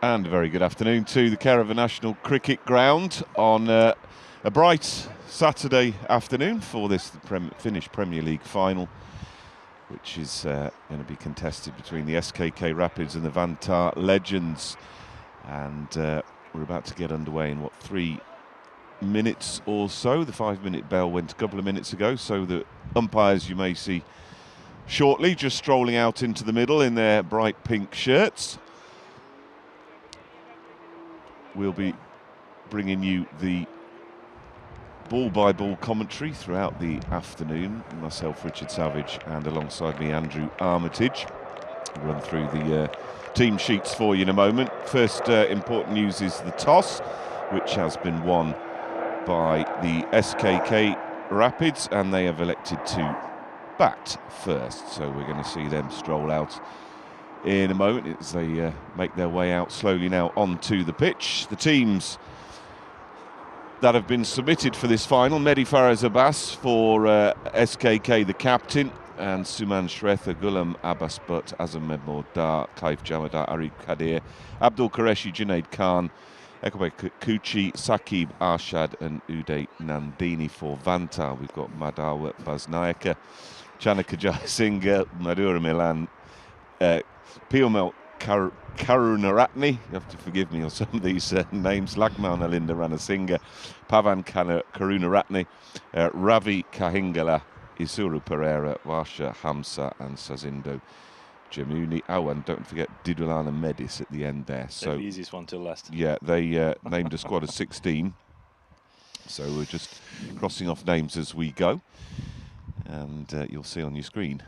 And a very good afternoon to the care of a National Cricket Ground on a bright Saturday afternoon for this Finnish Premier League final, which is going to be contested between the SKK Rapids and the Vantaa Legends. And we're about to get underway in, 3 minutes or so. The 5-minute bell went a couple of minutes ago, so the umpires you may see shortly just strolling out into the middle in their bright pink shirts. We'll be bringing you the ball-by-ball commentary throughout the afternoon. Myself, Richard Savage, and alongside me, Andrew Armitage. We'll run through the team sheets for you in a moment. First important news is the toss, which has been won by the SKK Rapids, and they have elected to bat first. So we're going to see them stroll out in a moment as they make their way out slowly now onto the pitch. The teams that have been submitted for this final: Mehdi Faraz Abbas for SKK, the captain, and Suman Shretha, Ghulam Abbas Butt, Azam Medmordar, Kaif Jamadar, Arif Kadir, Abdul Qureshi, Junaid Khan, Ekobe Kuchi, Sakib Arshad, and Uday Nandini for Vantaa. We've got Madawa Basnayaka, Chanaka Jayasinga, Madhura Milan, Piyomel Karunaratne, you have to forgive me on some of these names, Lakman Alinda Ranasinghe, Pavan Karunaratne, Ravi Kahingala, Isuru Pereira, Varsha Hamza, and Sazindo Jamuni. Oh, and don't forget Didulana Medis at the end there. So the easiest one till last. Yeah, they named a squad of 16. So we're just crossing off names as we go. And you'll see on your screen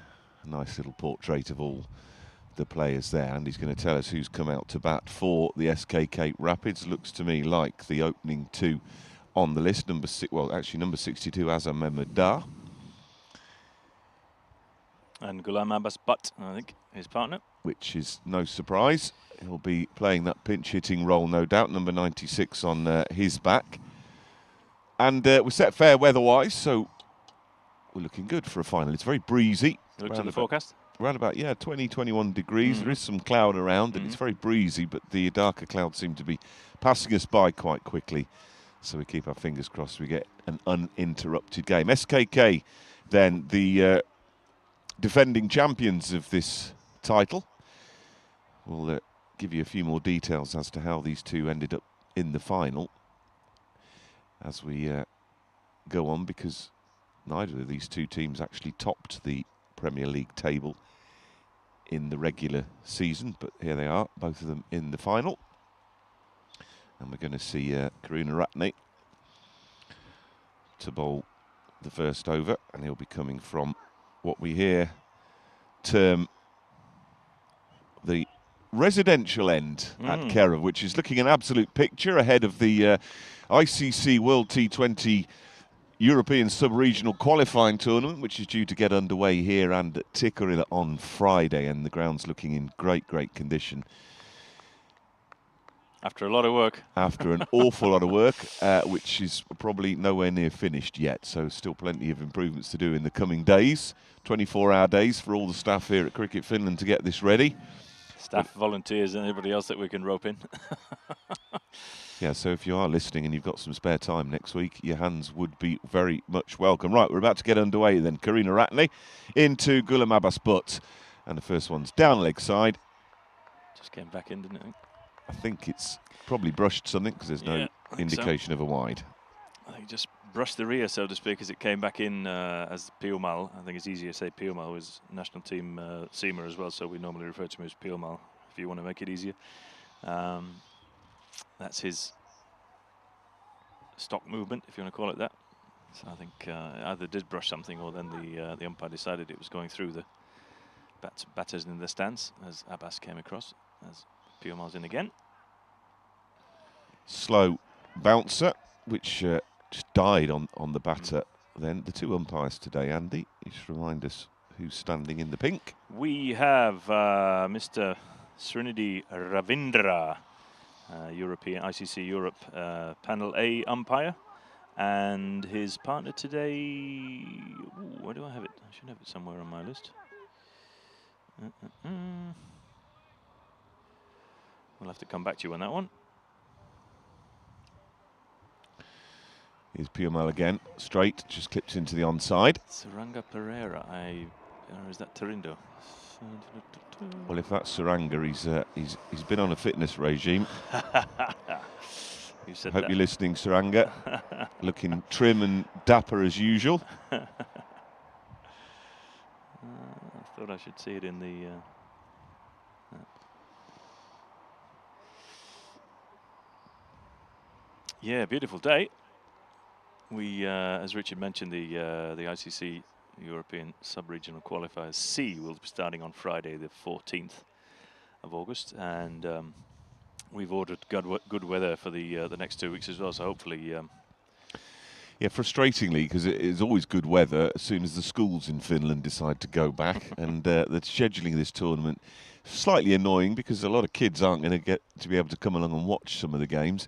a nice little portrait of all the players there, and he's going to tell us who's come out to bat for the SKK Rapids. Looks to me like the opening two on the list. Number 62, Azam Medmordar. And Ghulam Abbas Butt, I think, his partner. Which is no surprise. He'll be playing that pinch-hitting role, no doubt. Number 96 on his back. And we're set fair weather-wise, so we're looking good for a final. It's very breezy. Looked at the forecast? Around about, 20, 21 degrees. There is some cloud around, and it's very breezy, but the darker clouds seem to be passing us by quite quickly. So we keep our fingers crossed we get an uninterrupted game. SKK, then, the defending champions of this title. We'll give you a few more details as to how these two ended up in the final as we go on, because neither of these two teams actually topped the Premier League table in the regular season, but here they are, both of them in the final. And we're going to see Karunaratne to bowl the first over, and he'll be coming from what we here term the residential end at Kerov, which is looking an absolute picture ahead of the ICC World T20 European Sub-Regional Qualifying Tournament, which is due to get underway here and at Tikkurila on Friday, and the ground's looking in great condition. After a lot of work. After an awful lot of work, which is probably nowhere near finished yet, so still plenty of improvements to do in the coming days. 24-hour days for all the staff here at Cricket Finland to get this ready. Staff, volunteers, and everybody else that we can rope in. Yeah, so if you are listening and you've got some spare time next week, your hands would be very much welcome. Right, we're about to get underway then. Karunaratne into Ghulam Abbas Butt. And the first one's down leg side. Just came back in, didn't it? I think it's probably brushed something because there's no indication of a wide. I think just brushed the rear, so to speak, as it came back in as Piomal. I think it's easier to say Piomal was national team seamer as well, so we normally refer to him as Piomal if you want to make it easier. That's his stock movement, if you want to call it that. So I think either did brush something, or then the umpire decided it was going through the batters in the stands as Abbas came across, as Piomal's in again. Slow bouncer, which just died on the batter. Then the two umpires today, Andy, just remind us who's standing in the pink. We have Mr. Srinidhi Ravindra, European ICC Europe Panel A umpire, and his partner today. Where do I have it? I should have it somewhere on my list. We'll have to come back to you on that one. Here's Piomal again, straight, just clips into the onside. Saranga Pereira, or is that Torindo? Well, if that's Saranga, he's been on a fitness regime. You said Hope that. you're listening, Saranga. Looking trim and dapper as usual. I thought I should see it in the. Yeah, beautiful day. We, as Richard mentioned, the ICC European Sub-Regional Qualifiers C will be starting on Friday, the 14th of August, and we've ordered good weather for the next 2 weeks as well. So hopefully. Yeah, frustratingly, because it is always good weather as soon as the schools in Finland decide to go back, and the scheduling of this tournament slightly annoying because a lot of kids aren't going to get to be able to come along and watch some of the games.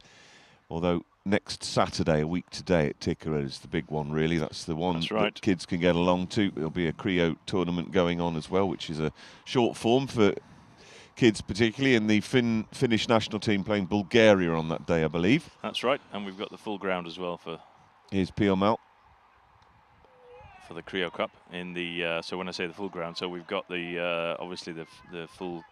Although next Saturday, a week today at Tikkurila is the big one, really. That's the one that kids can get along to. There'll be a Creo tournament going on as well, which is a short form for kids, particularly, in the Finnish national team playing Bulgaria on that day, I believe. That's right, and we've got the full ground as well for. Here's Piomal. For the Creo Cup in the so when I say the full ground, so we've got the obviously the full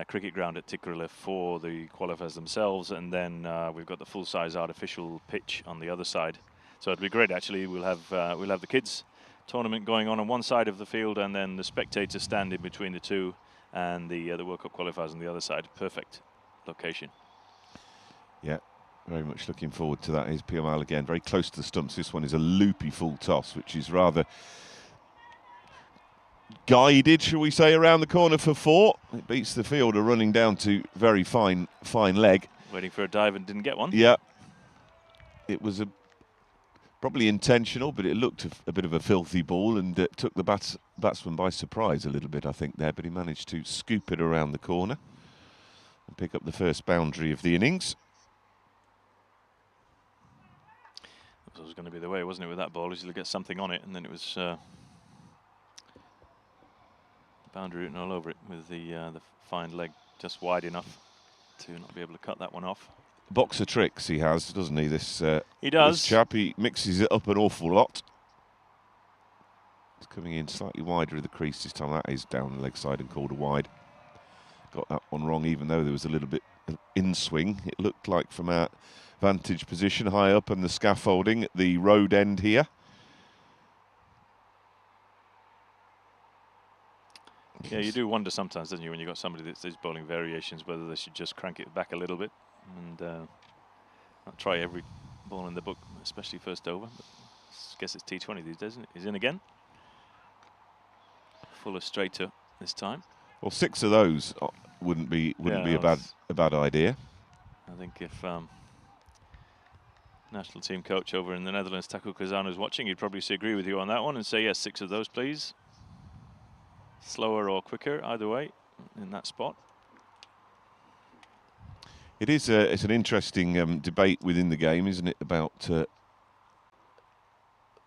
cricket ground at Tikkurila for the qualifiers themselves, and then we've got the full-size artificial pitch on the other side. So it'll be great. Actually, we'll have the kids tournament going on one side of the field, and then the spectators stand in between the two, and the World Cup qualifiers on the other side. Perfect location. Yeah. Very much looking forward to that. Here's Piomal again, very close to the stumps. This one is a loopy full toss, which is rather guided, shall we say, around the corner for 4. It beats the fielder running down to very fine leg. Waiting for a dive and didn't get one. Yeah. It was probably intentional, but it looked a bit of a filthy ball and took the batsman by surprise a little bit, I think, there. But he managed to scoop it around the corner and pick up the first boundary of the innings. That was going to be the way, wasn't it, with that ball? Is you'll get something on it, and then it was boundary written all over it with the fine leg just wide enough to not be able to cut that one off. Box of tricks he has, doesn't he? He does. This chap, he mixes it up an awful lot. It's coming in slightly wider of the crease this time. That is down the leg side and called a wide. Got that one wrong, even though there was a little bit of in-swing. It looked like from our vantage position high up on the scaffolding at the road end here. Yeah, you do wonder sometimes, don't you, when you've got somebody that's bowling variations, whether they should just crank it back a little bit and not try every ball in the book, especially first over. But I guess it's T20 these days, isn't it? He's in again. Fuller straighter this time. Well, 6 of those wouldn't be a bad idea. I think if national team coach over in the Netherlands, Taku Kazan, is watching, he'd probably agree with you on that one and say, yes, 6 of those, please. Slower or quicker, either way, in that spot. It is it's an interesting debate within the game, isn't it, about the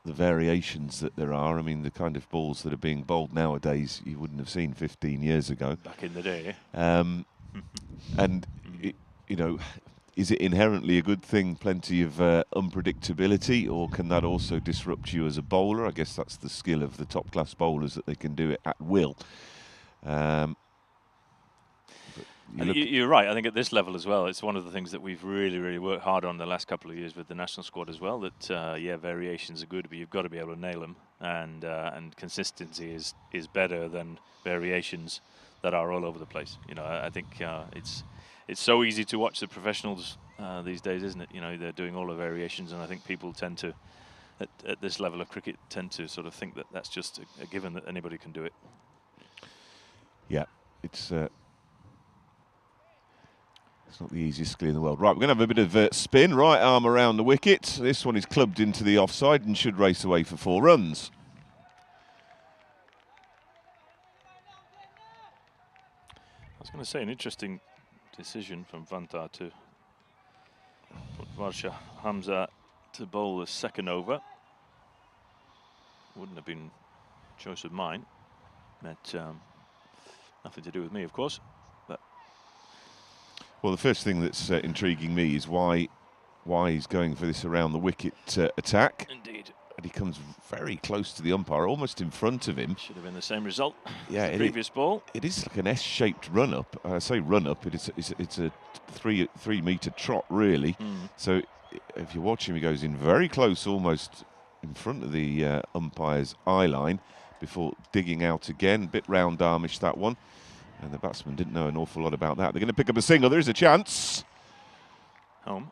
variations that there are. I mean, the kind of balls that are being bowled nowadays you wouldn't have seen 15 years ago. Back in the day. And, you know, is it inherently a good thing, plenty of unpredictability, or can that also disrupt you as a bowler? I guess that's the skill of the top-class bowlers, that they can do it at will. You're right. I think at this level as well, it's one of the things that we've really worked hard on the last couple of years with the national squad as well. That yeah, variations are good, but you've got to be able to nail them, and consistency is better than variations that are all over the place. You know, I think it's so easy to watch the professionals these days, isn't it? You know, they're doing all the variations, and I think people tend to, at this level of cricket, tend to sort of think that that's just a given, that anybody can do it. Yeah, it's not the easiest skill in the world. Right, we're going to have a bit of spin. Right arm around the wicket. This one is clubbed into the offside and should race away for 4 runs. I was going to say, an interesting decision from Vantaa to put Varsha Hamza to bowl the second over. Wouldn't have been a choice of mine. But nothing to do with me, of course. But Well, the first thing that's intriguing me is why he's going for this around the wicket attack. Indeed. And he comes very close to the umpire, almost in front of him. Should have been the same result Yeah, as the previous ball. It is like an S-shaped run-up. I say run-up, it's a three-metre trot, really. So if you watch him, he goes in very close, almost in front of the umpire's eye line, before digging out again. Bit round-armish, that one. And the batsman didn't know an awful lot about that. They're going to pick up a single. There is a chance. Home.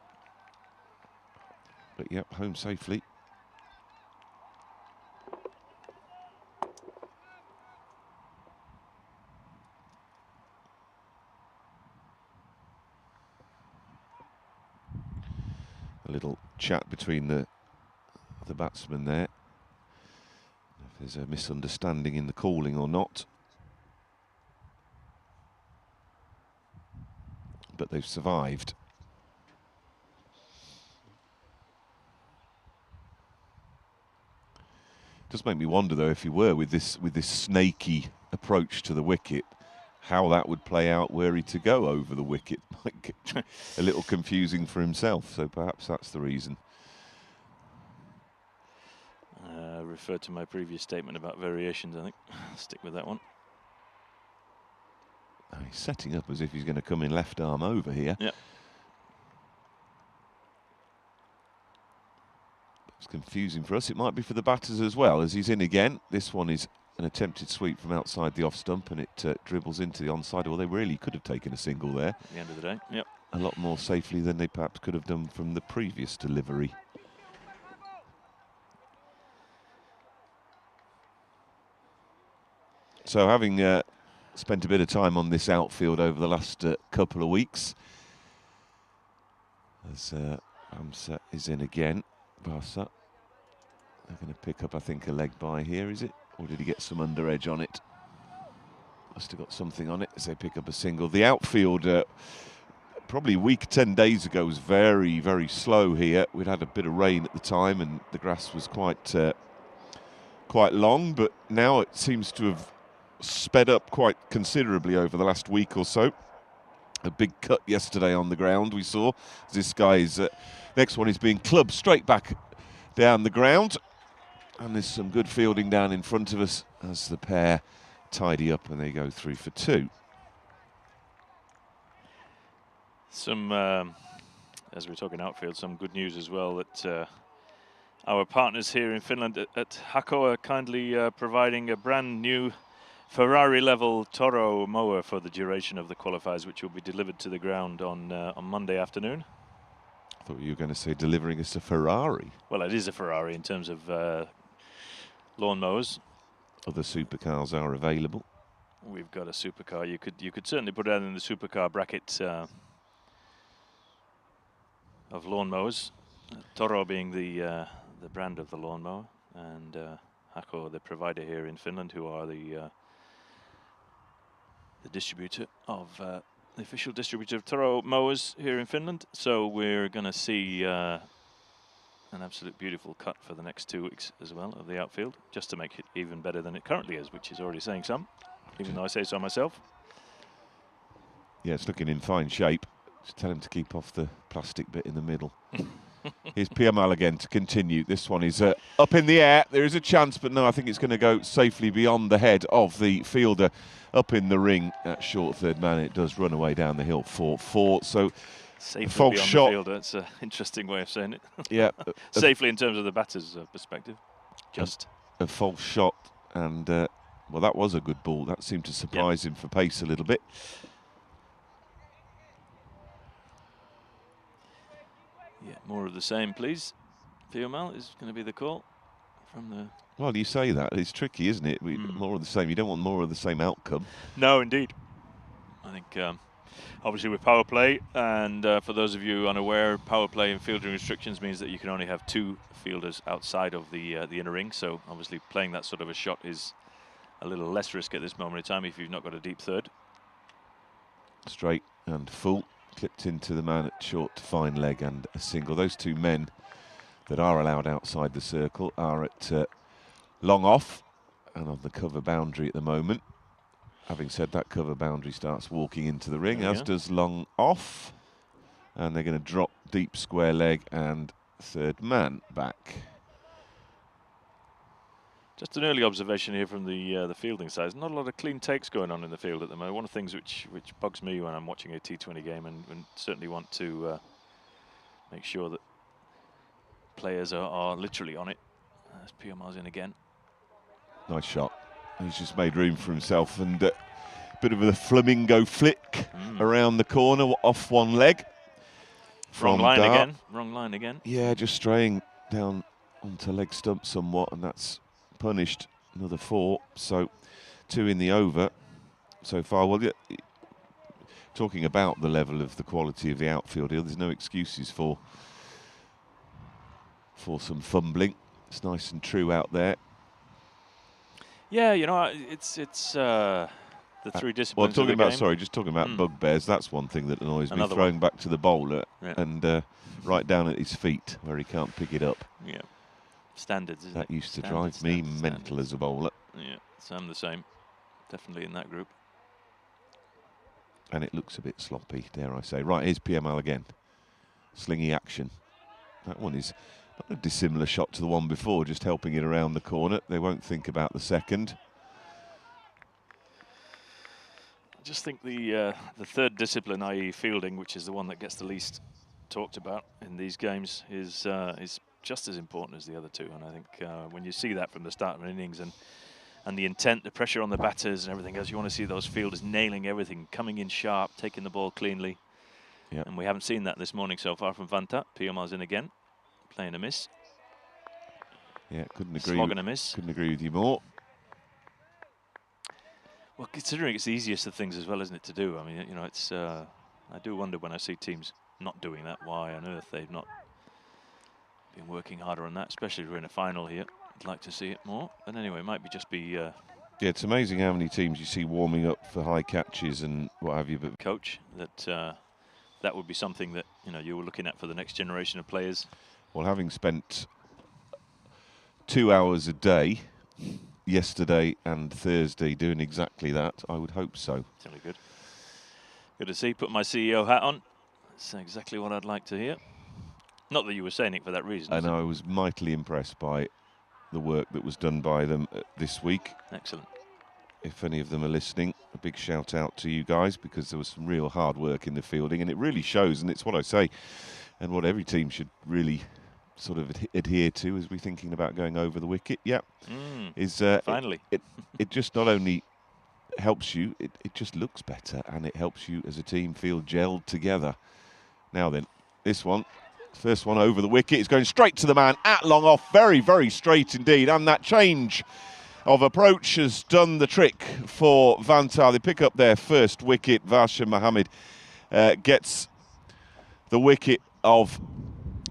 But yep, home safely. A little chat between the batsmen there. If there's a misunderstanding in the calling or not. But they've survived. Does make me wonder though, if he were with this snaky approach to the wicket, how that would play out were he to go over the wicket. Might get a little confusing for himself, so perhaps that's the reason. Refer to my previous statement about variations, I think. Stick with that one. Oh, he's setting up as if he's going to come in left arm over here. Yep. It's confusing for us. It might be for the batters as well, as he's in again. This one is an attempted sweep from outside the off stump, and it dribbles into the onside. Well, they really could have taken a single there. At the end of the day, yep. A lot more safely than they perhaps could have done from the previous delivery. So having spent a bit of time on this outfield over the last couple of weeks, as Amsa is in again, Barsa, they're going to pick up, I think, a leg by here, is it? Or did he get some under edge on it? Must have got something on it as they pick up a single. The outfield, probably a week, 10 days ago, was very, very slow here. We'd had a bit of rain at the time and the grass was quite long, but now it seems to have sped up quite considerably over the last week or so. A big cut yesterday on the ground we saw. This guy's next one is being clubbed straight back down the ground. And there's some good fielding down in front of us as the pair tidy up and they go 3 for 2. Some, as we're talking outfield, some good news as well that our partners here in Finland at SKK are kindly providing a brand new Ferrari-level Toro mower for the duration of the qualifiers, which will be delivered to the ground on Monday afternoon. I thought you were going to say delivering us a Ferrari. Well, it is a Ferrari in terms of lawn mowers. Other supercars are available. We've got a supercar. You could certainly put that in the supercar bracket of lawn mowers. Toro being the brand of the lawn mower, and SKK, the provider here in Finland, who are the distributor of the official distributor of Toro mowers here in Finland. So we're going to see an absolute beautiful cut for the next 2 weeks as well of the outfield, just to make it even better than it currently is, which is already saying some, even though I say so myself. Yeah, it's looking in fine shape. Just tell him to keep off the plastic bit in the middle. Here's Piamal again to continue. This one is up in the air. There is a chance, but no, I think it's going to go safely beyond the head of the fielder up in the ring. That short third man, it does run away down the hill for 4. So safely false beyond shot. the fielder. That's an interesting way of saying it. Yeah. Safely in terms of the batter's perspective. Just a false shot. And, well, that was a good ball. That seemed to surprise him for pace a little bit. Yeah, more of the same, please. Piamal is going to be the call from the... Well, you say that. It's tricky, isn't it? More of the same. You don't want more of the same outcome. No, indeed. I think, obviously, with power play, and for those of you unaware, power play and fielding restrictions means that you can only have 2 fielders outside of the inner ring. So, obviously, playing that sort of a shot is a little less risk at this moment in time if you've not got a deep third. Straight and full. Clipped into the man at short to fine leg and a single. Those 2 men that are allowed outside the circle are at long off and on the cover boundary at the moment. Having said that, cover boundary starts walking into the ring, as go. does long off. And they're going to drop deep square leg and third man back. Just an early observation here from the fielding side. There's not a lot of clean takes going on in the field at the moment. One of the things which bugs me when I'm watching a T20 game, and certainly want to make sure that players are literally on it. There's Piomar's in again. Nice shot. He's just made room for himself, and a bit of a flamingo flick around the corner off one leg. Wrong line again. Wrong line again. Yeah, just straying down onto leg stump somewhat, and that's punished. Another 4, so 2 in the over so far. Well, yeah, talking about the level of the quality of the outfield here, there's no excuses for some fumbling. It's nice and true out there. Yeah, you know, it's the 3 disciplines. Well, just talking about bugbears. That's one thing that annoys me. Throwing back to the bowler and right down at his feet where he can't pick it up. Yeah, standards. That used to drive me mental as a bowler. Yeah, so I'm the same. Definitely in that group. And it looks a bit sloppy, dare I say. Right, here's PML again. Slingy action. That one is not a dissimilar shot to the one before, just helping it around the corner. They won't think about the second. I just think the third discipline, i.e. fielding, which is the one that gets the least talked about in these games, is just as important as the other 2. And I think when you see that from the start of an innings and the intent, the pressure on the batters and everything else, you want to see those fielders nailing everything, coming in sharp, taking the ball cleanly. Yep. And we haven't seen that this morning so far from Vantaa. Piomar's in again, playing a miss. Yeah, couldn't agree. Slogging a miss. Couldn't agree with you more. Well, considering it's the easiest of things as well, isn't it, to do? I mean, you know, it's. I do wonder when I see teams not doing that, why on earth they've not been working harder on that, especially if we're in a final here. I'd like to see it more. But anyway, it might just be. Yeah, it's amazing how many teams you see warming up for high catches and what have you. But coach, that would be something that you were looking at for the next generation of players. Well, having spent 2 hours a day yesterday and Thursday doing exactly that, I would hope so. It's really good. Good to see. Put my CEO hat on. That's exactly what I'd like to hear. Not that you were saying it for that reason. And I was mightily impressed by the work that was done by them this week. Excellent. If any of them are listening, a big shout out to you guys, because there was some real hard work in the fielding, and it really shows, and it's what I say, and what every team should really sort of adhere to as we're thinking about going over the wicket. Yeah, is finally it just not only helps you, it just looks better, and it helps you as a team feel gelled together. Now then, this one, first one over the wicket, is going straight to the man at long off, very, very straight indeed, and that change of approach has done the trick for Vantaa. They pick up their first wicket. Varsha Mohammed gets the wicket of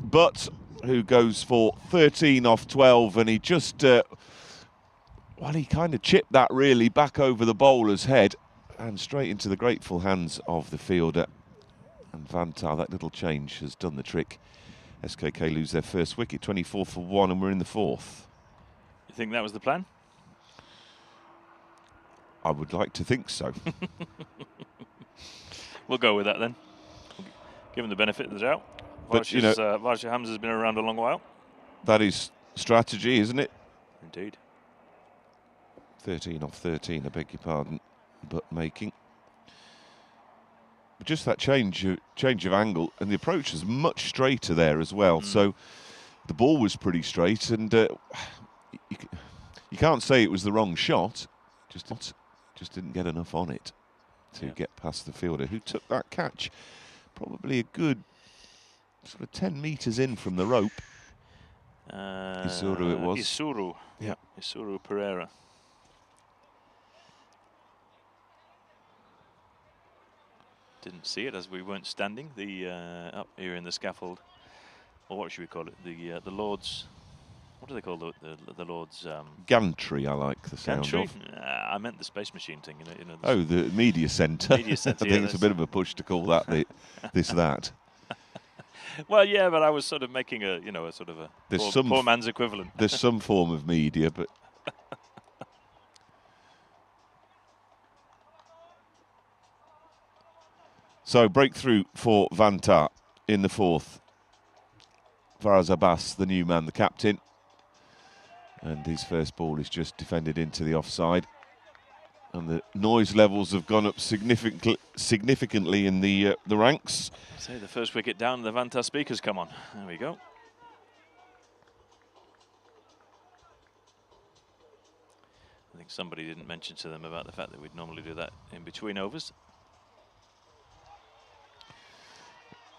Butt, who goes for 13 off 12, and he just, well, he kind of chipped that really back over the bowler's head and straight into the grateful hands of the fielder. And Vantaa, that little change has done the trick. SKK lose their first wicket, 24 for 1, and we're in the 4th. You think that was the plan? I would like to think so. We'll go with that then. Give him the benefit of the doubt. But Varsha Hamza has been around a long while. That is strategy, isn't it? Indeed. 13 off 13, I beg your pardon, but making. But just that change of angle, and the approach was much straighter there as well. So the ball was pretty straight, and you can't say it was the wrong shot. Just didn't get enough on it to get past the fielder, who took that catch probably a good sort of 10 metres in from the rope. Isuru it was. Isuru. Yeah. Isuru Pereira. Didn't see it as we weren't standing. The up here in the scaffold, or what should we call it? The Lord's. What do they call the Lord's? Gantry, I like the sound Gantry? of. I meant the space machine thing. Oh, the media centre. Media centre. I think it's a bit of a push to call that that. Well, yeah, but I was sort of making a sort of a poor man's equivalent. There's some form of media, but So breakthrough for Vantaa in the fourth. Faraz Abbas, the new man, the captain. And his first ball is just defended into the offside. And the noise levels have gone up significantly in the ranks. Say the first wicket down, the Vantaa speakers come on. There we go. I think somebody didn't mention to them about the fact that we'd normally do that in between overs.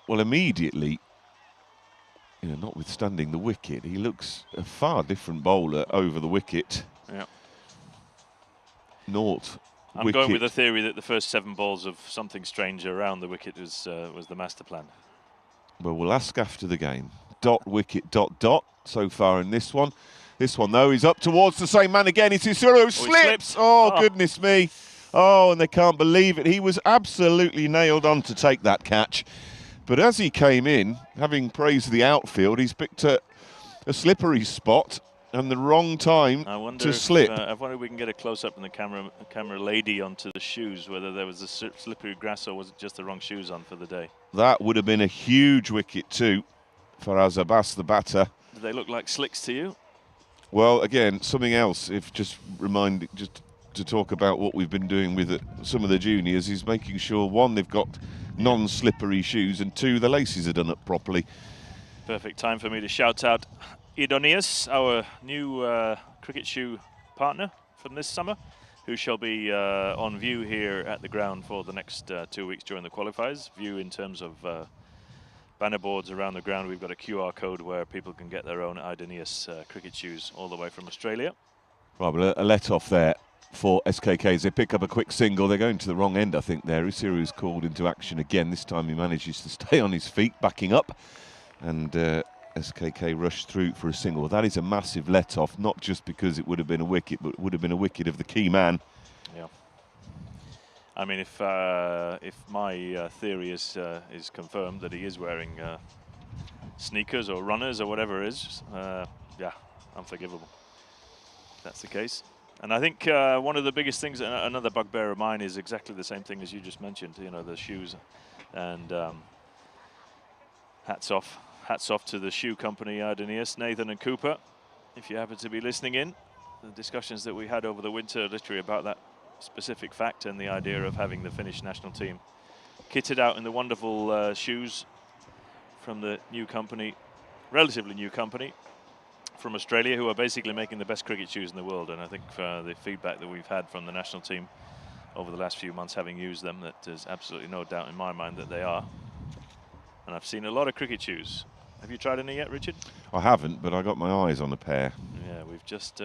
Well, immediately, you know, notwithstanding the wicket, he looks a far different bowler over the wicket. Yeah. I'm going with the theory that the first 7 balls of something strange around the wicket was the master plan. Well, we'll ask after the game. Dot, wicket, dot, dot, so far in this one. This one, though, is up towards the same man again. It's Isuru who slips. Oh, goodness me. Oh, and they can't believe it. He was absolutely nailed on to take that catch. But as he came in, having praised the outfield, he's picked a slippery spot and the wrong time to slip. I wonder if we can get a close-up in the camera lady onto the shoes, whether there was a slippery grass or was it just the wrong shoes on for the day. That would have been a huge wicket too for Faraz Abbas, the batter. Do they look like slicks to you? Well, again, something else, if just to talk about what we've been doing with some of the juniors, is making sure, one, they've got non-slippery shoes, and two, the laces are done up properly. Perfect time for me to shout out Idonius, our new cricket shoe partner from this summer, who shall be on view here at the ground for the next 2 weeks during the qualifiers. View in terms of banner boards around the ground. We've got a QR code where people can get their own Idonius cricket shoes all the way from Australia. Right, well, a let-off there for SKK as they pick up a quick single. They're going to the wrong end, I think, there. Isiru's called into action again. This time he manages to stay on his feet, backing up. And SKK rushed through for a single. That is a massive let-off, not just because it would have been a wicket, but it would have been a wicket of the key man. Yeah. I mean, if my theory is confirmed that he is wearing sneakers or runners or whatever it is, yeah, unforgivable. That's the case. And I think one of the biggest things, another bugbear of mine, is exactly the same thing as you just mentioned. You know, the shoes, and hats off to the shoe company, Idonius, Nathan and Cooper. If you happen to be listening in, the discussions that we had over the winter, literally about that specific fact and the idea of having the Finnish national team kitted out in the wonderful shoes from the new company, relatively new company from Australia, who are basically making the best cricket shoes in the world. And I think the feedback that we've had from the national team over the last few months, having used them, that there's absolutely no doubt in my mind that they are. And I've seen a lot of cricket shoes. Have you tried any yet, Richard? I haven't, but I got my eyes on a pair. Yeah, we've just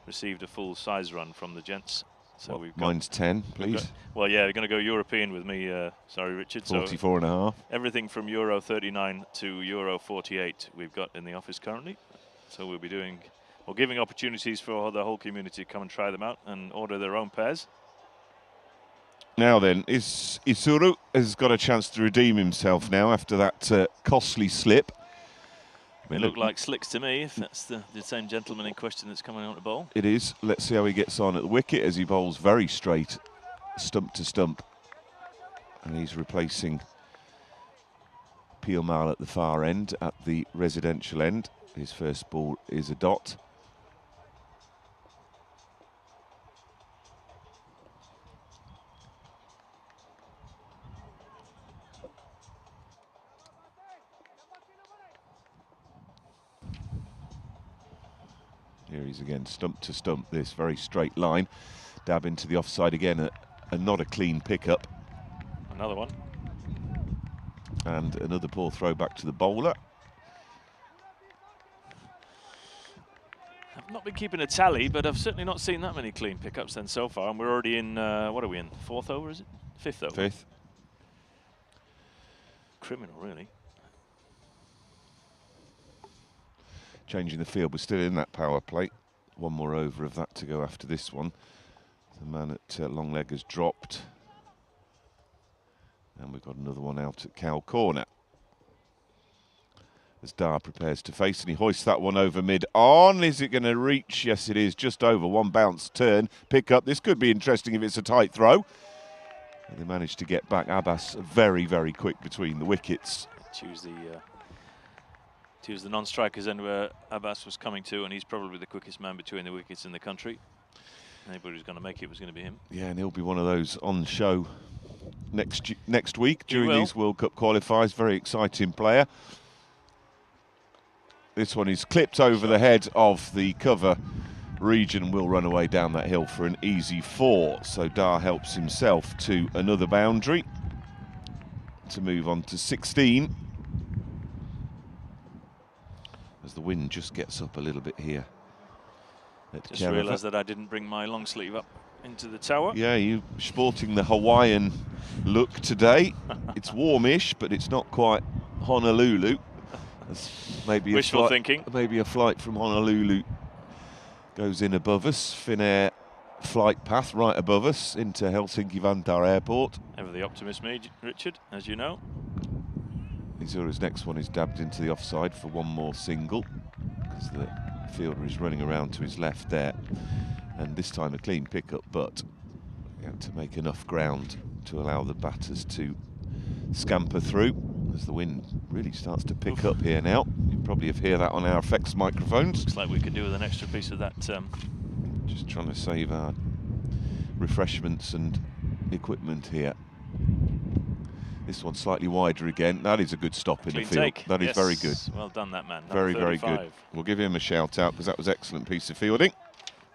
received a full size run from the gents. So we've got, mine's 10, please. Well, yeah, we're going to go European with me. Sorry, Richard. 44 and a half. Everything from Euro 39 to Euro 48 we've got in the office currently. So we'll be giving opportunities for the whole community to come and try them out and order their own pairs. Now then, Isuru has got a chance to redeem himself now after that costly slip. They look like slicks to me, if that's the same gentleman in question that's coming on to bowl. It is. Let's see how he gets on at the wicket as he bowls very straight, stump to stump. And he's replacing Peel at the far end, at the residential end. His first ball is a dot. Here he's again, stump to stump, this very straight line. Dab into the offside again, and not a clean pickup. Another one. And another poor throw back to the bowler. I've not been keeping a tally, but I've certainly not seen that many clean pickups then so far. And we're already in, what are we in? 4th over, is it? 5th over? 5th. Criminal, really. Changing the field, we're still in that power play. One more over of that to go after this one. The man at long leg has dropped. And we've got another one out at cow corner. As Dar prepares to face, and he hoists that one over mid-on. Is it going to reach? Yes, it is. Just over. One bounce turn. Pick up. This could be interesting if it's a tight throw. They managed to get back. Abbas very, very quick between the wickets. Choose the non-strikers and where Abbas was coming to, and he's probably the quickest man between the wickets in the country. Anybody who's going to make it was going to be him. Yeah, and he'll be one of those on show next week during will. these World Cup qualifiers. Very exciting player. This one is clipped over the head of the cover. Region will run away down that hill for an easy 4. So Dar helps himself to another boundary to move on to 16. As the wind just gets up a little bit here. Just realised that I didn't bring my long sleeve up into the tower. Yeah, you're sporting the Hawaiian look today. It's warmish, but it's not quite Honolulu. Maybe wishful thinking. Maybe a flight from Honolulu goes in above us. Finnair flight path right above us into Helsinki Vantaa Airport. Ever the optimist, Richard, as you know. Isura's next one is dabbed into the offside for one more single, because the fielder is running around to his left there. And this time a clean pickup, but he had to make enough ground to allow the batters to scamper through, as the wind really starts to pick up here now. You probably hear that on our effects microphones. Looks like we could do with an extra piece of that. Just trying to save our refreshments and equipment here. This one's slightly wider again. That is a good stop in the field. Take. That is yes. very good. Well done, that man. Very, very good. We'll give him a shout out because that was excellent piece of fielding.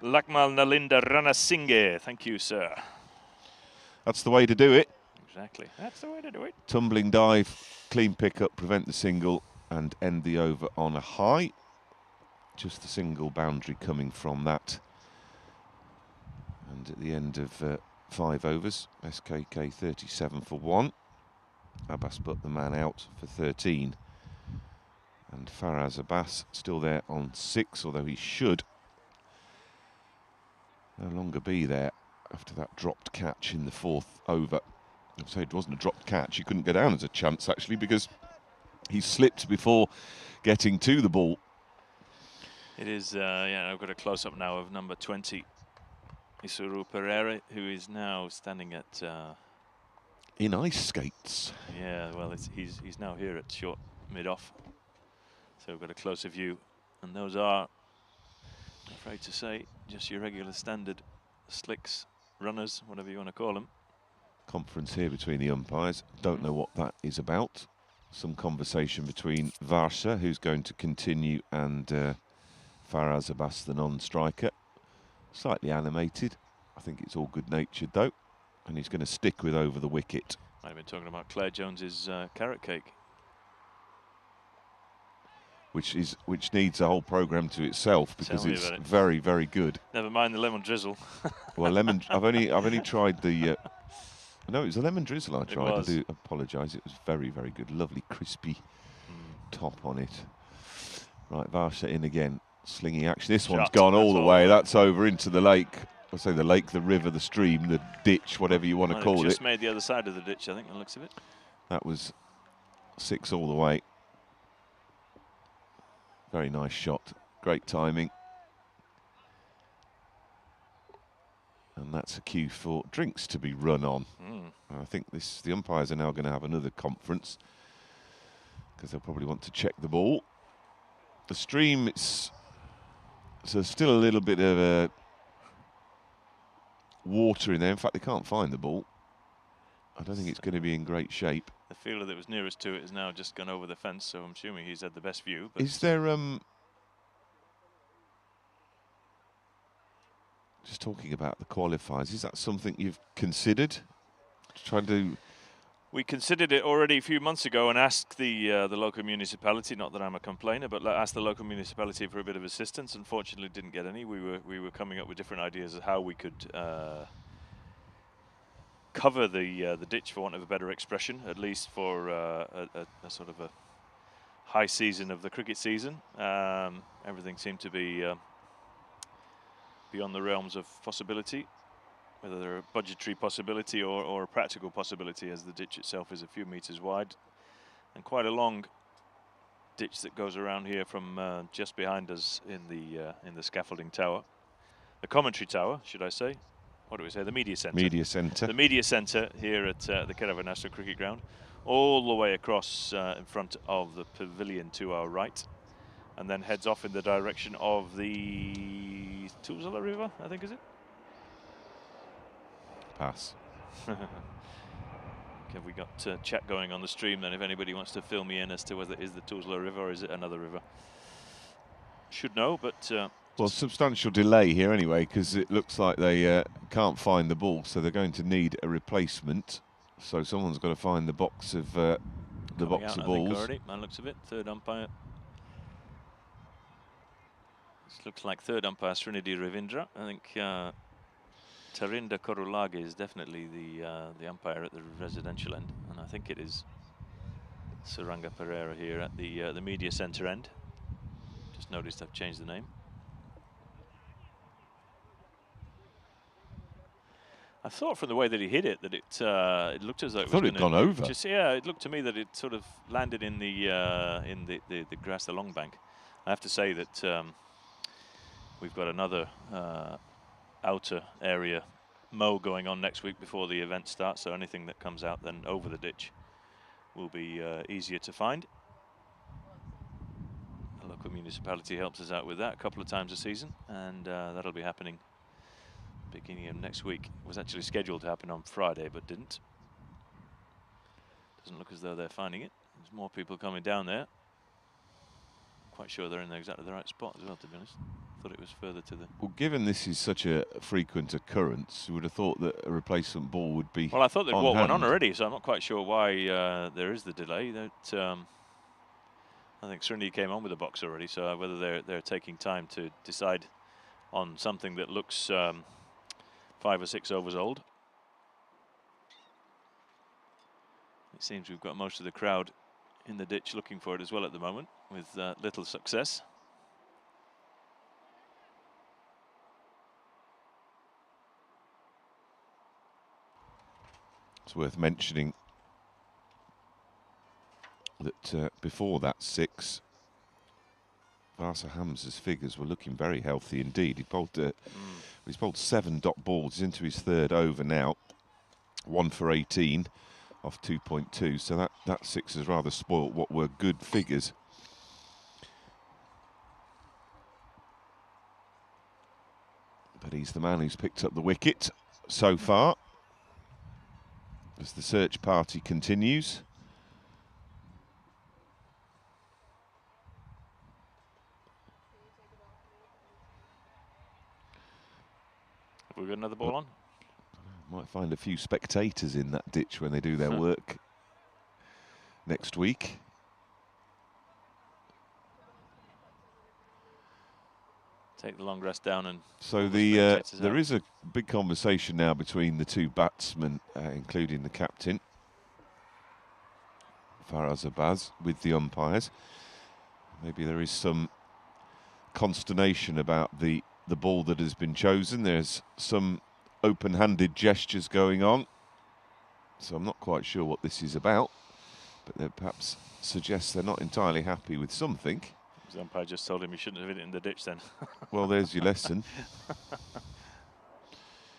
Lakmal Nalinda Ranasinghe. Thank you, sir. That's the way to do it. Exactly. That's the way to do it. Tumbling dive, clean pickup, prevent the single and end the over on a high. Just the single boundary coming from that. And at the end of 5 overs, SKK 37 for 1. Abbas put the man out for 13. And Faraz Abbas still there on 6, although he should no longer be there after that dropped catch in the 4th over. I'd say it wasn't a dropped catch. He couldn't go down as a chance, actually, because he slipped before getting to the ball. It is, yeah, I've got a close-up now of number 20, Isuru Pereira, who is now standing at... in ice skates. Yeah, well, he's now here at short mid-off. So we've got a closer view. And those are, I'm afraid to say, just your regular standard slicks, runners, whatever you want to call them. Conference here between the umpires. Don't know what that is about. Some conversation between Varsha, who's going to continue, and Faraz Abbas, the non-striker. Slightly animated. I think it's all good-natured, though. And he's going to stick with over the wicket. Might have been talking about Claire Jones's carrot cake. Which needs a whole programme to itself, because it's very, very good. Never mind the lemon drizzle. Well, lemon. I've only tried the... no, it was a lemon drizzle I tried. I do apologise. It was very, very good. Lovely crispy top on it. Right, Varsha in again. Slinging action. This one's gone all the way. That's over into the lake. I say the lake, the river, the stream, the ditch, whatever you want to call it. Just made the other side of the ditch, I think, on the looks of it. That was 6 all the way. Very nice shot. Great timing. And that's a cue for drinks to be run on. I think the umpires are now going to have another conference, because they'll probably want to check the ball. The stream, so still a little bit of water in there. In fact, they can't find the ball. I don't think it's going to be in great shape. The fielder that was nearest to it has now just gone over the fence, so I'm assuming he's had the best view. But is there just talking about the qualifiers, is that something you've considered? Trying to... We considered it already a few months ago and asked the local municipality, not that I'm a complainer, but asked the local municipality for a bit of assistance. Unfortunately, didn't get any. We were coming up with different ideas of how we could cover the ditch, for want of a better expression, at least for a sort of a high season of the cricket season. Everything seemed to be beyond the realms of possibility, whether they're a budgetary possibility or a practical possibility, as the ditch itself is a few meters wide and quite a long ditch that goes around here from just behind us in the scaffolding tower, the commentary tower, should I say. what do we say? The media centre. Media centre. The media centre here at the Kerava National Cricket Ground, all the way across in front of the pavilion to our right, and then heads off in the direction of the Tuusula River, I think, is it? Pass. Have we got chat going on the stream then, if anybody wants to fill me in as to whether it is the Tuusula River or is it another river? Should know, but... well, substantial delay here anyway, because it looks like they can't find the ball, so they're going to need a replacement. So someone's got to find the box of balls. Already, man looks of it. Third umpire. This looks like third umpire Srinidhi Ravindra. I think Tarinda Korulage is definitely the umpire at the residential end, and I think it is Saranga Pereira here at the media centre end. Just noticed I've changed the name. I thought from the way that he hit it that it looked as though it was it'd gone over. Just, yeah, it looked to me that it sort of landed in the grass, the long bank. I have to say that we've got another outer area mow going on next week before the event starts. So anything that comes out then over the ditch will be easier to find. The local municipality helps us out with that a couple of times a season, and that'll be happening beginning of next week. It was actually scheduled to happen on Friday, but didn't. Doesn't look as though they're finding it. There's more people coming down there. Quite sure they're in exactly the right spot as well, to be honest. Thought it was further to the... Well, given this is such a frequent occurrence, you would have thought that a replacement ball would be Well, I thought they'd on got one hand. on already, so I'm not quite sure why there is the delay. That I think Srinidhi came on with the box already, so whether they're taking time to decide on something that looks 5 or 6 overs old. It seems we've got most of the crowd in the ditch looking for it as well at the moment, with little success. It's worth mentioning that before that 6, Vasa Hamza's figures were looking very healthy indeed. He bowled, he's bowled 7 dot balls. He's into his 3rd over now. 1 for 18 off 2.2. So that 6 has rather spoilt what were good figures. But he's the man who's picked up the wicket so far, as the search party continues. Have we got another ball on? Might find a few spectators in that ditch when they do their work next week. Take the long grass down and... So there is a big conversation now between the 2 batsmen, including the captain, Faraz Abbas, with the umpires. Maybe there is some consternation about the ball that has been chosen. There's some open-handed gestures going on. So I'm not quite sure what this is about, but that perhaps suggests they're not entirely happy with something. The umpire just told him he shouldn't have hit it in the ditch then. Well, there's your lesson.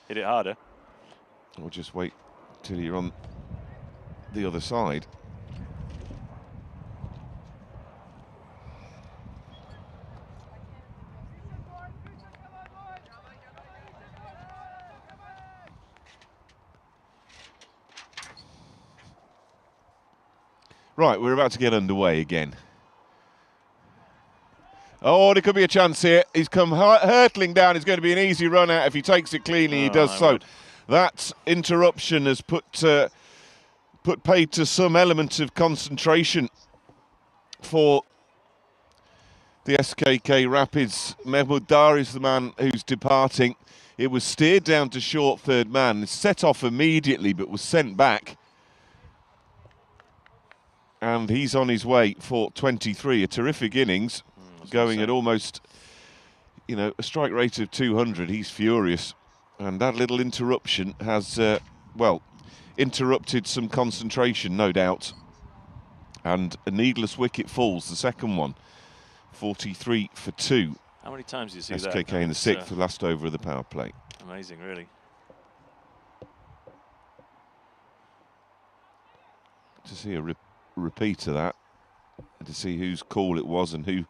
Hit it harder. Or just wait till you're on the other side. Right, we're about to get underway again. Oh, there could be a chance here. He's come hurtling down. It's going to be an easy run out if he takes it cleanly. He does so. That interruption has put paid to some element of concentration for the SKK Rapids. Mehmood Dar is the man who's departing. It was steered down to short 3rd man. Set off immediately, but was sent back. And he's on his way for 23. A terrific innings. Going at almost, you know, a strike rate of 200. He's furious. And that little interruption has, well, interrupted some concentration, no doubt. And a needless wicket falls, the second one. 43 for 2. How many times do you see SKK that? in the 6th, the last over of the power play. Amazing, really. to see a repeat of that, and to see whose call it was and who,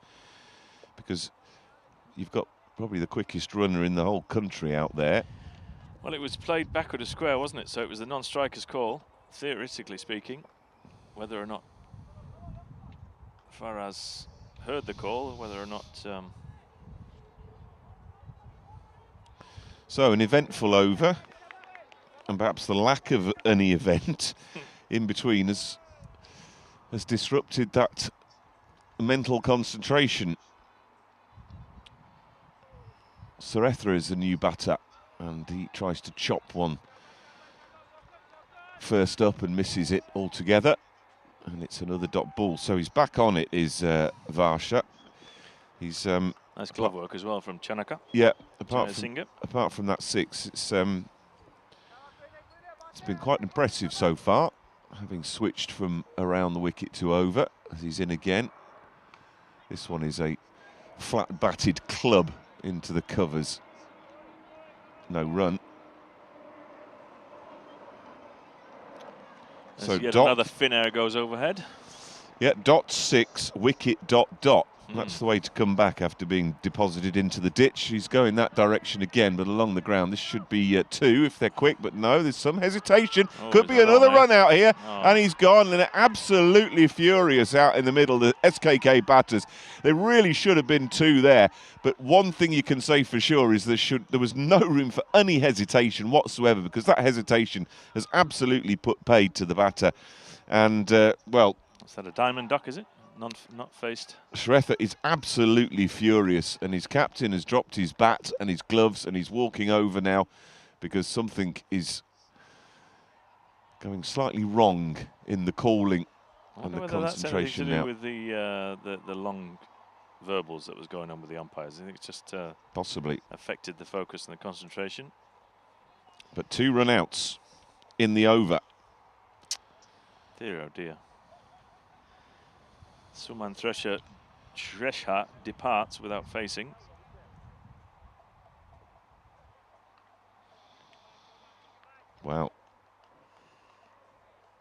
because you've got probably the quickest runner in the whole country out there. Well, it was played backward of square, wasn't it? So it was the non-striker's call, theoretically speaking. Whether or not Faraz heard the call, whether or not... So an eventful over, and perhaps the lack of any event in between has disrupted that mental concentration. Sarethra is the new batter, and he tries to chop one first up and misses it altogether, and it's another dot ball. So he's back on it, is Varsha. He's nice glove work as well from Chanaka. Yeah, apart from that 6, it's been quite impressive so far, having switched from around the wicket to over, as he's in again. This one is a flat batted club into the covers. No run. So yet another Finnair goes overhead. Yeah, dot 6, wicket dot dot. That's the way to come back after being deposited into the ditch. He's going that direction again, but along the ground. This should be 2 if they're quick, but no, there's some hesitation. Could be another run out here, and he's gone, and they're absolutely furious out in the middle. The SKK batters, they really should have been 2 there. But one thing you can say for sure is there was no room for any hesitation whatsoever, because that hesitation has absolutely put paid to the batter. And, well... Is that a diamond duck, is it? Not faced. Sarethra is absolutely furious, and his captain has dropped his bat and his gloves, and he's walking over now because something is going slightly wrong in the calling and the concentration now. With the long verbals that was going on with the umpires, I think it's just possibly affected the focus and the concentration. But 2 run-outs in the over. Dear oh dear. Suman Tresha departs without facing. Wow.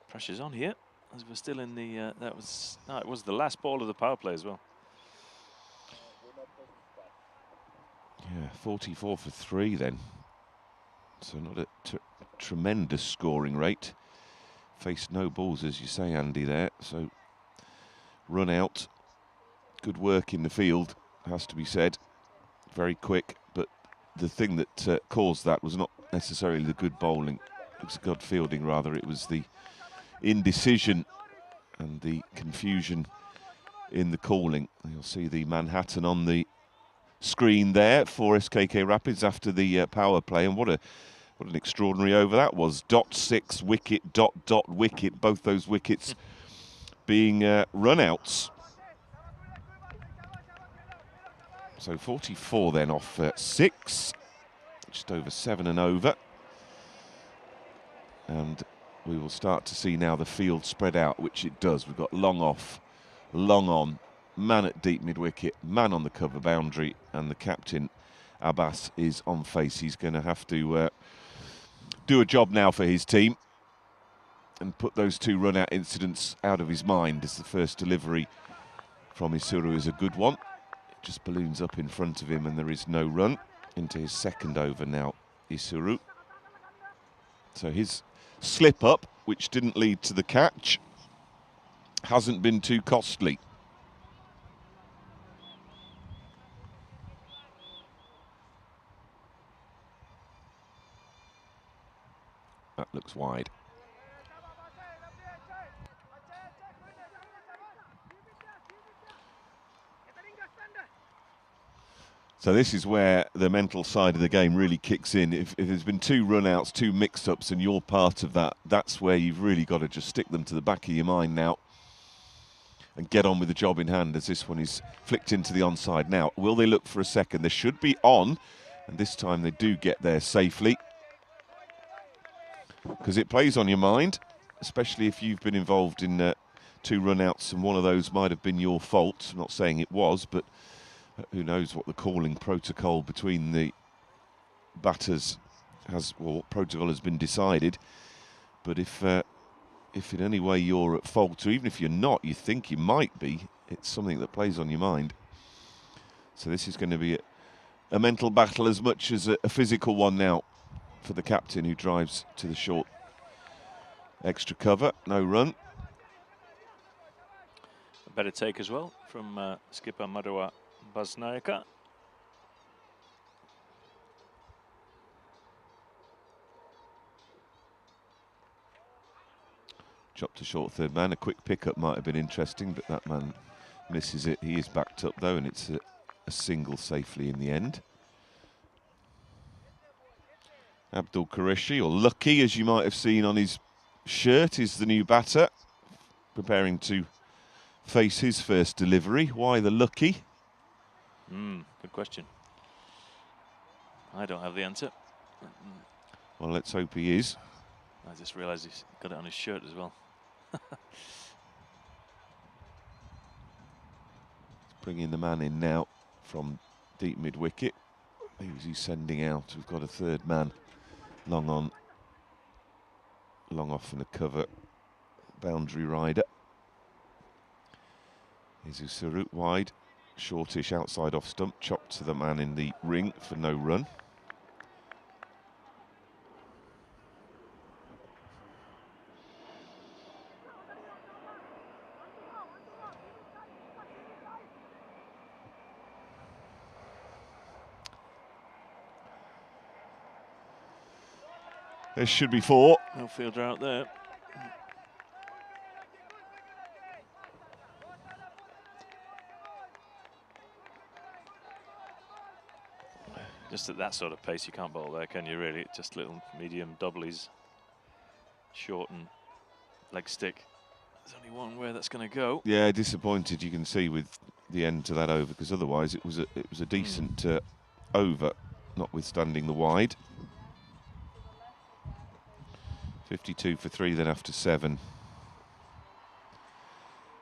Pressure's on here, as we're still in the, it was the last ball of the power play as well. Yeah, 44 for 3 then. So not a tremendous scoring rate. Faced no balls, as you say, Andy, there. So run out, good work in the field, has to be said, very quick, but the thing that caused that was not necessarily the good bowling, it was good fielding rather, it was the indecision and the confusion in the calling. You'll see the Manhattan on the screen there for SKK Rapids after the power play, and what an extraordinary over that was. Dot 6, wicket, dot dot wicket, both those wickets being run-outs. So 44 then off 6, just over 7 and over. And we will start to see now the field spread out, which it does. We've got long off, long on, man at deep mid-wicket, man on the cover boundary, and the captain, Abbas, is on face. He's going to have to do a job now for his team and put those 2 run-out incidents out of his mind, as the first delivery from Isuru is a good one. It just balloons up in front of him and there is no run. Into his second over now, Isuru. So his slip-up, which didn't lead to the catch, hasn't been too costly. That looks wide. So this is where the mental side of the game really kicks in. If there's been 2 run-outs, 2 mix-ups, and you're part of that, that's where you've really got to just stick them to the back of your mind now and get on with the job in hand, as this one is flicked into the onside. Now, will they look for a second? They should be on, and this time they do get there safely, because it plays on your mind, especially if you've been involved in 2 run-outs and one of those might have been your fault. I'm not saying it was, but who knows what the calling protocol between the batters has, or what protocol has been decided. But if if in any way you're at fault, or even if you're not, you think you might be, it's something that plays on your mind. So this is going to be a mental battle as much as a physical one now for the captain, who drives to the short extra cover. No run. A better take as well from skipper Madua Baznaika. Chop to short third man. A quick pickup might have been interesting, but that man misses it. He is backed up though, and it's a single safely in the end. Abdul Qureshi, or Lucky as you might have seen on his shirt, is the new batter, preparing to face his first delivery. Why the Lucky? Good question. I don't have the answer. Well, let's hope he is. I just realised he's got it on his shirt as well. Bringing the man in now from deep mid-wicket. Who's he sending out? We've got a third man. Long on, long off in the cover. Boundary rider. Here's Usuru wide. Shortish outside off stump. Chopped to the man in the ring for no run. There should be 4. No fielder out there. Just at that sort of pace, you can't bowl there, can you, really? Just little medium doublies, short and leg stick. There's only one way that's going to go. Yeah, disappointed, you can see, with the end to that over, because otherwise it was a decent over, notwithstanding the wide. 52 for 3 then after 7.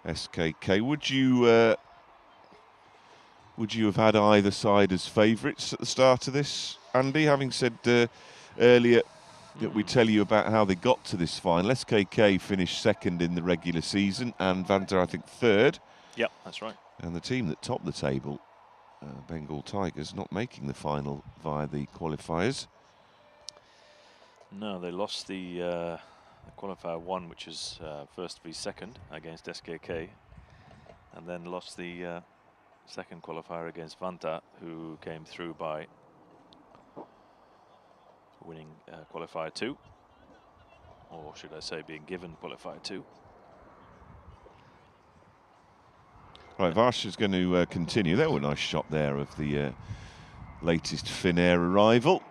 SKK, would you have had either side as favourites at the start of this, Andy? Having said earlier that we tell you about how they got to this final. SKK finished second in the regular season, and Vantaa, I think, third. Yep, that's right. And the team that topped the table, Bengal Tigers, not making the final via the qualifiers. No, they lost the qualifier 1, which is first v second against SKK, and then lost the second qualifier against Vantaa, who came through by winning qualifier 2, or should I say being given qualifier 2. Right, Varsha's going to continue. There was a nice shot there of the latest Finnair arrival.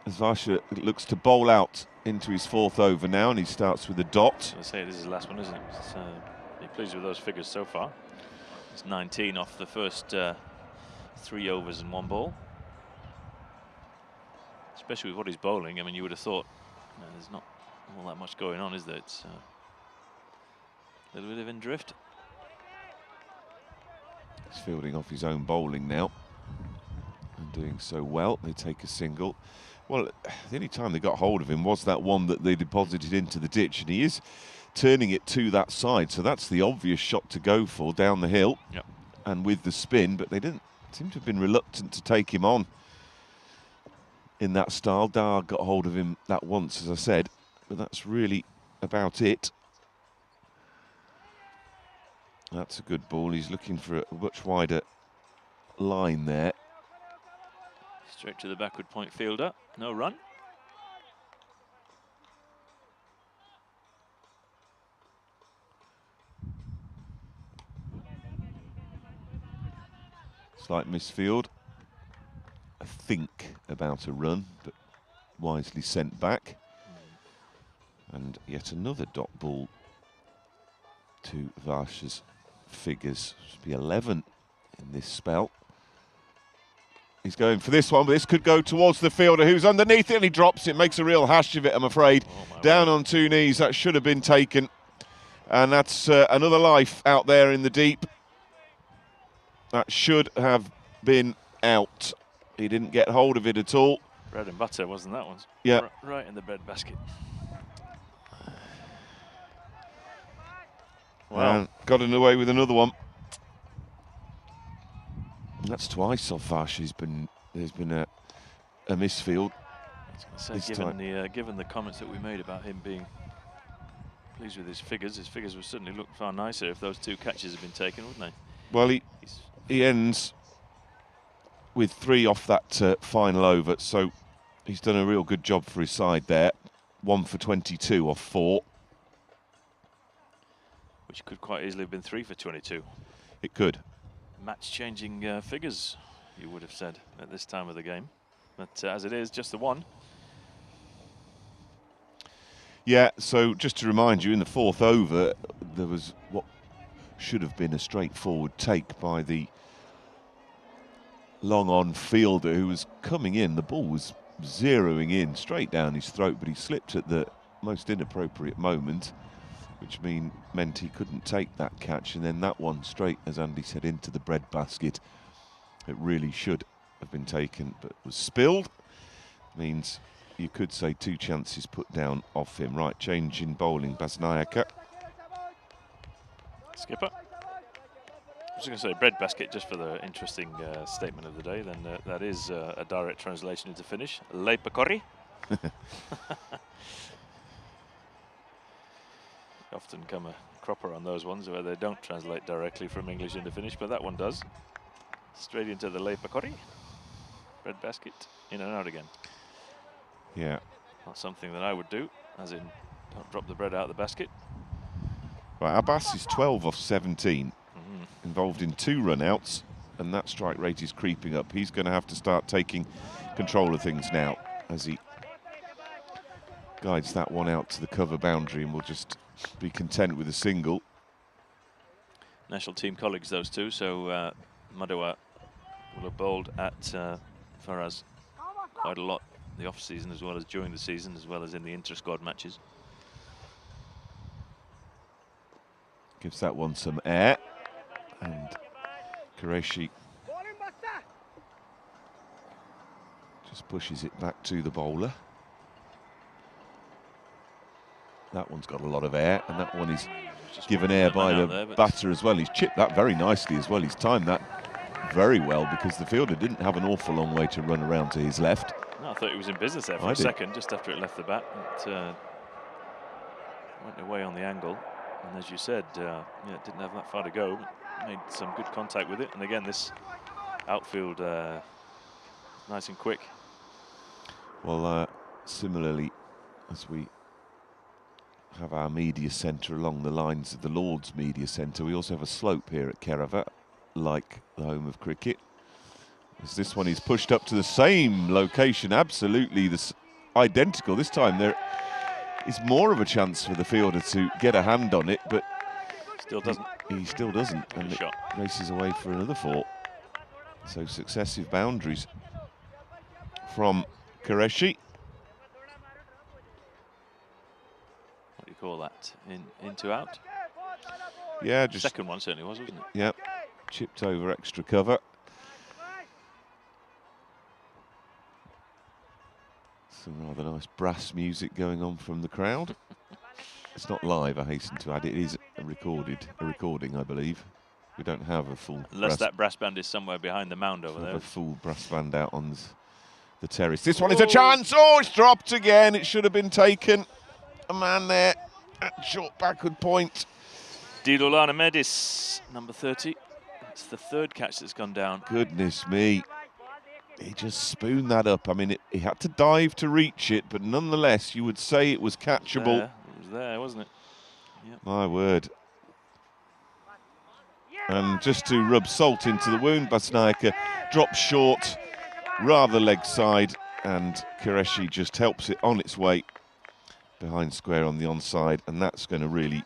As Varsha looks to bowl out into his 4th over now, and he starts with a dot. I say this is the last one, isn't it? So be pleased with those figures so far. It's 19 off the first 3 overs and 1 ball. Especially with what he's bowling, I mean, you would have thought there's not all that much going on, is there? It's a little bit of in drift. He's fielding off his own bowling now, and doing so well. They take a single. Well, the only time they got hold of him was that one that they deposited into the ditch, and he is turning it to that side, so that's the obvious shot to go for down the hill. Yep. And with the spin, but they didn't seem to have been reluctant to take him on in that style. Dar got hold of him that once, as I said, but that's really about it. That's a good ball. He's looking for a much wider line there. Straight to the backward point fielder. No run. Slight misfield. I think about a run, but wisely sent back. And yet another dot ball to Varsha's figures. Should be 11 in this spell. He's going for this one, but this could go towards the fielder who's underneath it, and he drops it. Makes a real hash of it, I'm afraid. Down on 2 knees, that should have been taken. And that's another life out there in the deep. That should have been out. He didn't get hold of it at all. Bread and butter, wasn't that one? Yeah. Right in the bread basket. Well, and got in away with another one. That's twice so far. There's been a misfield. I was going to say, given the comments that we made about him being pleased with his figures would certainly look far nicer if those 2 catches had been taken, wouldn't they? Well, he ends with 3 off that final over, so he's done a real good job for his side there. 1 for 22 off 4. Which could quite easily have been 3 for 22. It could. Match-changing figures, you would have said, at this time of the game. But as it is, just the 1. Yeah, so just to remind you, in the 4th over, there was what should have been a straightforward take by the long-on fielder who was coming in. The ball was zeroing in straight down his throat, but he slipped at the most inappropriate moment, which meant he couldn't take that catch. And then that one straight, as Andy said, into the bread basket. It really should have been taken, but was spilled. Means you could say 2 chances put down off him. Right, change in bowling. Basnaika. Skipper. I was going to say bread basket just for the interesting statement of the day. Then that is a direct translation into Finnish. Leipäkori. Often come a cropper on those ones where they don't translate directly from English into Finnish, but that one does. Straight into the leipäkori. Bread basket, in and out again. Yeah. Not something that I would do, as in don't drop the bread out of the basket. Right, Abbas is 12 off 17, involved in 2 run-outs, and that strike rate is creeping up. He's going to have to start taking control of things now as he guides that one out to the cover boundary, and will just be content with a single. National team colleagues, those 2, so Madawa will have bowled at Faraz quite a lot the off-season as well as during the season, as well as in the inter-squad matches. Gives that one some air, and Qureshi just pushes it back to the bowler. That one's got a lot of air, and that one is given air by the batter as well. He's chipped that very nicely as well. He's timed that very well because the fielder didn't have an awful long way to run around to his left. No, I thought he was in business there for a second, just after it left the bat. It went away on the angle, and as you said, yeah, it didn't have that far to go, but made some good contact with it. And again, this outfield nice and quick. Well, similarly, as we have our media centre along the lines of the Lord's media centre, we also have a slope here at Kerava, like the home of cricket. As this one is pushed up to the same location, absolutely identical. This time there is more of a chance for the fielder to get a hand on it, but still doesn't. He still doesn't, and it races away for another 4. So successive boundaries from Qureshi. What do you call that? Into out? Yeah, just second one certainly was, wasn't it? Yep, chipped over extra cover. Some rather nice brass music going on from the crowd. It's not live, I hasten to add. It is a recording, I believe. We don't have a full. Unless that brass band is somewhere behind the mound over there. A full brass band out on the terrace. This one is a chance. Oh, it's dropped again. It should have been taken. A man there at short backward point. Dilulana Medis, number 30. It's the 3rd catch that's gone down. Goodness me. He just spooned that up. I mean, he had to dive to reach it, but nonetheless, you would say it was catchable. It was there, wasn't it? Yep. My word. And just to rub salt into the wound, Basnaika drops short, rather leg side, and Qureshi just helps it on its way behind square on the onside, and that's going to really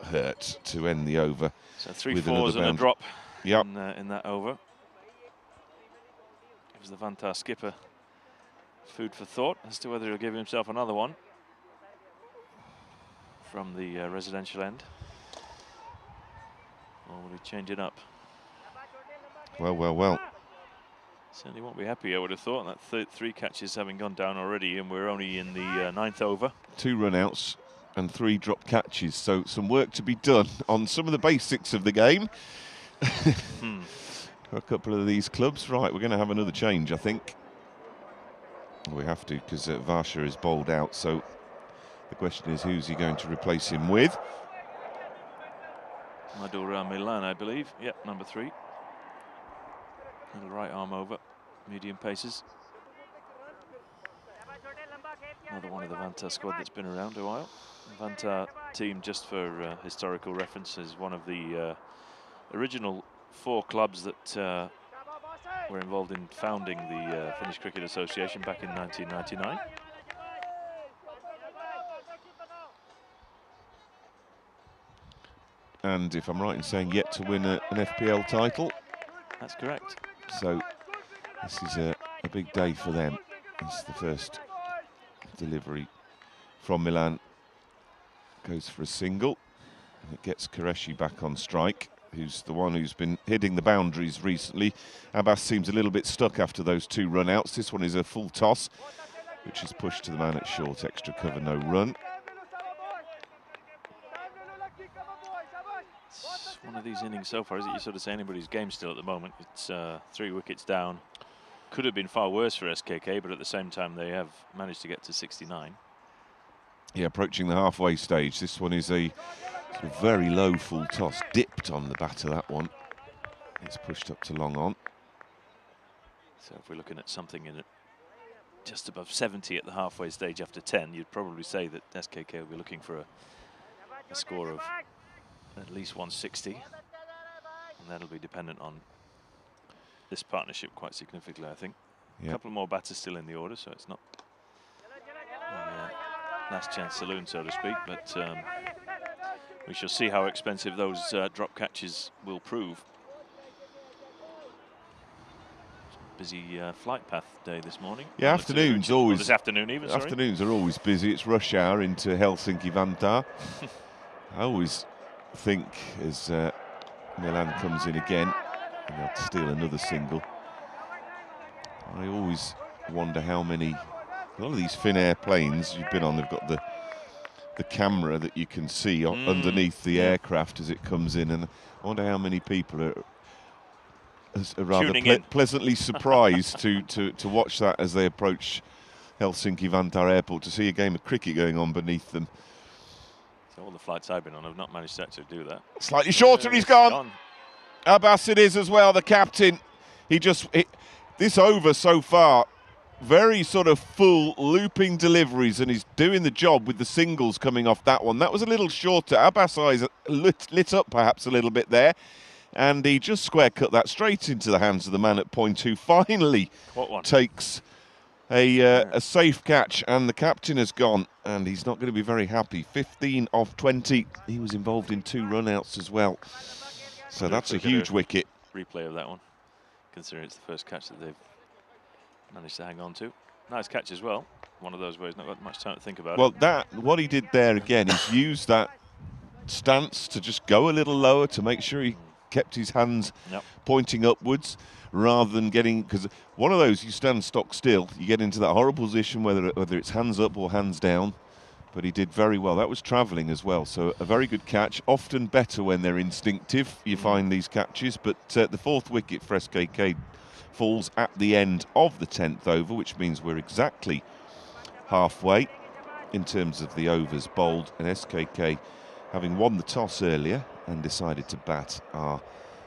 hurt to end the over. So 3 fours and a drop yep. in that over. Gives the Vantaa skipper food for thought as to whether he'll give himself another one from the residential end, or will he change it up? Well. Certainly won't be happy, I would have thought. That 3 catches having gone down already, and we're only in the 9th over. 2 run-outs and 3 drop catches. So some work to be done on some of the basics of the game. For a couple of these clubs. Right, we're going to have another change, I think. We have to, because Varsha is bowled out. So the question is, who's he going to replace him with? Madura Milan, I believe. Yep, number 3. Little right arm over, medium paces. Another one of the Vantaa squad that's been around a while. Vantaa team, just for historical reference, is one of the original 4 clubs that were involved in founding the Finnish Cricket Association back in 1999. And if I'm right in saying, yet to win an FPL title. That's correct. So this is a big day for them. It's the first delivery from Milan. Goes for a single. And it gets Qureshi back on strike, who's the one who's been hitting the boundaries recently. Abbas seems a little bit stuck after those 2 run-outs. This one is a full toss, which is pushed to the man at short. Extra cover, no run. It's one of these innings so far, is it? You sort of say anybody's game still at the moment. It's 3 wickets down. Could have been far worse for SKK, but at the same time they have managed to get to 69. Yeah, approaching the halfway stage. This one is a sort of very low full toss, dipped on the batter, that one. It's pushed up to long on. So if we're looking at something in it just above 70 at the halfway stage after 10, you'd probably say that SKK will be looking for a score of at least 160. And that'll be dependent on this partnership quite significantly, I think. Yep. A couple more batters still in the order, so it's not last chance saloon, so to speak, but we shall see how expensive those drop catches will prove. Busy flight path day this morning. Yeah, afternoons always. This afternoon even. Afternoons are always busy. It's rush hour into Helsinki Vantaa. I always think as Milan comes in again, and they'll steal another single. I always wonder how many. A lot of these Finnair planes you've been on, they've got the camera that you can see underneath the aircraft as it comes in, and I wonder how many people are rather pleasantly surprised to watch that as they approach Helsinki Vantaa Airport, to see a game of cricket going on beneath them. So all the flights I've been on have not managed to actually do that. Slightly shorter, he's gone. Abbas it is as well, the captain. This over so far, very sort of full looping deliveries, and he's doing the job with the singles coming off that one. That was a little shorter. Abbas' eyes lit up perhaps a little bit there, and he just square cut that straight into the hands of the man at point, who finally takes a safe catch, and the captain has gone, and he's not going to be very happy. 15 of 20. He was involved in 2 run-outs as well. So that's a huge wicket. Replay of that one, considering it's the first catch that they've managed to hang on to. Nice catch as well. One of those where he's not got much time to think about it. Well, what he did there again is use that stance to just go a little lower to make sure he kept his hands pointing upwards, rather than getting, because one of those, you stand stock still, you get into that horrible position whether it's hands up or hands down. But he did very well. That was travelling as well, so a very good catch. Often better when they're instinctive, you find these catches. But the 4th wicket for SKK falls at the end of the 10th over, which means we're exactly halfway in terms of the overs bowled. And SKK, having won the toss earlier and decided to bat, are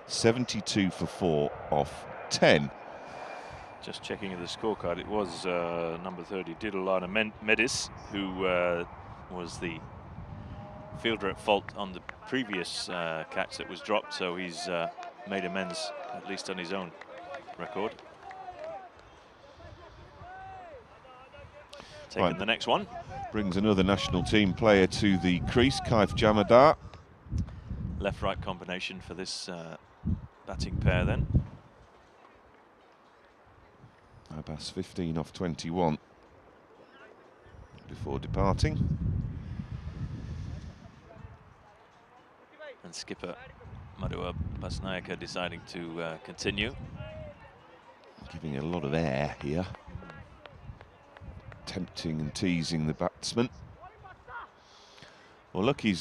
72 for 4 off 10. Just checking the scorecard, it was number 30, Didulana Medis, who was the fielder at fault on the previous catch that was dropped, so he's made amends, at least on his own record. Taking the next one. Brings another national team player to the crease, Kaif Jamadar. Left-right combination for this batting pair then. Abbas 15 off 21 before departing. And skipper Madhua Basnayaka deciding to continue. Giving a lot of air here. Tempting and teasing the batsman. Well, lucky.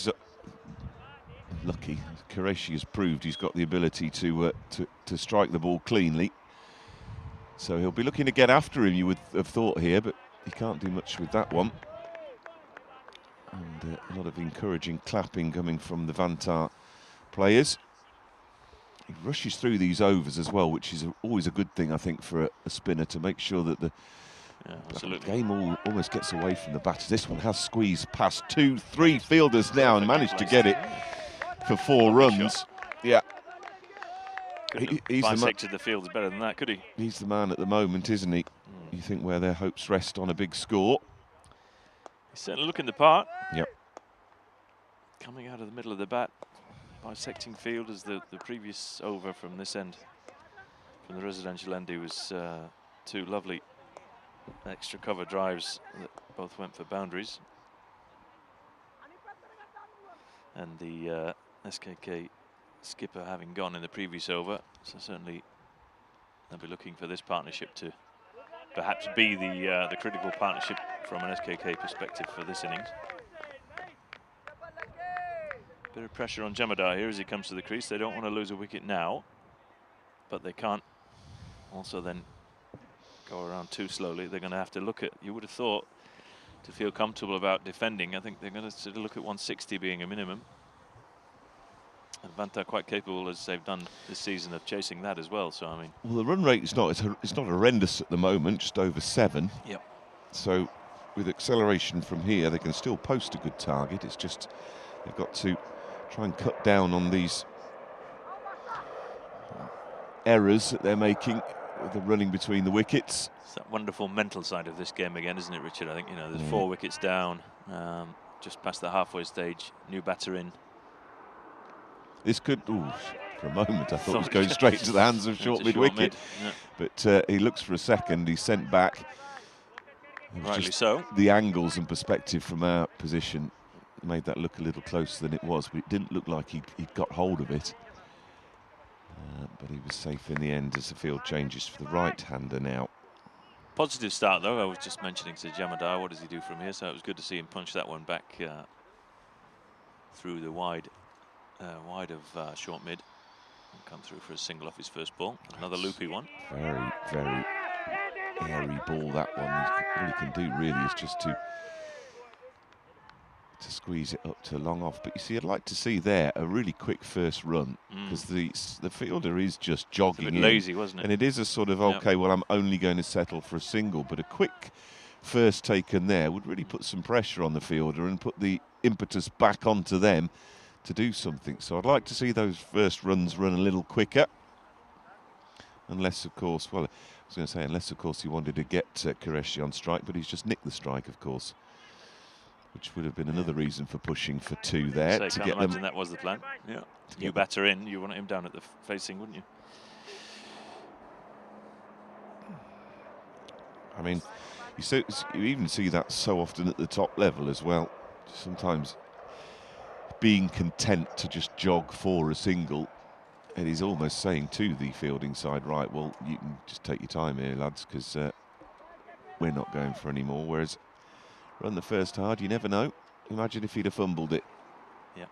Qureshi has proved he's got the ability to strike the ball cleanly. So he'll be looking to get after him, you would have thought here, but he can't do much with that one. And a lot of encouraging clapping coming from the Vantaa players. He rushes through these overs as well, which is always a good thing, I think, for a spinner, to make sure that the game almost gets away from the batters. This one has squeezed past 2-3 fielders now and managed to get it for 4 runs. Yeah. He's bisected the field better than that, could he? He's the man at the moment, isn't he? You think where their hopes rest on a big score. He's certainly looking the part. Yep. Coming out of the middle of the bat, bisecting field as the previous over from this end, from the residential end. He was 2 lovely extra cover drives that both went for boundaries. And the SKK skipper having gone in the previous over, so certainly they'll be looking for this partnership to perhaps be the critical partnership from an SKK perspective for this innings. Bit of pressure on Jamadar here as he comes to the crease. They don't want to lose a wicket now, but they can't also then go around too slowly. They're going to have to look at, you would have thought, to feel comfortable about defending, I think they're going to sort of look at 160 being a minimum. And Vantaa quite capable, as they've done this season, of chasing that as well. So I mean, well, the run rate is not horrendous at the moment, just over 7. Yep. So with acceleration from here, they can still post a good target. It's just they've got to try and cut down on these errors that they're making with the running between the wickets. It's that wonderful mental side of this game again, isn't it, Richard? I think, you know, there's 4 wickets down, just past the halfway stage, new batter in. This could, for a moment, I thought it was going straight into the hands of short mid-wicket. Yeah. But he looks for a second, he's sent back. Rightly so. The angles and perspective from our position made that look a little closer than it was, but it didn't look like he'd got hold of it. But he was safe in the end as the field changes for the right-hander now. Positive start, though. I was just mentioning to Jamadar, what does he do from here? So it was good to see him punch that one back through the wide of short mid and come through for a single off his first ball. Another loopy one. Very, very airy ball, that one. All he can do really is just to squeeze it up to long off. But you see, I'd like to see there a really quick first run, because the fielder is just jogging a bit lazy, wasn't it? And it is a sort of, okay, well, I'm only going to settle for a single, but a quick first taken there would really put some pressure on the fielder and put the impetus back onto them to do something. So I'd like to see those first runs run a little quicker. Unless, of course, well, I was going to say, unless, of course, he wanted to get Qureshi on strike, but he's just nicked the strike, of course, which would have been another reason for pushing for 2 there. So to can't get imagine them. that was the plan. Yeah. You batter in, you want him down at the facing, wouldn't you? I mean, you even see that so often at the top level as well. Sometimes being content to just jog for a single, and he's almost saying to the fielding side, right, well, you can just take your time here, lads, because we're not going for any more. Whereas run the first hard, you never know. Imagine if he'd have fumbled it. Yeah.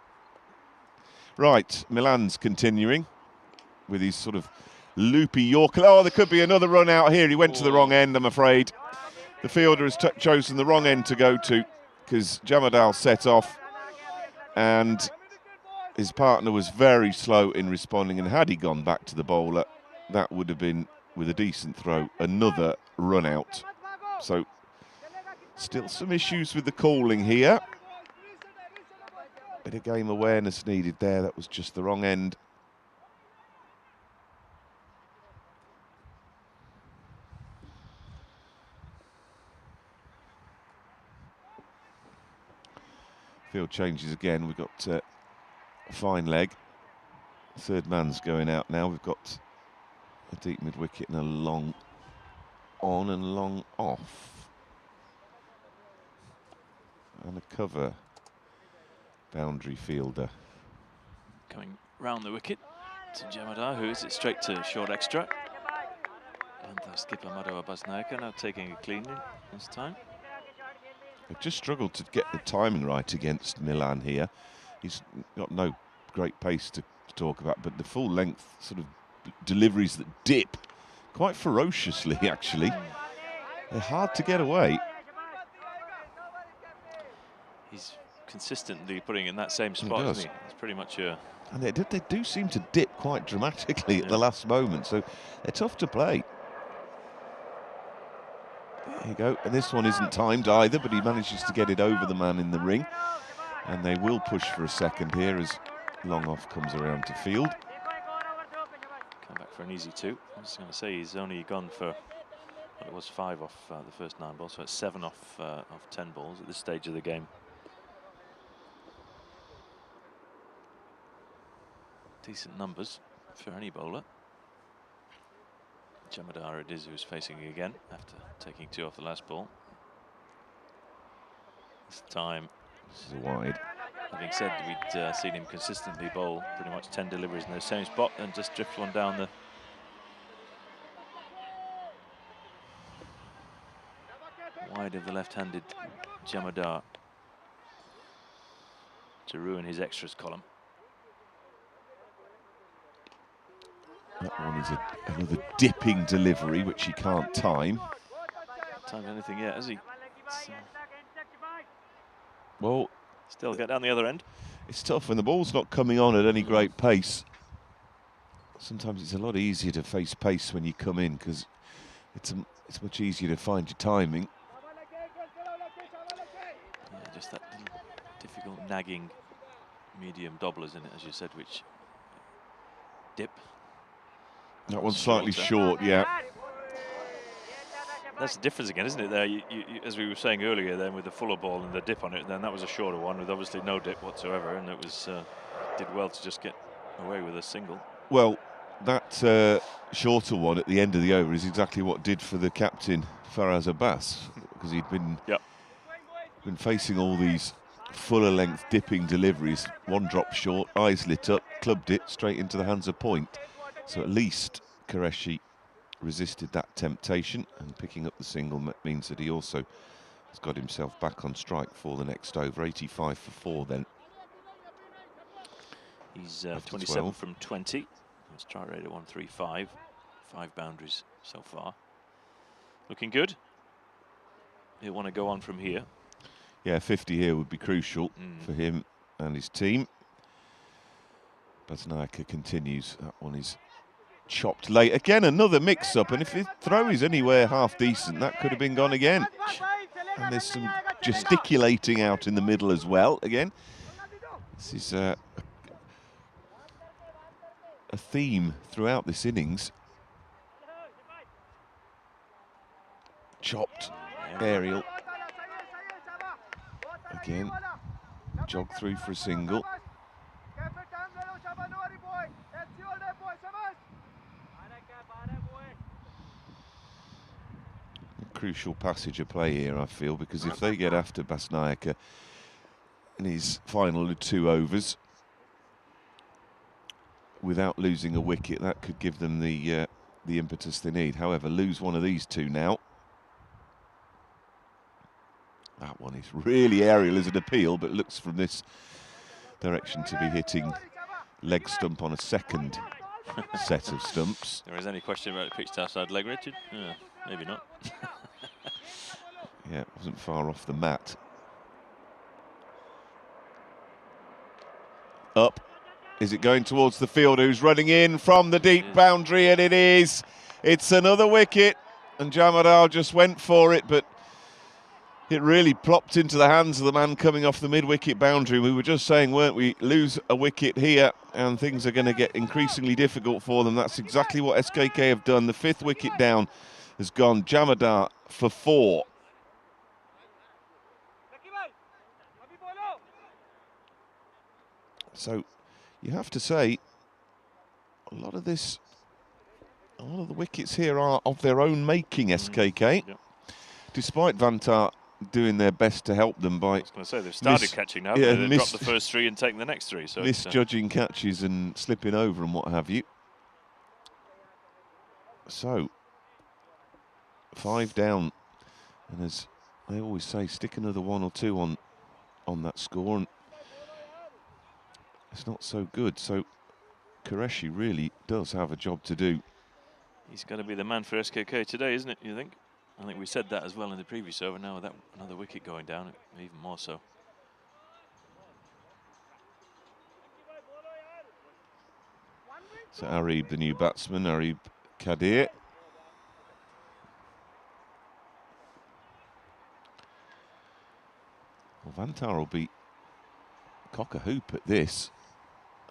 Right, Milan's continuing with his sort of loopy Yorker. Oh, there could be another run out here. He went to the wrong end, I'm afraid. The fielder has chosen the wrong end to go to, because Jamadar set off and his partner was very slow in responding, and had he gone back to the bowler, that would have been, with a decent throw, another run out. So still some issues with the calling here. Bit of game awareness needed there. That was just the wrong end. Field changes again. We've got a fine leg. Third man's going out now. We've got a deep mid-wicket and a long on and long off. And a cover boundary fielder. Coming round the wicket to Jamadar, who is it straight to short extra. And the skipper Madhawa Basnayaka now taking it cleanly this time. They've just struggled to get the timing right against Milan here. He's got no great pace to talk about, but the full length sort of deliveries that dip quite ferociously, actually. They're hard to get away. He's consistently putting in that same spot, isn't he? It's pretty much a... And they do seem to dip quite dramatically at the last moment, so they're tough to play. There you go, and this one isn't timed either, but he manages to get it over the man in the ring. And they will push for a second here as long off comes around to field. Come back for an easy 2. I was going to say he's only gone for, well, it was 5 off the first 9 balls, so it's 7 off 10 balls at this stage of the game. Decent numbers for any bowler. Jamadar it is who's facing again after taking 2 off the last ball. This time, this is a wide. Having said we'd seen him consistently bowl pretty much 10 deliveries in the same spot and just drift one down the wide of the left-handed Jamadar to ruin his extras column. That one is another dipping delivery, which he can't time. Not timed anything yet, has he? Well, still get down the other end. It's tough when the ball's not coming on at any great pace. Sometimes it's a lot easier to face pace when you come in because it's much easier to find your timing. Yeah, just that little difficult nagging medium dobblers in it, as you said, which dip. That one's slightly short, yeah. That's the difference again, isn't it? There, as we were saying earlier, then with the fuller ball and the dip on it, then that was a shorter one with obviously no dip whatsoever, and it was did well to just get away with a single. Well, that shorter one at the end of the over is exactly what did for the captain Faraz Abbas, because he'd been facing all these fuller length dipping deliveries. One dropped short, eyes lit up, clubbed it straight into the hands of point. So at least Qureshi resisted that temptation, and picking up the single means that he also has got himself back on strike for the next over. 85 for 4 then. He's 27 from 20. Strike rate at 135. 5 boundaries so far. Looking good. He'll want to go on from here. Yeah, 50 here would be crucial for him and his team. Basnaika continues. That one is chopped late. Again, another mix-up, and if his throw is anywhere half decent, that could have been gone again. And there's some gesticulating out in the middle as well. Again, this is a theme throughout this innings. Chopped aerial. Again, jog through for a single. Crucial passage of play here, I feel, because if they get after Basnaika in his final 2 overs without losing a wicket, that could give them the impetus they need. However, lose one of these 2 now. That one is really aerial as an appeal, but looks from this direction to be hitting leg stump on a second set of stumps. There is any question about the pitched outside leg, Richard? Maybe not. Yeah, it wasn't far off the mat. Up. Is it going towards the fielder who's running in from the deep boundary? And it is. It's another wicket. And Jamadar just went for it, but it really plopped into the hands of the man coming off the mid-wicket boundary. We were just saying, weren't we, lose a wicket here and things are going to get increasingly difficult for them. That's exactly what SKK have done. The 5th wicket down has gone. Jamadar for 4. So you have to say, a lot of the wickets here are of their own making, SKK. Despite Vantaa doing their best to help them by... I was going to say, they've started catching now, but they've dropped the first 3 and taken the next 3. So misjudging catches and slipping over and what have you. So, 5 down. And as they always say stick another 1 or 2 on that score, and it's not so good. So Qureshi really does have a job to do. He's got to be the man for SKK today, isn't it, you think? I think we said that as well in the previous over. Now with that another wicket going down, even more so. So Arib, the new batsman, Arib Kadir. Well, Vantaa will be cock a hoop at this,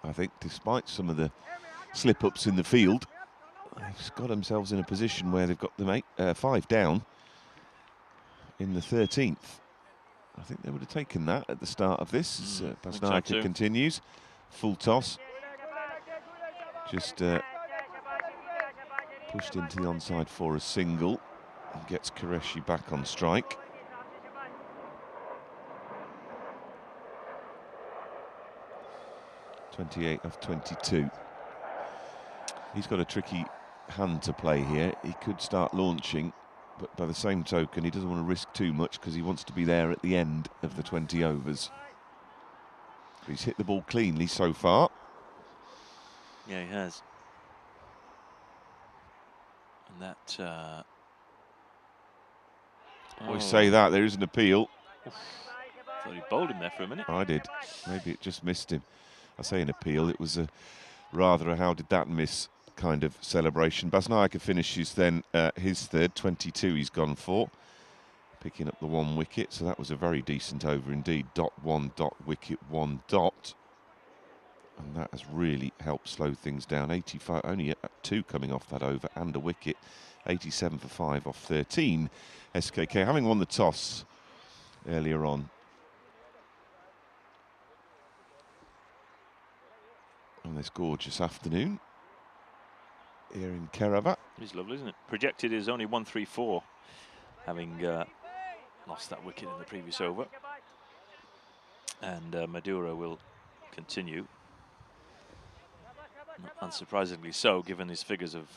I think, despite some of the slip-ups in the field. They've got themselves in a position where they've got them 5 down in the 13th. I think they would have taken that at the start of this. As Basnayaka continues. Full toss. Just pushed into the onside for a single. And gets Qureshi back on strike. .28 of 22. He's got a tricky hand to play here. He could start launching, but by the same token, he doesn't want to risk too much because he wants to be there at the end of the 20 overs. He's hit the ball cleanly so far. Yeah, he has. And that... I say that, there is an appeal. Thought he bowled him there for a minute. I did. Maybe it just missed him. I say an appeal, it was a rather a how did that miss kind of celebration. Basnayaka finishes then his third, 22 he's gone for, picking up the 1 wicket, so that was a very decent over indeed. .1, wicket, 1 dot. And that has really helped slow things down. 85, only 2 coming off that over and a wicket. 87 for 5 off 13. SKK having won the toss earlier on. On this gorgeous afternoon here in Kerava. It's lovely, isn't it? Projected is only 134, having lost that wicket in the previous over. And Madura will continue. Not unsurprisingly so, given his figures of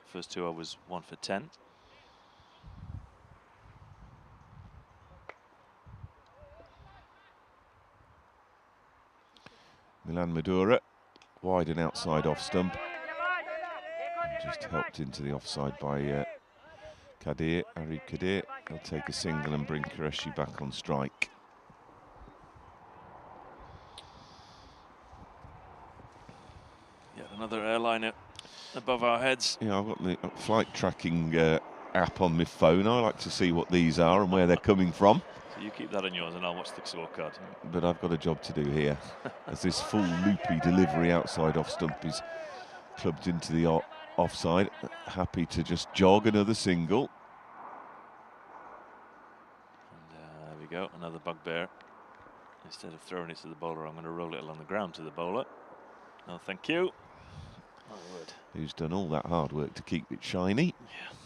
first 2 overs, 1 for 10. Milan Madura, wide and outside off stump. Just helped into the offside by Kadir, Arib Kadir. He'll take a single and bring Qureshi back on strike. Yet another airliner above our heads. Yeah, I've got the flight tracking app on my phone. I like to see what these are and where they're coming from. So you keep that on yours and I'll watch the scorecard. But I've got a job to do here. As this full loopy delivery outside off stump is clubbed into the offside. Happy to just jog another single. And there we go, another bugbear. Instead of throwing it to the bowler, I'm going to roll it along the ground to the bowler. No, thank you. My word. Who's done all that hard work to keep it shiny. Yeah.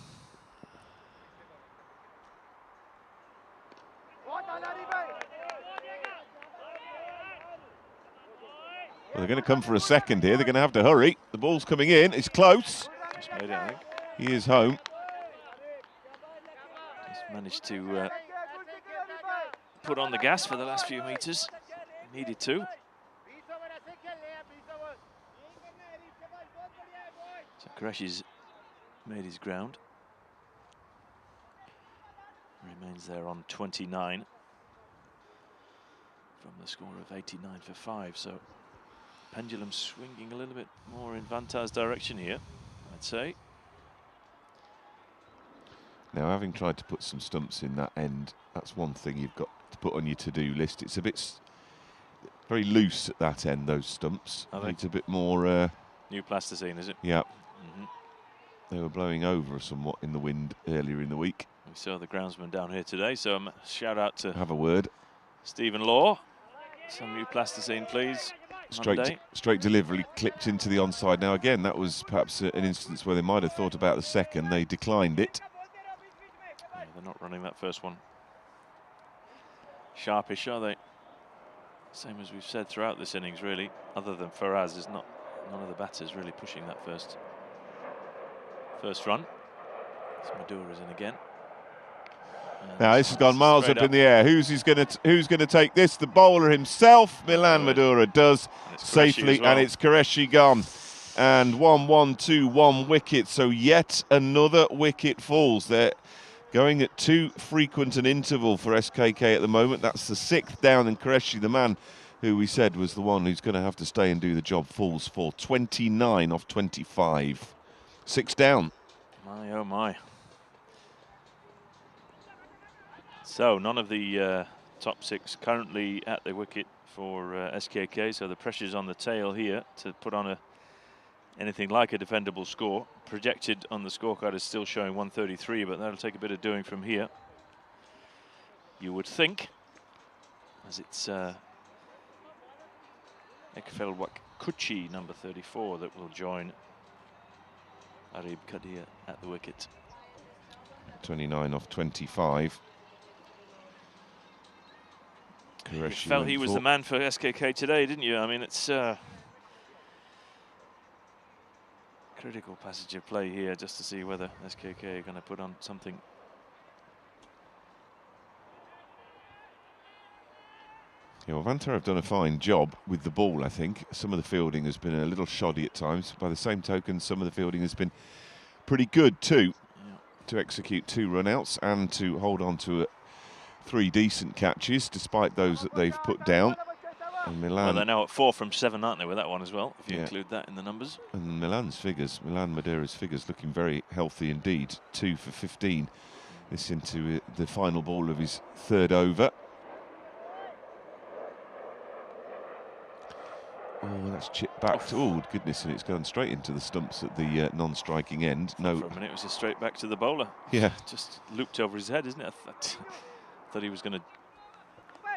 Well, they're going to come for a second here. They're going to have to hurry. The ball's coming in. It's close. Just made it, I think. He is home. Just managed to put on the gas for the last few metres. Needed to. So Qureshi's made his ground. Remains there on 29 from the score of 89 for 5. So pendulum swinging a little bit more in Vantaa's direction here, I'd say. Now, having tried to put some stumps in that end, that's one thing you've got to put on your to-do list. It's a bit very loose at that end, those stumps. It's a bit more... New plasticine, is it? Yeah. They were blowing over somewhat in the wind earlier in the week. We saw the groundsman down here today, so shout out to... Have a word. Stephen Law. Some new plasticine, please. Straight delivery clipped into the onside. Now again, that was perhaps an instance where they might have thought about the second. They declined it. Yeah, they're not running that first one sharpish, are they? Same as we've said throughout this innings, really. Other than Faraz, there's none of the batters really pushing that first run. So Madura's in again. Now this has gone miles up in the air. Who's going to take this? The bowler himself, Milan Madura, does safely, and it's Qureshi gone. And 1-1, 2-1 wicket. So yet another wicket falls. They're going at too frequent an interval for SKK at the moment. That's the 6th down, and Qureshi, the man who we said was the one who's going to have to stay and do the job, falls for 29 off 25. 6 down. My, oh my. So none of the top 6 currently at the wicket for SKK, so the pressure's on the tail here to put on anything like a defendable score. Projected on the scorecard is still showing 133, but that'll take a bit of doing from here, you would think, as it's Ekfelwak number 34, that will join Arib Kadir at the wicket. 29 off 25. You felt he was the man for SKK today, didn't you? I mean, it's critical passage of play here just to see whether SKK are going to put on something. Yeah, well, Vantaa have done a fine job with the ball, I think. Some of the fielding has been a little shoddy at times. By the same token, some of the fielding has been pretty good too, to execute 2 run-outs and to hold on to 3 decent catches, despite those that they've put down. And Milan, well, they're now at 4 from 7, aren't they, with that one as well, if you include that in the numbers. And Milan Madura's figures looking very healthy indeed. 2 for 15. This into the final ball of his 3rd over. Oh, that's chipped back to, oh goodness, and it's gone straight into the stumps at the non-striking end. No, for a minute it was just straight back to the bowler. Yeah, just looped over his head, isn't it? I thought he was going to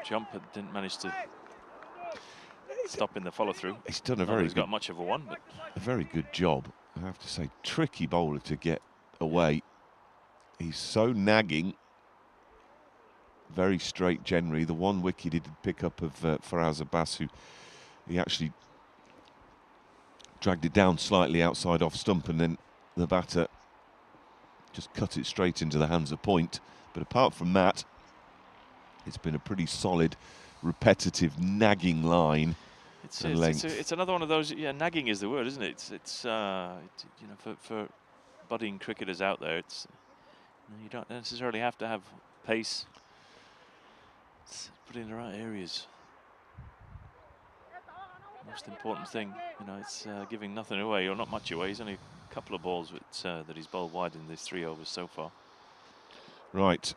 jump, but didn't manage to stop in the follow-through. He's done a very he's got much of a one, but a very good job, I have to say. Tricky bowler to get away. He's so nagging. Very straight generally. The 1 wicket he did pick up of Faraz Abbas, who he actually dragged it down slightly outside off stump, and then the batter just cut it straight into the hands of point. But apart from that, it's been a pretty solid, repetitive, nagging line. It's another one of those. Yeah, nagging is the word, isn't it? It's you know, for budding cricketers out there, it's you don't necessarily have to have pace. It's put it in the right areas. Most important thing, you know, it's giving nothing away, or not much away. He's only a couple of balls that he's bowled wide in these 3 overs so far. Right.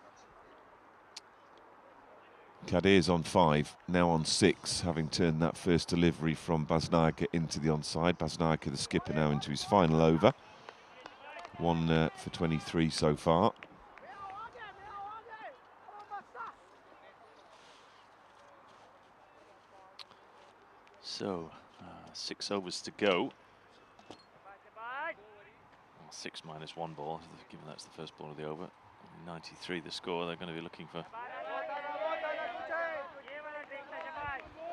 Kadir's on 5, now on 6, having turned that first delivery from Basnayaka into the onside. Basnayaka, the skipper, now into his final over. 1 for 23 so far. So, 6 overs to go. 6 minus 1 ball, given that's the first ball of the over. 93 the score, they're going to be looking for...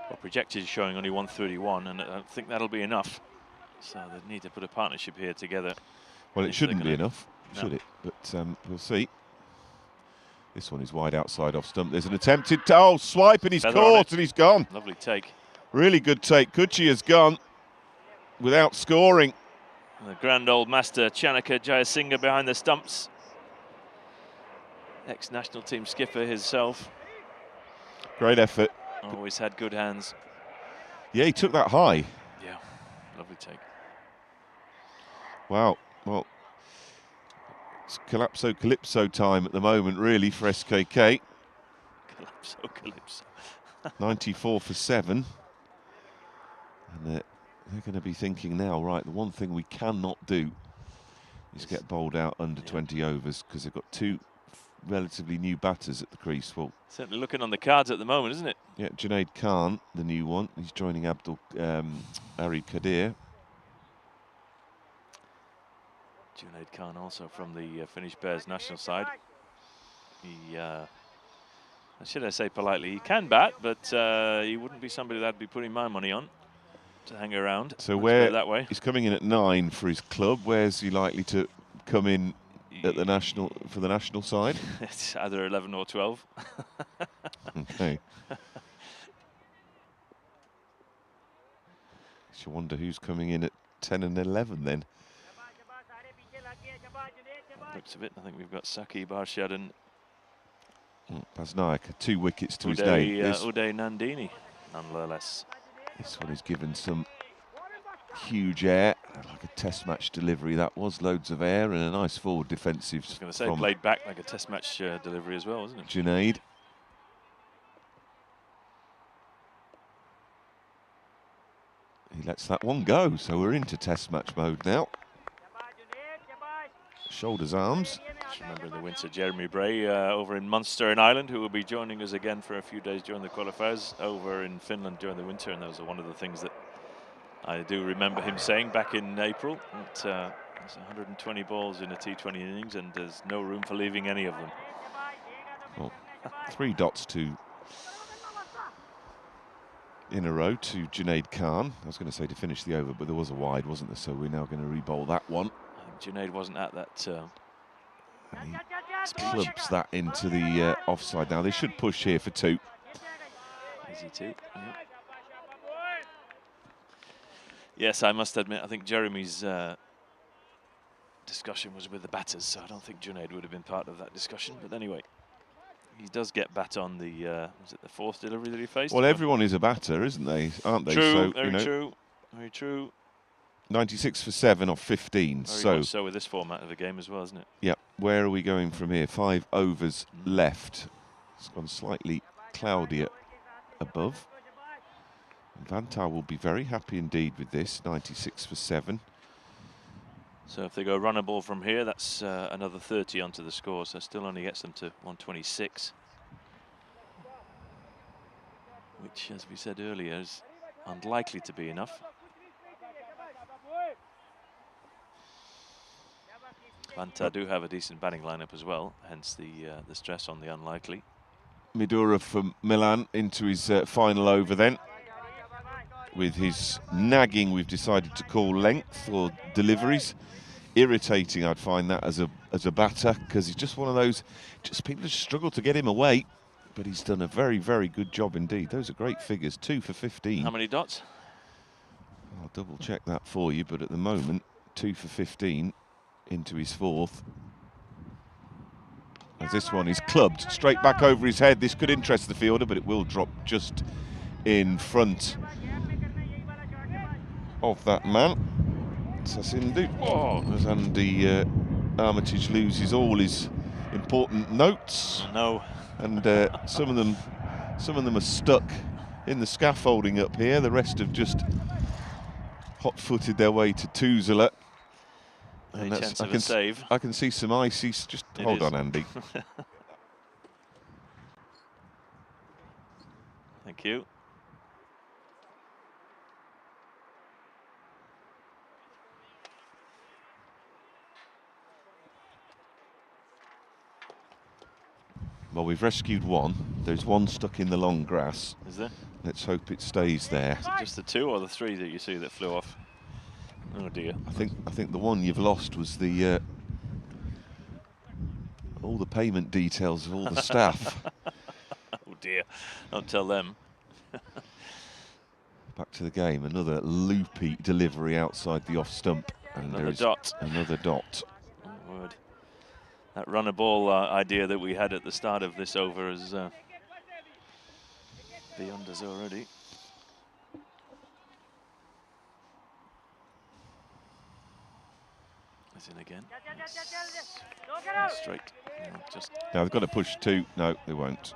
Well, projected is showing only 131, and I don't think that'll be enough. So they need to put a partnership here together. Well, it shouldn't be enough, should it? But we'll see. This one is wide outside off stump. There's an attempted swipe, and he's caught, and he's gone. Lovely take. Really good take. Kuchi has gone without scoring. And the grand old master, Chanaka Jayasinghe, behind the stumps. Ex-national team skipper himself. Great effort. Always had good hands. Yeah, he took that high. Yeah, lovely take. Wow. Well, it's Calypso time at the moment, really, for SKK. Calypso. 94 for 7. And they're going to be thinking now, right, the one thing we cannot do is get bowled out under 20 overs, because they've got 2 relatively new batters at the crease. Well, certainly looking on the cards at the moment, isn't it? Yeah, Junaid Khan, the new one. He's joining Arib Kadir. Junaid Khan also from the Finnish Bears national side. He, should I say politely, he can bat, but he wouldn't be somebody that I'd be putting my money on to hang around. So where that way. He's coming in at 9 for his club. Where's he likely to come in at the for the national side? It's either 11 or 12. Okay. You wonder who's coming in at 10 and 11 then. Looks of it, I think we've got Saki, Barshad and Basnaik, 2 wickets to his name. Uday Nandini, nonetheless. This one is given some huge air, like a test match delivery that was. Loads of air and a nice forward defensive. I was going to say, played back like a test match delivery as well, wasn't it? Junaid. He lets that one go, so we're into test match mode now. Shoulders, arms. Just remember the winter Jeremy Bray over in Munster in Ireland, who will be joining us again for a few days during the qualifiers over in Finland during the winter, and that was one of the things that I do remember him saying back in April. That there's 120 balls in a T20 innings and there's no room for leaving any of them. Well, 3 dots in a row to Junaid Khan. I was going to say to finish the over, but there was a wide, wasn't there? So we're now going to re-bowl that one. I think Junaid wasn't at that. And he clubs that into the offside. Now they should push here for 2. Easy 2. Yeah. Yes, I must admit, I think Jeremy's discussion was with the batters, so I don't think Junaid would have been part of that discussion. But anyway, he does get bat on the, was it the 4th delivery that he faced? Well, everyone is a batter, isn't they? Aren't they? True, so, very true, very true. 96 for 7 off 15. Very much so with this format of the game as well, isn't it? Yeah. Where are we going from here? 5 overs left. It's gone slightly cloudier above. Vantaa will be very happy indeed with this. 96 for 7. So if they go run a ball from here, that's another 30 onto the score, so still only gets them to 126. Which, as we said earlier, is unlikely to be enough. Vantaa do have a decent batting lineup as well, hence the stress on the unlikely. Midura from Milan into his final over then. With his nagging, we've decided to call length or deliveries. Irritating, I'd find that as a batter, because he's just one of those, just people just struggle to get him away. But he's done a very, very good job indeed. Those are great figures, 2 for 15. How many dots? I'll double check that for you, but at the moment, 2 for 15 into his 4th. As this one is clubbed straight back over his head. This could interest the fielder, but it will drop just in front of that man. Sasindu. Oh, as Andy Armitage loses all his important notes. No. And some of them are stuck in the scaffolding up here. The rest have just hot-footed their way to Tuzela. Any chance of a save? I can see some icy. Just hold on, Andy. Thank you. Well, we've rescued one. There's one stuck in the long grass. Is there? Let's hope it stays there. Is it just the 2 or the 3 that you see that flew off? Oh dear. I think the one you've lost was the all the payment details of all the staff. Oh dear. Don't tell them. Back to the game. Another loopy delivery outside the off stump. And Another there is dot. Another dot. Oh, word. That run a ball idea that we had at the start of this over is beyond us already. Is in again. Yes. Straight. Just. Now they've got to push 2. No, they won't.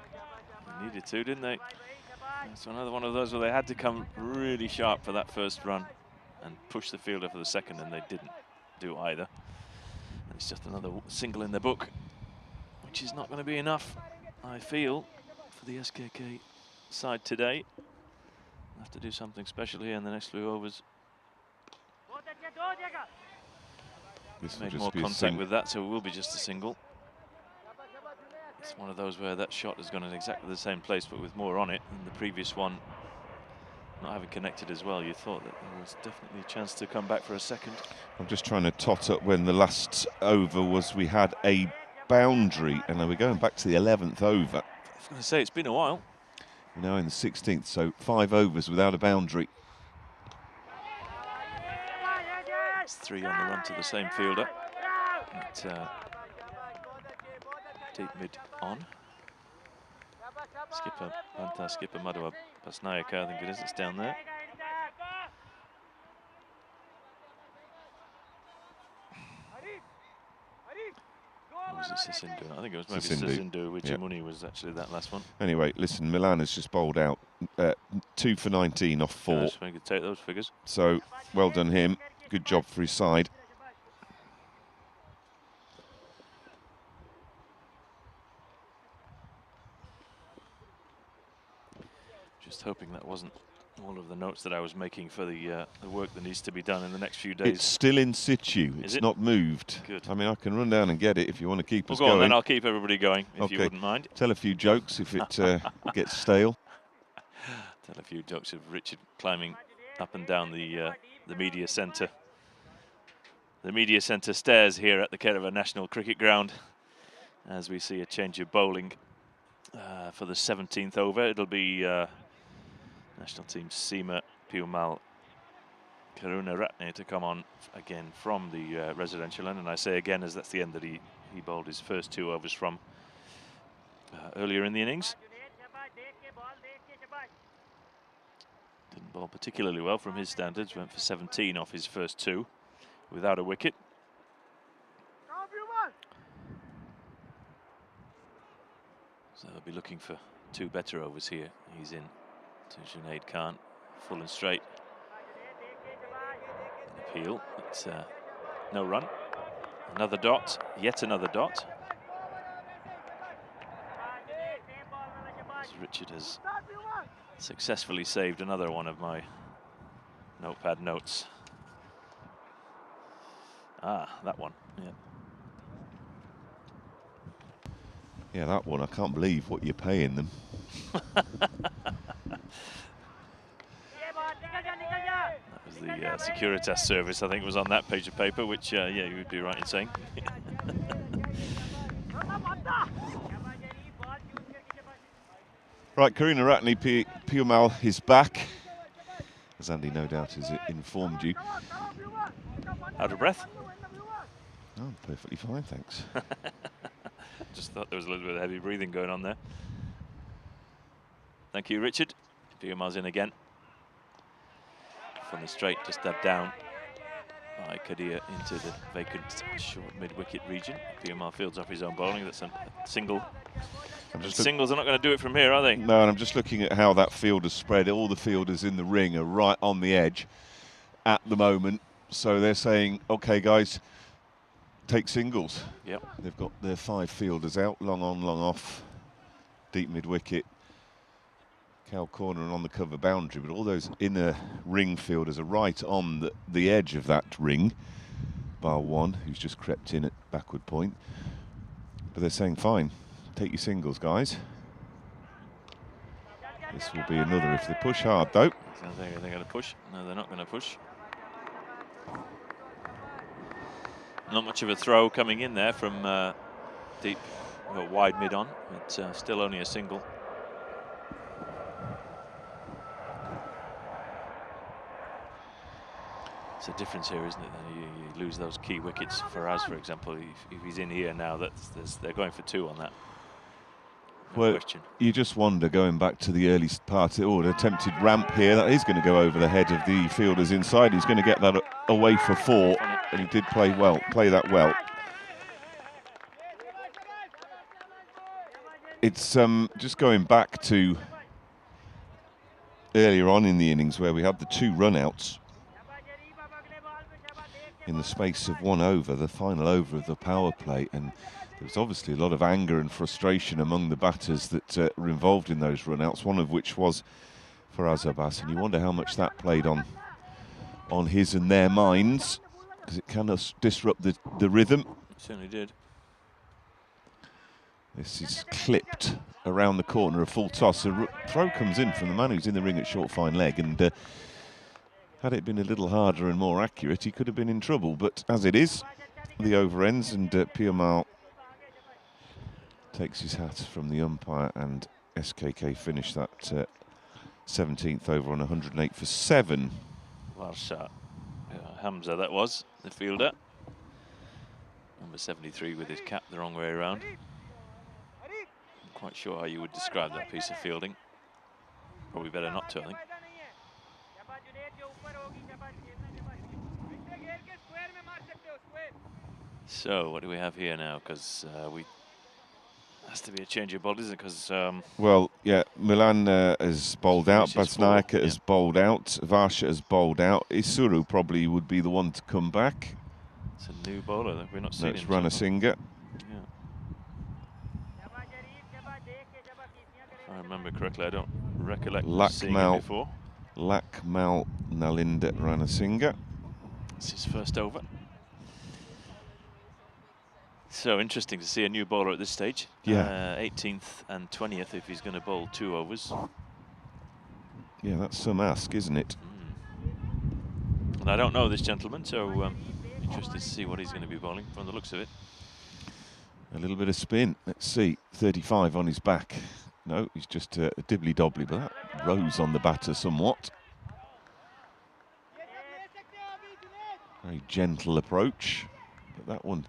They needed to, didn't they? So another one of those where they had to come really sharp for that first run and push the fielder for the second, and they didn't do either. And it's just another single in the book, which is not going to be enough, I feel, for the SKK side today. They'll have to do something special here in the next few overs. This Made more contact with that, so it will be just a single. It's one of those where that shot has gone in exactly the same place, but with more on it. And the previous one not having connected as well, you thought that there was definitely a chance to come back for a second. I'm just trying to tot up when the last over was. We had a boundary, and then we're going back to the 11th over. I was going to say, it's been a while. We're now in the 16th, so 5 overs without a boundary. It's 3 on the run to the same fielder. Deep mid on. Skipper, Vantaa skipper Madhua Pasnayaka, I think it is, it's down there. Or was it Sasindu? I think it was maybe Sasindu, which Muni was actually that last one. Anyway, listen, Milan has just bowled out 2 for 19 off 4. Nice, we could take those figures. So, well done him. Good job for his side. Just hoping that wasn't all of the notes that I was making for the work that needs to be done in the next few days. It's still in situ. It's not moved. Good. I mean, I can run down and get it if you want to keep us going. going. Then I'll keep everybody going, if you wouldn't mind. Tell a few jokes if it gets stale. Tell a few jokes of Richard climbing up and down the media centre. The media centre stairs here at the Kerava National Cricket Ground, as we see a change of bowling for the 17th over. It'll be national team Seema Piumal Karunaratne to come on again from the residential end, and I say again as that's the end that he bowled his first 2 overs from earlier in the innings. Didn't bowl particularly well from his standards, went for 17 off his first 2 without a wicket. So they'll be looking for 2 better overs here. He's in to Junaid Khan, full and straight. An appeal, but no run. Another dot, yet another dot. As Richard has successfully saved another one of my notepad notes. Ah, that one, yeah. Yeah, that one, I can't believe what you're paying them. That was the Securitas service, I think, was on that page of paper, which, yeah, you would be right in saying. Right, Karunaratne Piumal is back, as Andy no doubt has informed you. Out of breath? Oh, perfectly fine, thanks. Just thought there was a little bit of heavy breathing going on there. Thank you, Richard. Piumal's in again. From the straight, just dabbed down by Kadir into the vacant short mid-wicket region. Piumal fields off his own bowling. That's a single. Singles are not going to do it from here, are they? No, and I'm just looking at how that field is spread. All the fielders in the ring are right on the edge at the moment. So they're saying, OK, guys, take singles. Yep. They've got their 5 fielders out, long on, long off, deep mid-wicket, cow corner and on the cover boundary, but all those inner ring fielders are right on the edge of that ring, bar one, who's just crept in at backward point. But they're saying, fine, take your singles, guys. This will be another if they push hard, though. I think they're going to push. No, they're not going to push. Not much of a throw coming in there from deep, well, wide mid on, but still only a single. It's a difference here, isn't it? You lose those key wickets. For us, for example, if he's in here now, they're going for 2 on that. No well, question. You just wonder, going back to the early part, an attempted ramp here, that is going to go over the head of the fielders inside. He's going to get that away for 4, and he did play that well. It's just going back to earlier on in the innings where we had the 2 run-outs in the space of 1 over, the final over of the power play, and there was obviously a lot of anger and frustration among the batters that were involved in those run-outs, one of which was Faraz Abbas, and you wonder how much that played on his and their minds, because it can disrupt the rhythm. It certainly did. This is clipped around the corner, a full toss. A throw comes in from the man who's in the ring at short fine leg, and had it been a little harder and more accurate, he could have been in trouble. But as it is, the over ends, and Piemal takes his hat from the umpire, and SKK finish that 17th over on 108 for 7. Well shot. Hamza, that was the fielder. Number 73 with his cap the wrong way around. I'm quite sure how you would describe that piece of fielding. Probably better not to, I think. So what do we have here now? Because has to be a change of bodies, because well, yeah, Milan has bowled out, Basnaika has bowled out, Varsha has bowled out. Isuru probably would be the one to come back. It's a new bowler that we're not seeing. That's Ranasinghe. Yeah. If I remember correctly, I don't recollect seeing him before. Lakmal Nalinda Ranasinghe. It's his first over. So interesting to see a new bowler at this stage. Yeah. 18th and 20th if he's going to bowl 2 overs. Yeah, that's some ask, isn't it? And I don't know this gentleman, so interested to see what he's going to be bowling from the looks of it. A little bit of spin. Let's see. 35 on his back. No, he's just a dibbly-dobbly, but that rose on the batter somewhat. Very gentle approach, but that one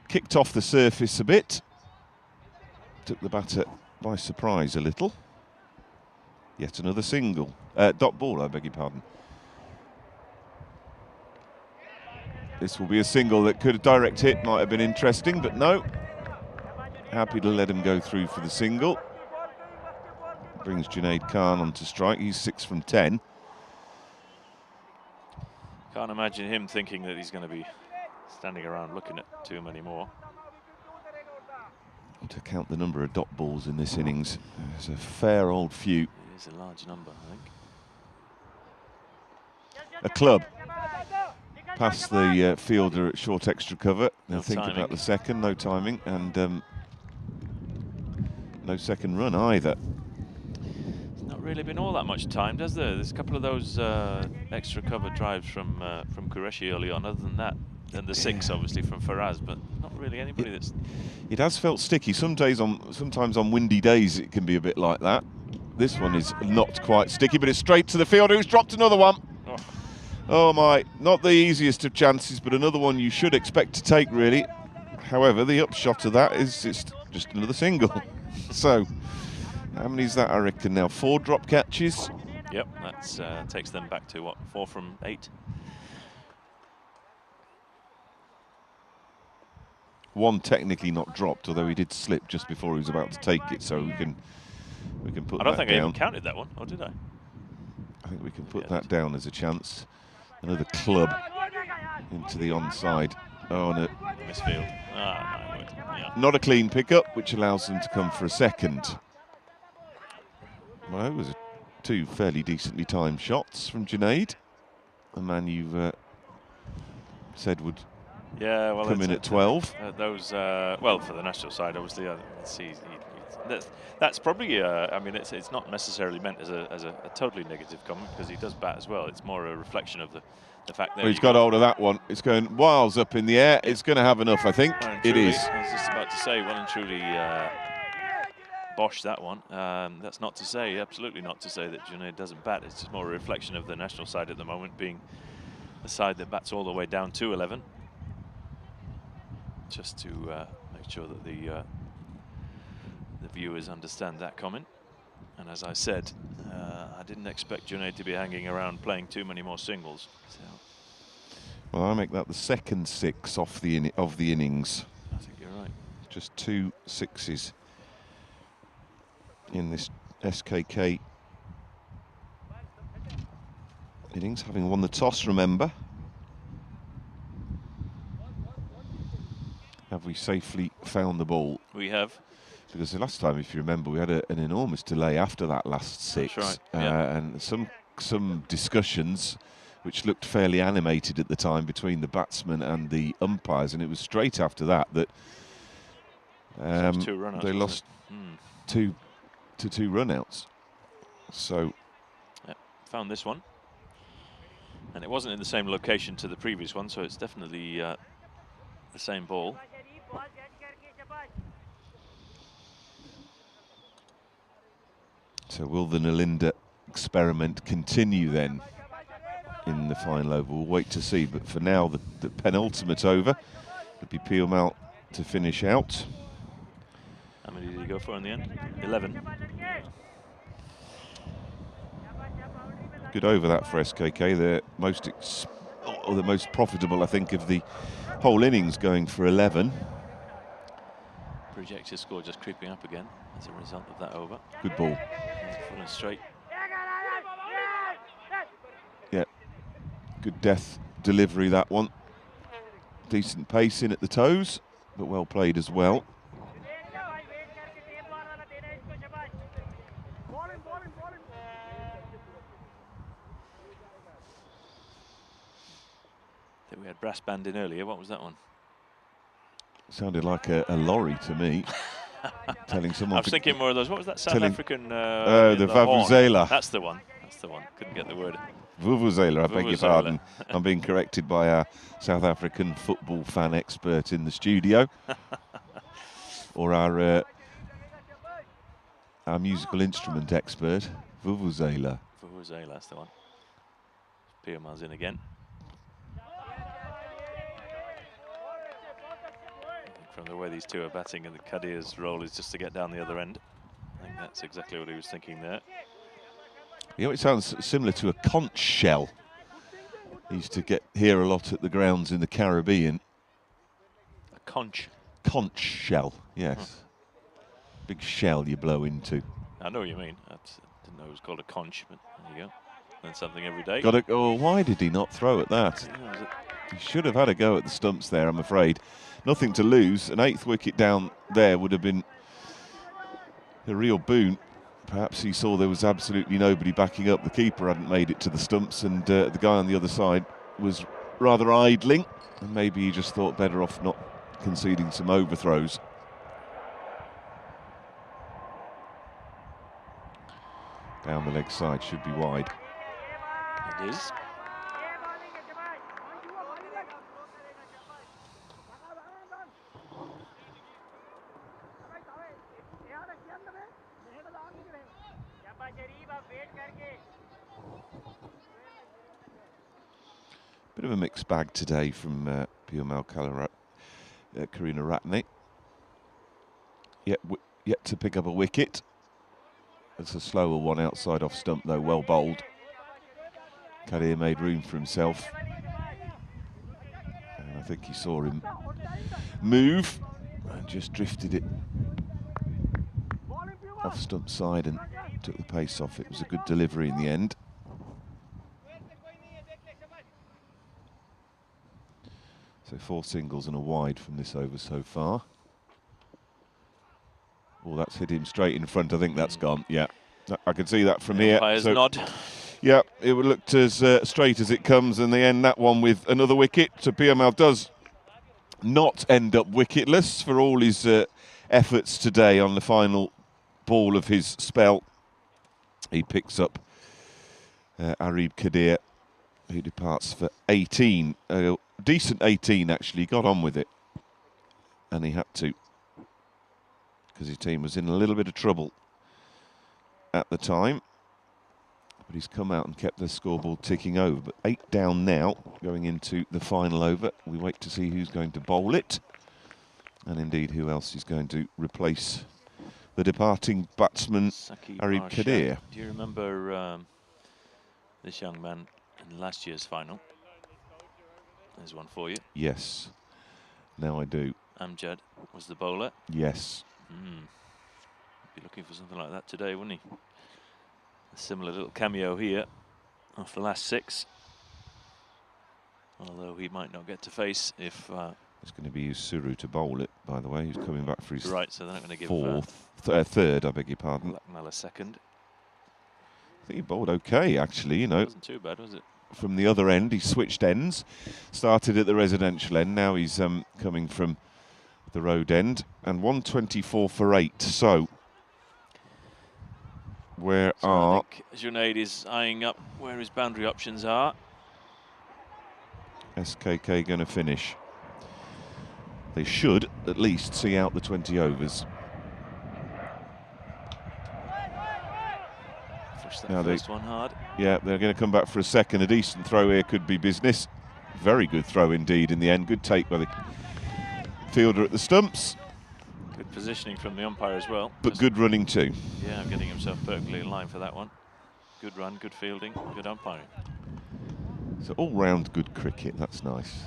kicked off the surface a bit. Took the batter by surprise a little. Yet another single. Dot ball, I beg your pardon. This will be a single that could have direct hit, might have been interesting, but no. Happy to let him go through for the single. Brings Junaid Khan onto strike. He's 6 from 10. Can't imagine him thinking that he's going to be standing around looking at too many more. To count the number of dot balls in this innings, there's a fair old few. It is a large number, I think. A club past the fielder at short extra cover. They'll think timing. about the second, no timing, and no second run either. It's not really been all that much time, has there? There's a couple of those extra cover drives from Qureshi early on. Other than that, and the 6 obviously from Faraz, but not really anybody that's. It has felt sticky. Sometimes on windy days it can be a bit like that. This one is not quite sticky, but it's straight to the fielder who's dropped another one. Oh my, not the easiest of chances, but another one you should expect to take, really. However, the upshot of that is it's just another single. So, how many is that, I reckon, now? 4 drop catches? Yep, that takes them back to, what, 4 from 8? One technically not dropped, although he did slip just before he was about to take it, so we can put that down. I don't think I even counted that one, or did I? I think we can put that down as a chance. Another club into the onside. Oh, no. Misfield. Yeah. Not a clean pickup, which allows them to come for a second. Well, it was 2 fairly decently timed shots from Junaid, a man you've said would come in at 12. Those, well, for the national side, obviously, that's probably. I mean, it's not necessarily meant as a totally negative comment, because he does bat as well. It's more a reflection of the fact that he's got hold of that one. It's going miles up in the air. It's going to have enough, I think. It is. I was just about to say, well and truly, Bosch that one. That's not to say, absolutely not to say that Junaid doesn't bat. It's just more a reflection of the national side at the moment being a side that bats all the way down to 11. Just to make sure that the viewers understand that comment. And as I said, I didn't expect Junaid to be hanging around playing too many more singles. So. Well, I make that the second 6 off the innings. I think you're right. Just 2 6s in this SKK innings, having won the toss, remember. Have we safely found the ball? We have. Because the last time, if you remember, we had an enormous delay after that last 6. That's right. And some discussions which looked fairly animated at the time between the batsmen and the umpires, and it was straight after that that Two run-outs, they lost. 2 runouts. So found this one, and it wasn't in the same location to the previous one, so it's definitely the same ball. So will the Nalinda experiment continue then in the final over? We'll wait to see, but for now the penultimate over. It'll be Piomal to finish out. How many did he go for in the end? 11. Good over that for SKK. The most profitable, I think, of the whole innings, going for 11. Projected score just creeping up again as a result of that over. Good ball. Full and straight. Yeah, good death delivery, that one. Decent pace in at the toes, but well played as well. I think we had brass band in earlier. What was that one? Sounded like a lorry to me. Telling someone. I was thinking more of those. What was that South African? The Vuvuzela. That's the one. That's the one. Couldn't get the word. Vuvuzela, I beg your pardon. I'm being corrected by our South African football fan expert in the studio. Or our musical instrument expert, Vuvuzela. Vuvuzela, that's the one. Piomal's in again. From the way these two are batting, and the Kadir's role is just to get down the other end. I think that's exactly what he was thinking there. You know, it sounds similar to a conch shell. I used to get here a lot at the grounds in the Caribbean. A conch? Conch shell, yes. Big shell you blow into. I know what you mean. I didn't know it was called a conch, but there you go. Learn something every day. Oh, why did he not throw at that? Yeah, he should have had a go at the stumps there, I'm afraid. Nothing to lose. An 8th wicket down there would have been a real boon. Perhaps he saw there was absolutely nobody backing up. The keeper hadn't made it to the stumps, and the guy on the other side was rather idling. And maybe he just thought better off not conceding some overthrows. Down the leg side, should be wide. It is. Bit of a mixed bag today from Piomal Karina Ratney. Yet to pick up a wicket. It's a slower one outside off stump though, well bowled. Kadir made room for himself. And I think he saw him move and just drifted it off stump side and took the pace off. It was a good delivery in the end. So 4 singles and a wide from this over so far. Oh, that's hit him straight in front. I think that's gone. Yeah, I can see that from here. So, nod. Yeah, it looked as straight as it comes, and they end that one with another wicket. So Piomal does not end up wicketless for all his efforts today on the final ball of his spell. He picks up Arib Kadir, who departs for 18. Decent 18, actually. Got on with it. And he had to, because his team was in a little bit of trouble at the time. But he's come out and kept the scoreboard ticking over. But 8 down now, going into the final over. We wait to see who's going to bowl it. And indeed, who else is going to replace the departing batsman, Arib Kadir. Do you remember this young man in last year's final? There's one for you. Yes, now I do. Amjad was the bowler. Yes. Be looking for something like that today, wouldn't he? A similar little cameo here off the last 6. Although he might not get to face if... it's going to be Suru to bowl it, by the way. He's coming back for his right, so they're not going to give... third, I beg your pardon. Lucknow a second. I think he bowled okay, actually, you know. Wasn't too bad, was it? From the other end, he switched ends. Started at the residential end, now he's coming from the road end. And 124 for 8, so where So are... I think Junaid is eyeing up where his boundary options are. SKK going to finish? They should at least see out the 20 overs. Push that first one hard. Yeah, they're going to come back for a second. A decent throw here could be business. Very good throw indeed in the end. Good take by the fielder at the stumps. Good positioning from the umpire as well. But good running too. Yeah, getting himself perfectly in line for that one. Good run, good fielding, good umpiring. So all round good cricket, that's nice.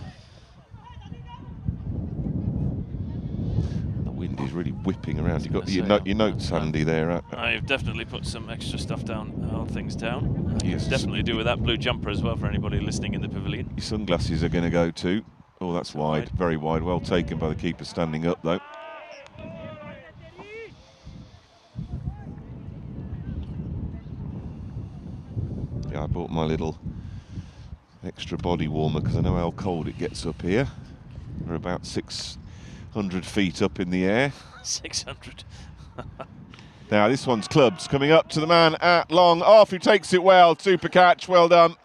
The wind is really whipping around. You've got your notes handy there. I've definitely put some extra stuff down, things down. Yes. Definitely do with that blue jumper as well for anybody listening in the pavilion. Your sunglasses are going to go too. Oh, that's wide, very wide. Well taken by the keeper standing up though. Yeah, I bought my little extra body warmer because I know how cold it gets up here. We're about 600 feet up in the air. 600. Now this one's clubs coming up to the man at long off, who takes it well. Super catch, well done.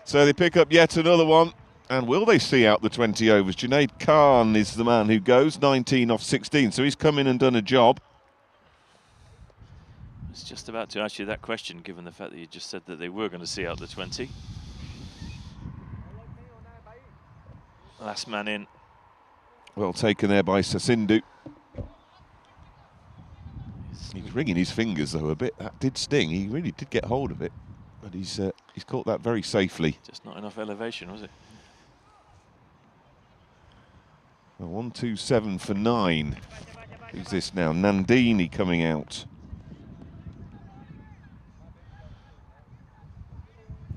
So they pick up yet another one. And will they see out the 20 overs? Junaid Khan is the man who goes 19 off 16. So he's come in and done a job. I was just about to ask you that question, given the fact that you just said that they were going to see out the 20. Last man in. Well taken there by Sasindu. He's wringing his fingers though a bit. That did sting. He really did get hold of it, but he's caught that very safely. Just not enough elevation, was it? Well, 127 for 9. Who's this now? Nandini coming out.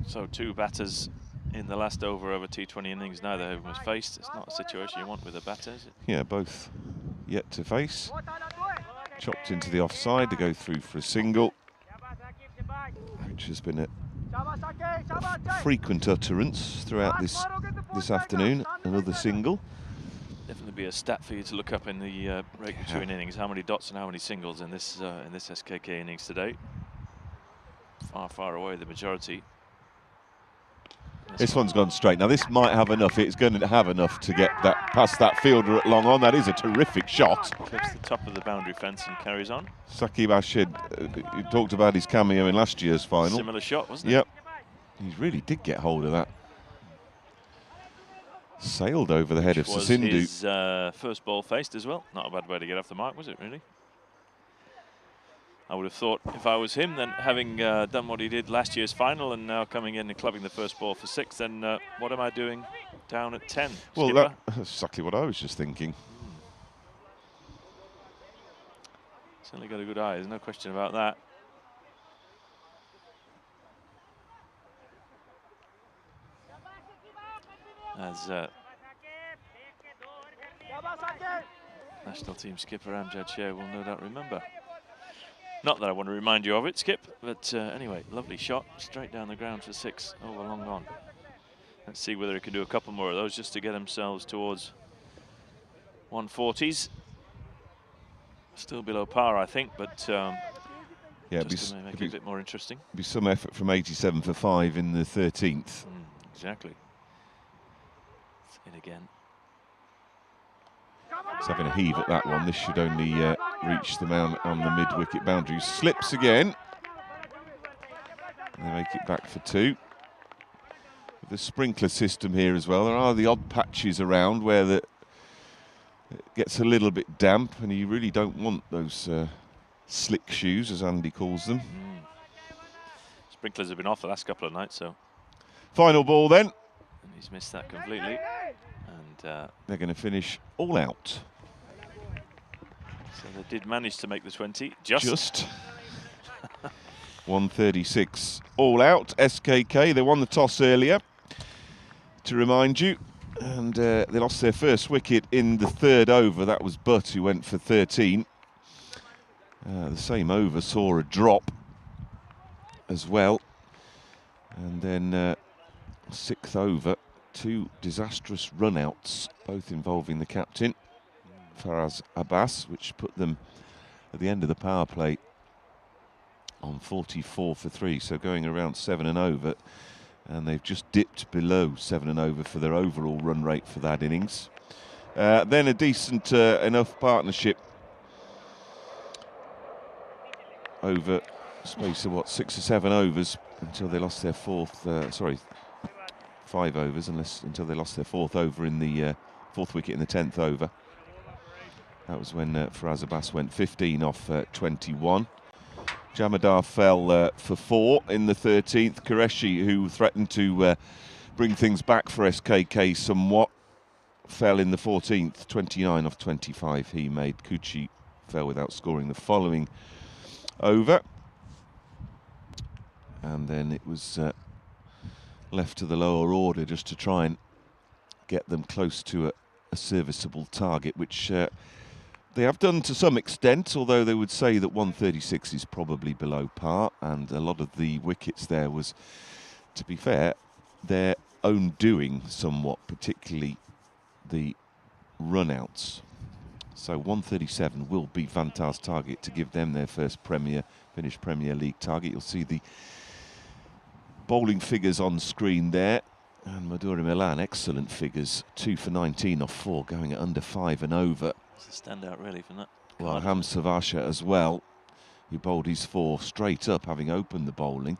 So 2 batters in the last over T20 innings. Neither of them has faced. It's not a situation you want with a batter, is it? Yeah, both yet to face. Chopped into the offside to go through for a single, which has been a frequent utterance throughout this afternoon. Another single. Definitely be a stat for you to look up in the break between innings. How many dots and how many singles in this SKK innings today? Far away the majority. This one's gone straight. Now this might have enough. It's going to have enough to get that past that fielder at long on. That is a terrific shot. Clips the top of the boundary fence and carries on. Saqib Ashid, you talked about his cameo in last year's final. Similar shot, wasn't it? Yep. He really did get hold of that. Sailed over the head of Sasindu. His first ball faced as well. Not a bad way to get off the mark, was it, really? I would have thought if I was him, then having done what he did last year's final and now coming in and clubbing the first ball for 6, then what am I doing down at 10? Well, that's exactly what I was just thinking. Certainly got a good eye, there's no question about that. As national team skipper Amjad Sher will no doubt remember. Not that I want to remind you of it, Skip, but anyway, lovely shot, straight down the ground for 6, over long on. Let's see whether he can do a couple more of those just to get themselves towards 140s. Still below par, I think, but yeah, just to make it a bit more interesting. Be some effort from 87 for 5 in the 13th. Exactly. It's in again. He's having a heave at that one. This should only reach the man on the mid-wicket boundary. Slips again. And they make it back for 2. With the sprinkler system here as well, there are the odd patches around where it gets a little bit damp, and you really don't want those slick shoes, as Andy calls them. Sprinklers have been off the last couple of nights, so. Final ball then. And he's missed that completely. And they're going to finish all out. So they did manage to make the 20. Just. 136 all out. SKK, they won the toss earlier, to remind you. And they lost their first wicket in the 3rd over. That was Butt, who went for 13. The same over saw a drop as well. And then 6th over, 2 disastrous run-outs, both involving the captain, Faraz Abbas, which put them at the end of the power play on 44 for 3, so going around 7 and over, and they've just dipped below 7 and over for their overall run rate for that innings. Then a decent enough partnership over a space of what, 6 or 7 overs until they lost their fourth, 5 overs until they lost their fourth over in the fourth wicket in the 10th over. That was when Faraz Abbas went 15 off 21. Jamadar fell for 4 in the 13th. Qureshi, who threatened to bring things back for SKK somewhat, fell in the 14th, 29 off 25 he made. Kuchi fell without scoring the following over. And then it was left to the lower order just to try and get them close to a serviceable target, which they have done to some extent, although they would say that 136 is probably below par, and a lot of the wickets there was, to be fair, their own doing somewhat, particularly the run-outs. So 137 will be Vantaa's target to give them their first Finnish Premier League target. You'll see the bowling figures on screen there. And Madhuri Milan, excellent figures. 2 for 19 off 4, going at under 5 and over. It's a standout really from that. Well, Ham Savasha as well. He bowled his 4 straight up, having opened the bowling,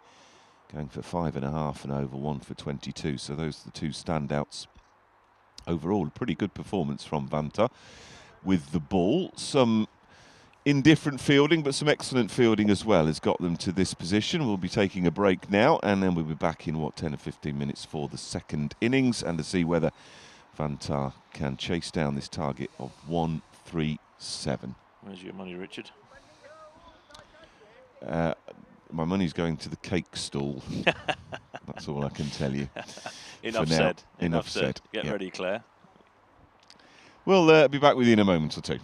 going for 5.5 and over, 1 for 22. So those are the 2 standouts. Overall, a pretty good performance from Vantaa with the ball. Some indifferent fielding, but some excellent fielding as well has got them to this position. We'll be taking a break now, and then we'll be back in, 10 or 15 minutes for the second innings, and to see whether Vantaa can chase down this target of 137. Where's your money, Richard? My money's going to the cake stall. That's all I can tell you. Enough said. Enough said. Get ready, Claire. We'll be back with you in a moment or two.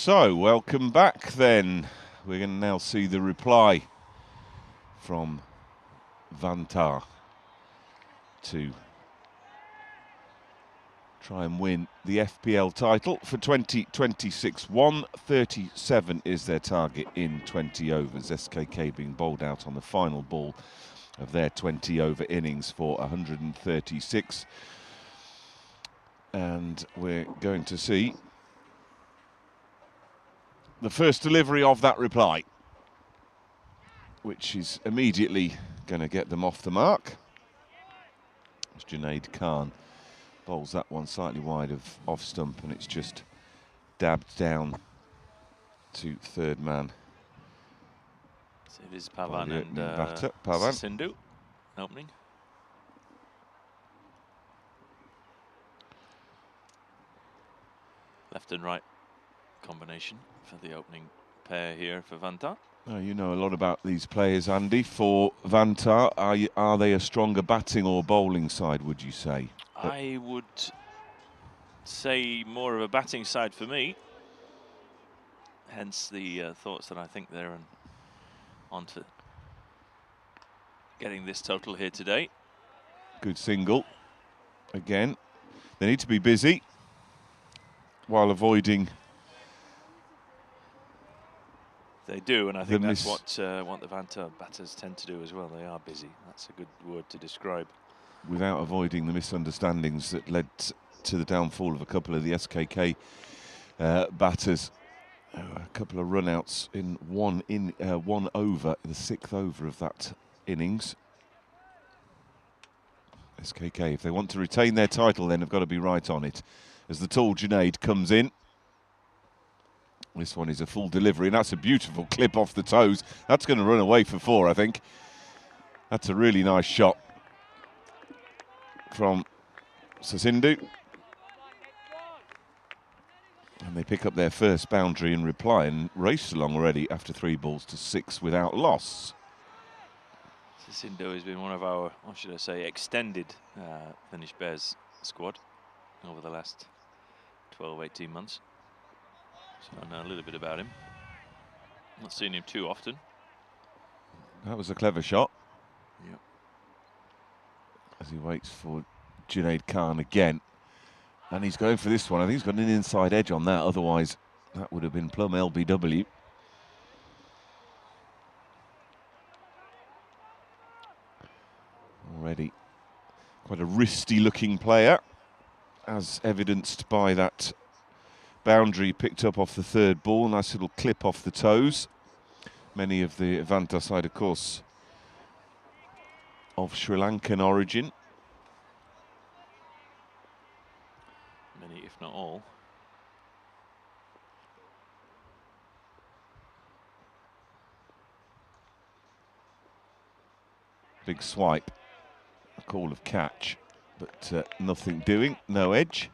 So, welcome back then. We're going to now see the reply from Vantaa to try and win the FPL title for 2026. 137 is their target in 20 overs. SKK being bowled out on the final ball of their 20 over innings for 136. And we're going to see the first delivery of that reply, which is immediately going to get them off the mark. As Junaid Khan bowls that one slightly wide of off stump, and it's just dabbed down to third man. So it is Pavan and batter, Pavan. Sindhu opening. Left and right combination for the opening pair here for Vantaa. You know a lot about these players, Andy. For Vantaa, are they a stronger batting or bowling side, would you say? I would say more of a batting side for me. Hence the thoughts that I think they're onto getting this total here today. Good single. Again, they need to be busy while avoiding. They do, and I think that's what the Vantaa batters tend to do as well. They are busy. That's a good word to describe. Without avoiding the misunderstandings that led to the downfall of a couple of the SKK batters. A couple of runouts in one over, the sixth over of that innings. SKK, if they want to retain their title, then they've got to be right on it. As the tall Junaid comes in. This one is a full delivery, and that's a beautiful clip off the toes. That's going to run away for 4, I think. That's a really nice shot from Sindhu. And they pick up their first boundary in reply and race along already after 3 balls to 6 without loss. Sindhu has been one of our, what should I say, extended Finnish Bears squad over the last 12, 18 months. So I know a little bit about him. Not seen him too often. That was a clever shot. Yep. As he waits for Junaid Khan again. And he's going for this one. I think he's got an inside edge on that. Otherwise, that would have been plumb LBW. Already quite a wristy looking player, as evidenced by that boundary picked up off the 3rd ball. Nice little clip off the toes. Many of the Vantaa side, of course, of Sri Lankan origin. Many, if not all. Big swipe. A call of catch, but nothing doing. No edge.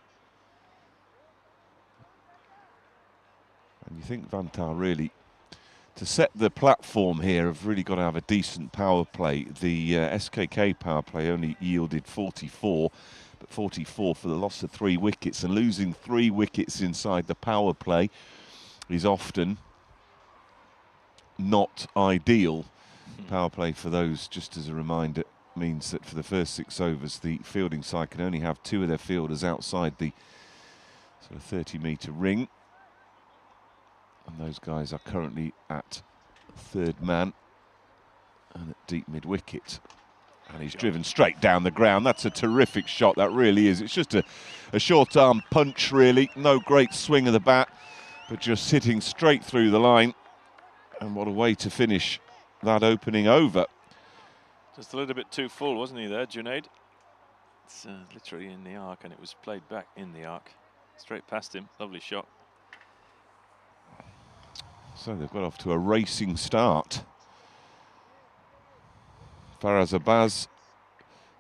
And you think Vantaa really, to set the platform here, have really got to have a decent power play. The SKK power play only yielded 44, but 44 for the loss of 3 wickets. And losing 3 wickets inside the power play is often not ideal. Power play, for those, just as a reminder, means that for the first 6 overs, the fielding side can only have 2 of their fielders outside the sort of 30-metre ring. And those guys are currently at 3rd man and at deep mid-wicket. And he's driven straight down the ground. That's a terrific shot, that really is. It's just a short-arm punch, really. No great swing of the bat, but just hitting straight through the line. And what a way to finish that opening over. Just a little bit too full, wasn't he there, Junaid? It's literally in the arc, and it was played back in the arc. Straight past him. Lovely shot. So they've got off to a racing start. Faraz Abbas,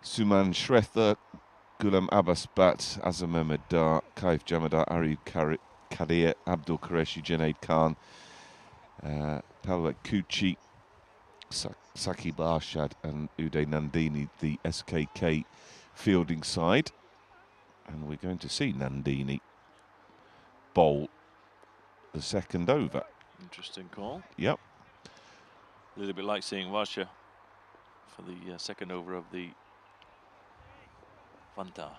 Suman Shretha, Ghulam Abbas Bat, Azam Ahmed Dar, Kaif Jamadar, Arif Kadir, Abdul Qureshi, Junaid Khan, Palwat Kuchi, Saqib Arshad and Uday Nandini, the SKK fielding side. And we're going to see Nandini bowl the second over. Interesting call. Yep. A little bit like seeing Varsha for the second over of the Vantaa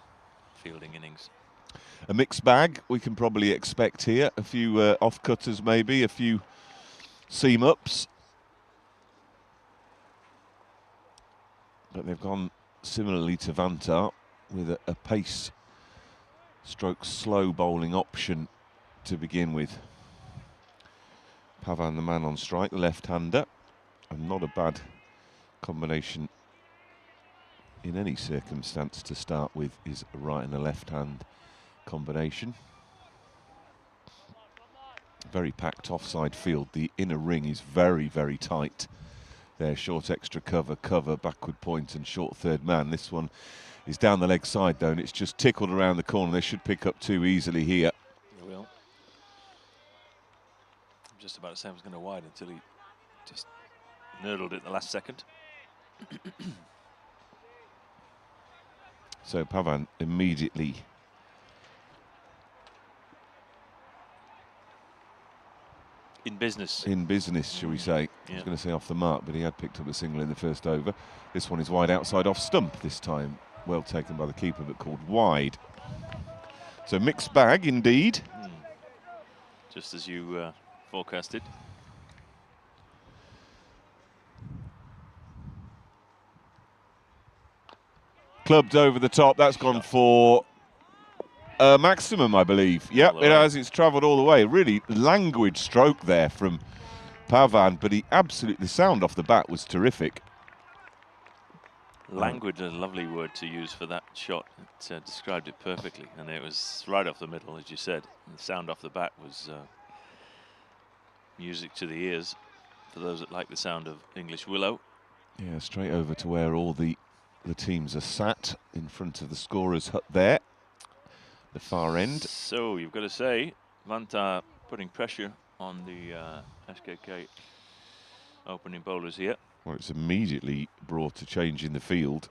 fielding innings. A mixed bag we can probably expect here. A few off-cutters maybe, a few seam-ups. But they've gone similarly to Vantaa with a pace stroke slow bowling option to begin with. Pavan, the man on strike, the left-hander, and not a bad combination in any circumstance to start with, is a right and a left-hand combination. Very packed offside field. The inner ring is very, very tight. There, short extra cover, backward point and short third man. This one is down the leg side though, and it's just tickled around the corner. They should pick up two easily here. They will. I'm just about to say I was going to wide until he just nurdled it the last second. So Pavan immediately in business. In business, shall we say. Yeah. I was going to say off the mark, but he had picked up a single in the first over. This one is wide outside off stump this time. Well taken by the keeper, but called wide. So mixed bag indeed. Just as you forecasted. Clubbed over the top. That's gone for maximum, I believe. Yep, it has. It's travelled all the way. Really languid stroke there from Pavan, but he absolutely, the sound off the bat was terrific. Languid, a lovely word to use for that shot. It described it perfectly, and it was right off the middle, as you said. And the sound off the bat was music to the ears for those that like the sound of English willow. Yeah, straight over to where all the teams are sat in front of the scorer's hut there, the far end. So you've got to say, Vantaa putting pressure on the SKK opening bowlers here. Well, it's immediately brought a change in the field.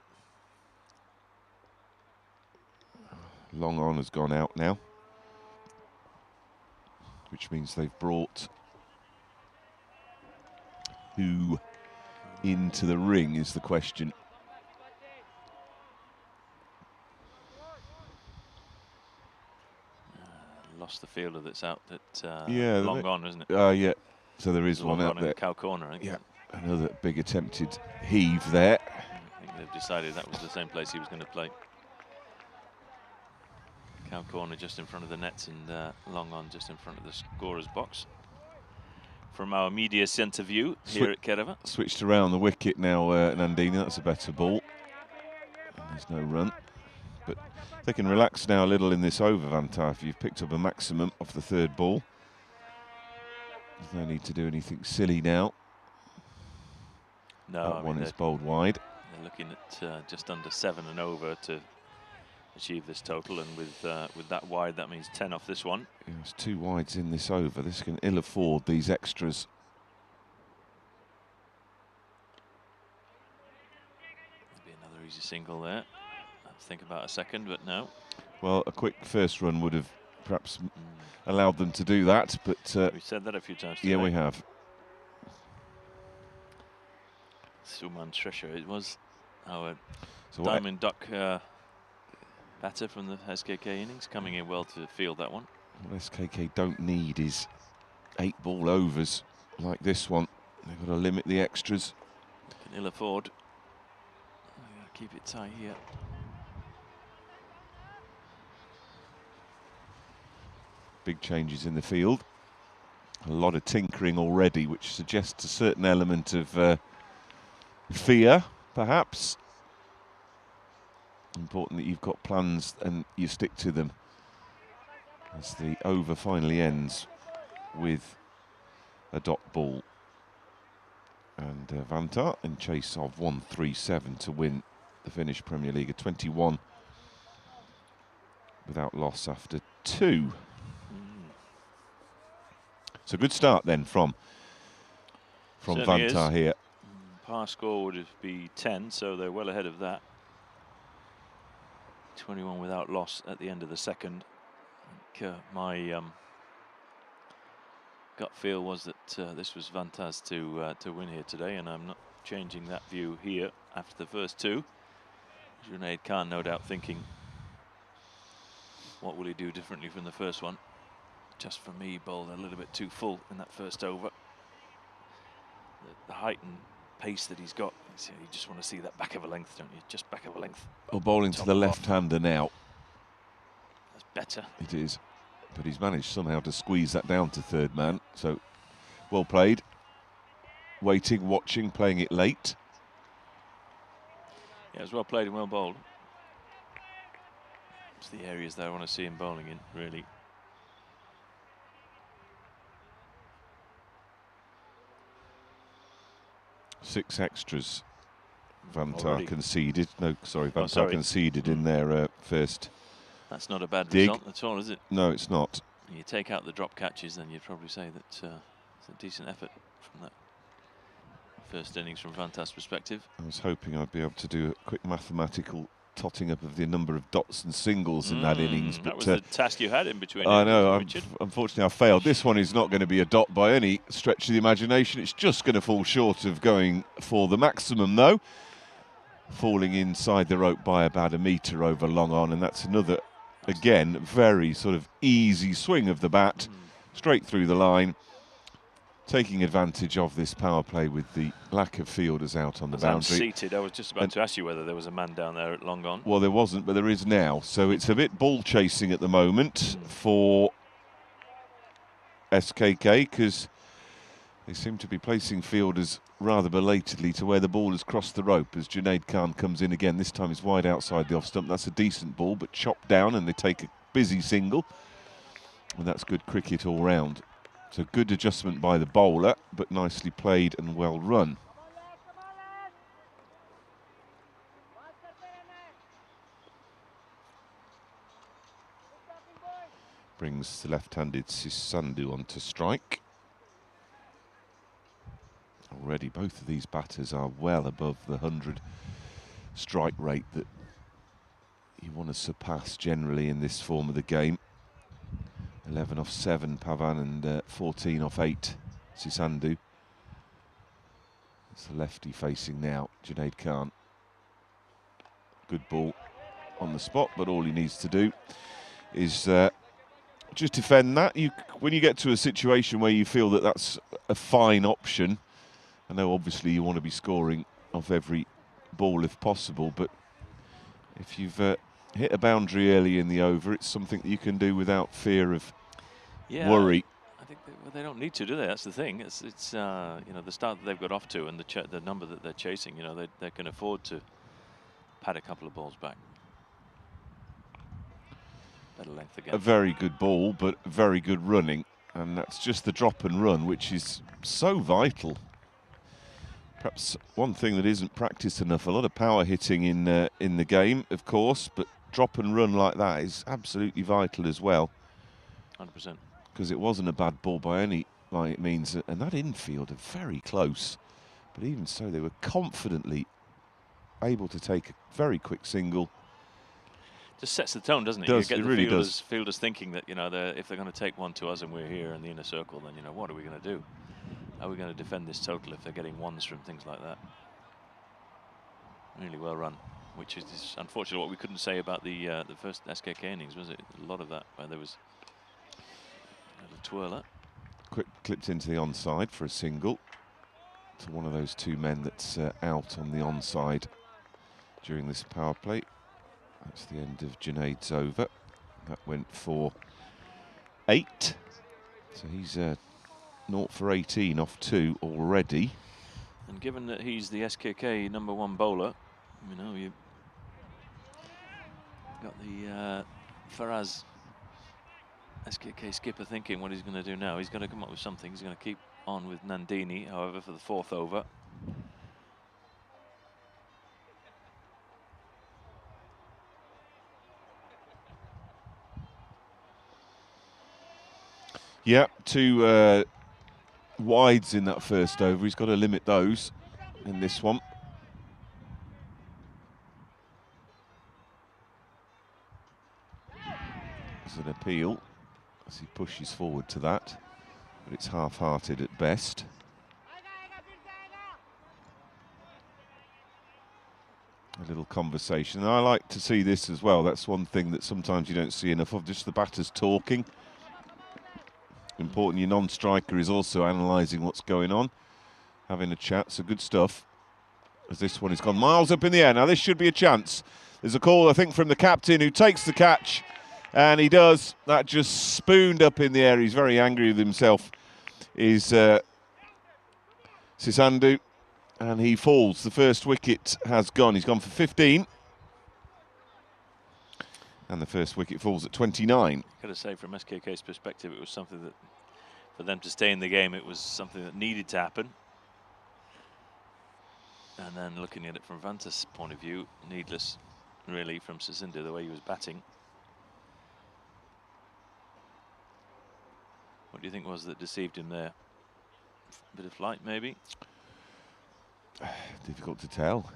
Long on has gone out now, which means they've brought who into the ring is the question. Lost the fielder that's out at yeah, long on, isn't it? Yeah, so there is one out there. Cow corner, I think. Yeah, another big attempted heave there. I think they've decided that was the same place he was going to play. Cow corner just in front of the nets and long on just in front of the scorer's box. From our media centre view here at Kerava. Switched around the wicket now, Nandini. That's a better ball. And there's no run. But they can relax now a little in this over, Vantaa, if you've picked up a maximum off the third ball. There's no need to do anything silly now. No, that one is bowled wide. They're looking at just under 7 and over to achieve this total, and with that wide, that means 10 off this one. Yeah, there's 2 wides in this over. This can ill afford these extras. There'll be another easy single there. I think about a second, but no. Well, a quick first run would have perhaps allowed them to do that, but we've said that a few times today. Yeah, we have. Suman Trisha, it was our Diamond Duck batter from the SKK innings, coming in well to field that one. What SKK don't need is 8 ball overs like this one. They've got to limit the extras. Can ill afford. Keep it tight here. Big changes in the field. A lot of tinkering already, which suggests a certain element of fear, perhaps. Important that you've got plans and you stick to them. As the over finally ends with a dot ball. And Vantaa in chase of 137 to win the Finnish Premier League, a 21 without loss after 2. So good start then from Vantaa here. Par score would be 10, so they're well ahead of that. 21 without loss at the end of the second. I think, my gut feel was that this was Vantaa's to win here today, and I'm not changing that view here after the first two. Junaid Khan, no doubt, thinking, what will he do differently from the first one? Just for me, bowled a little bit too full in that first over. The height and pace that he's got, you just want to see that back of a length, don't you? Just back of a length. Or bowling to the left-hander now. That's better. It is. But he's managed somehow to squeeze that down to third man. So, well played. Waiting, watching, playing it late. Yeah, it was well played and well bowled. It's the areas that I want to see him bowling in, really. Six extras Vantaa conceded. No, sorry, Vantaa conceded in their first. That's not a bad dig. result at all, is it? No, it's not. You take out the drop catches, then you'd probably say that it's a decent effort from that first innings from Vantaa's perspective. I was hoping I'd be able to do a quick mathematical totting up of the number of dots and singles in that innings. But that was the task you had in between. I know. Unfortunately, I failed. This one is not going to be a dot by any stretch of the imagination. It's just going to fall short of going for the maximum, though. Falling inside the rope by about a metre over long on, and that's another, again, very sort of easy swing of the bat, straight through the line, taking advantage of this power play with the lack of fielders out on the boundary. Seated, I was just about to ask you whether there was a man down there at long on. Well, there wasn't, but there is now. So it's a bit ball chasing at the moment for SKK, because they seem to be placing fielders rather belatedly to where the ball has crossed the rope as Junaid Khan comes in again. This time he's wide outside the off stump. That's a decent ball, but chopped down, and they take a busy single. And that's good cricket all round. So good adjustment by the bowler, but nicely played and well run. Brings the left-handed Sissandu onto strike. Already both of these batters are well above the 100 strike rate that you want to surpass generally in this form of the game. 11 off 7 Pavan and 14 off 8 Sissandu. It's the lefty facing now, Junaid Khan. Good ball on the spot, but all he needs to do is just defend that. When you get to a situation where you feel that that's a fine option, I know obviously you want to be scoring off every ball if possible, but if you've hit a boundary early in the over, it's something that you can do without fear of worry. I think they don't need to, do they? That's the thing. It's you know, the start that they've got off to and the number that they're chasing. You know, they can afford to pad a couple of balls back. Better length again. A very good ball, but very good running, and that's just the drop and run, which is so vital. Perhaps one thing that isn't practiced enough. A lot of power hitting in the game, of course, but drop and run like that is absolutely vital as well. 100%. Because it wasn't a bad ball by any means, and that infield are very close. But even so, they were confidently able to take a very quick single. Just sets the tone, doesn't it? Does, you get it the really fielders thinking that, you know, if they're going to take one to us and we're here in the inner circle, then, you know, what are we going to do? How are we going to defend this total if they're getting ones from things like that? Really well run, which is unfortunately what we couldn't say about the first SKK innings, was it? A lot of that where there was a little twirler. Quick clipped into the onside for a single to one of those two men that's out on the onside during this power play. That's the end of Junaid's over. That went for 8. So he's 0 for 18 off 2 already. And given that he's the SKK #1 bowler, you know, you've got the Faraz SKK skipper thinking what he's going to do now. He's going to come up with something. He's going to keep on with Nandini, however, for the 4th over. Yeah, 2 wides in that first over. He's got to limit those in this one. There's an appeal as he pushes forward to that. but it's half-hearted at best. A little conversation. And I like to see this as well. That's one thing that sometimes you don't see enough of, just the batters talking. Important, your non-striker is also analysing what's going on, having a chat, so good stuff. As this one has gone miles up in the air. Now this should be a chance. There's a call, I think, from the captain who takes the catch, and he does. That just spooned up in the air. He's very angry with himself. Is Sisandu, and he falls. The first wicket has gone. He's gone for 15. And the first wicket falls at 29. I've got to say, from SKK's perspective, it was something that, for them to stay in the game, it was something that needed to happen. And then looking at it from Vantaa's point of view, needless, really, from Sisandu, the way he was batting. What do you think was that deceived him there? A bit of flight, maybe? Difficult to tell.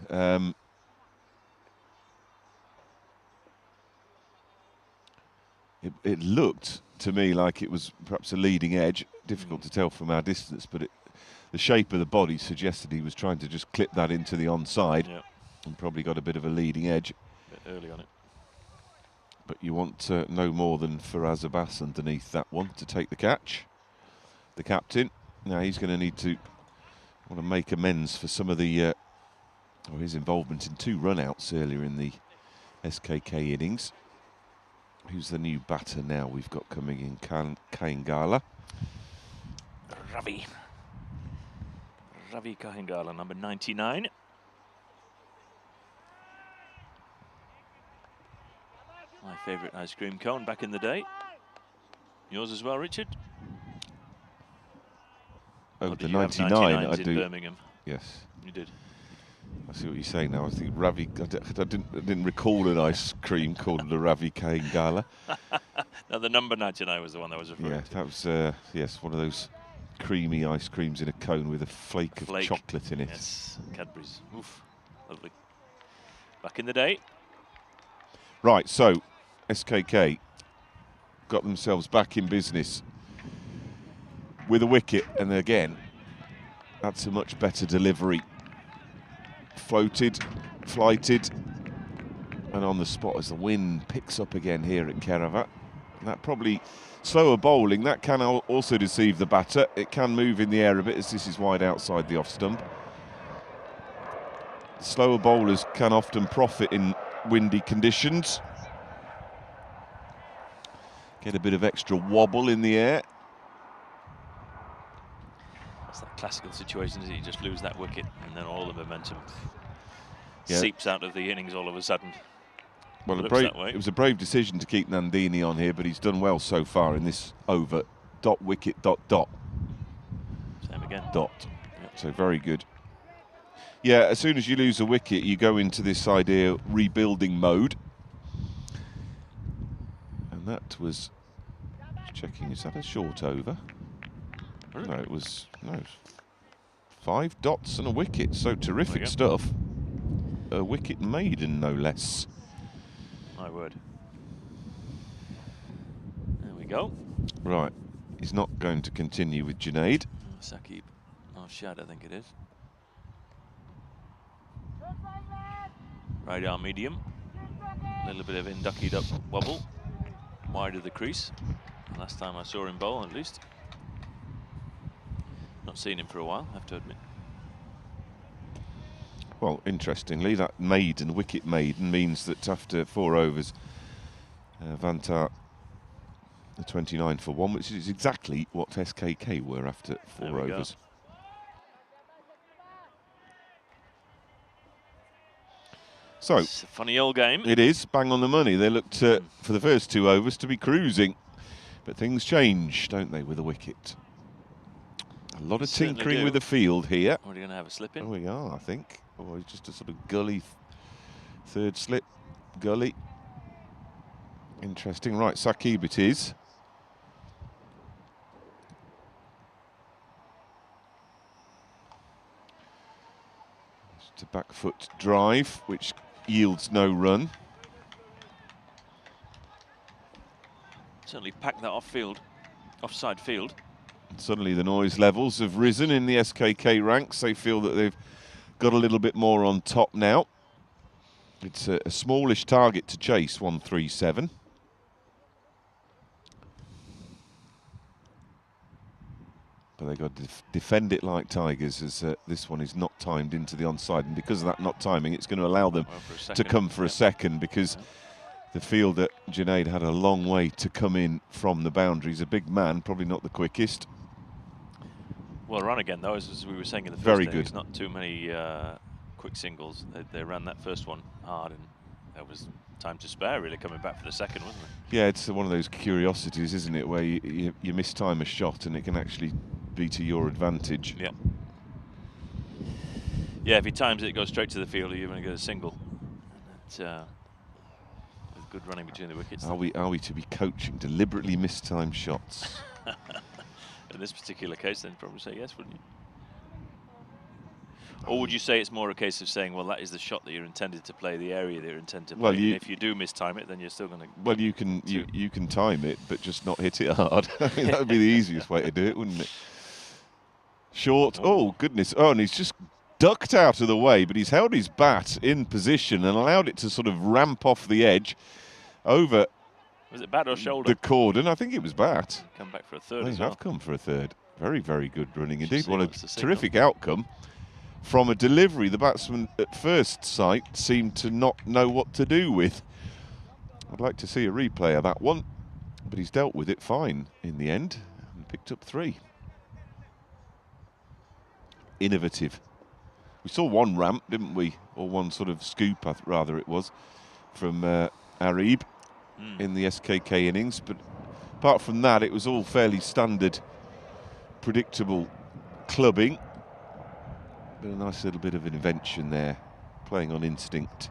It looked to me like it was perhaps a leading edge. Difficult to tell from our distance, but the shape of the body suggested he was trying to just clip that into the onside, and probably got a bit of a leading edge. A bit early on it. But you want no more than Faraz Abbas underneath that one to take the catch. The captain. Now he's going to need to want to make amends for some of the his involvement in 2 run-outs earlier in the SKK innings. Who's the new batter now we've got coming in? Kahingala. Ravi Kahingala, number 99. My favourite ice cream cone back in the day. Yours as well, Richard? Oh, the 99, I do. In Birmingham. Yes. You did. I see what you're saying now. I think Ravi. I didn't recall an ice cream called the Ravi Kahingala. No, the number 99 was the one that was referring to. That was yes, one of those creamy ice creams in a cone with a flake of chocolate in it. Yes, Cadbury's. Oof, lovely. Back in the day. Right, so SKK got themselves back in business with a wicket, and again, that's a much better delivery. Floated, flighted, and on the spot as the wind picks up again here at Kerava. That probably slower bowling, that can also deceive the batter. It can move in the air a bit as this is wide outside the off stump. Slower bowlers can often profit in windy conditions. Get a bit of extra wobble in the air. That's that classical situation, is it? You just lose that wicket and then all the momentum seeps out of the innings all of a sudden. Well, it was a brave decision to keep Nandini on here, but he's done well so far in this over. Dot wicket, dot, dot. Same again. Dot. Yep. So very good. Yeah, as soon as you lose a wicket, you go into this idea of rebuilding mode. And that was, checking, is that a short over? Really? No, it was 5 dots and a wicket. So terrific stuff. A wicket maiden, no less. My word. There we go. Right, he's not going to continue with Junaid. Saqib. Oh, Shad, I think it is. Right arm medium. A little bit of inducted up wobble. Wide of the crease. Last time I saw him bowl, at least. Not seen him for a while, I have to admit. Well, interestingly, that maiden, wicket maiden, means that after 4 overs, Vantaa the 29 for 1, which is exactly what SKK were after 4 overs. So it's a funny old game. It is, bang on the money. They looked for the first 2 overs to be cruising, but things change, don't they, with a wicket? A lot of tinkering with the field here. Are we going to have a slip in? Oh, we are, I think. Or just a sort of gully, third slip, gully. Interesting. Right, Saqib it is. Just a back foot drive, which yields no run. Certainly packed that offside field. Suddenly the noise levels have risen in the SKK ranks. They feel that they've got a little bit more on top now. It's a smallish target to chase, 137. But they've got to defend it like tigers, as this one is not timed into the onside. And because of that not timing, it's going to allow them to come for a second, because the field that Junaid had a long way to come in from the boundary. He's a big man, probably not the quickest. Well run again, though, as we were saying in the first Very innings, good. not too many quick singles. They ran that first one hard, and there was time to spare, really, coming back for the second, wasn't it? Yeah, it's one of those curiosities, isn't it, where you mistime a shot and it can actually be to your advantage. Yeah. Yeah, if he times it, it goes straight to the field, you're going to get a single. And with good running between the wickets. Are we to be coaching deliberately mistimed shots? In this particular case, then probably say yes, wouldn't you? Or would you say it's more a case of saying, well, that is the shot that you're intended to play, the area that you're intended to play. Well, and if you do mistime it, then you're still going to. Well, you can time it, but just not hit it hard. I mean, that would be the easiest way to do it, wouldn't it? Short. Oh goodness. Oh, and he's just ducked out of the way, but he's held his bat in position and allowed it to sort of ramp off the edge over. Was it bat or shoulder? The cordon. I think it was bat. Come back for a third. They as have well. Come for a third. Very, very good running indeed. What a terrific signal. outcome. From a delivery the batsman at first sight seemed to not know what to do with. I'd like to see a replay of that one, but he's dealt with it fine in the end and picked up 3. Innovative. We saw one ramp, didn't we? Or one sort of scoop, rather it was, from Arib in the SKK innings. But apart from that, it was all fairly standard, predictable clubbing. But a nice little bit of invention there, playing on instinct.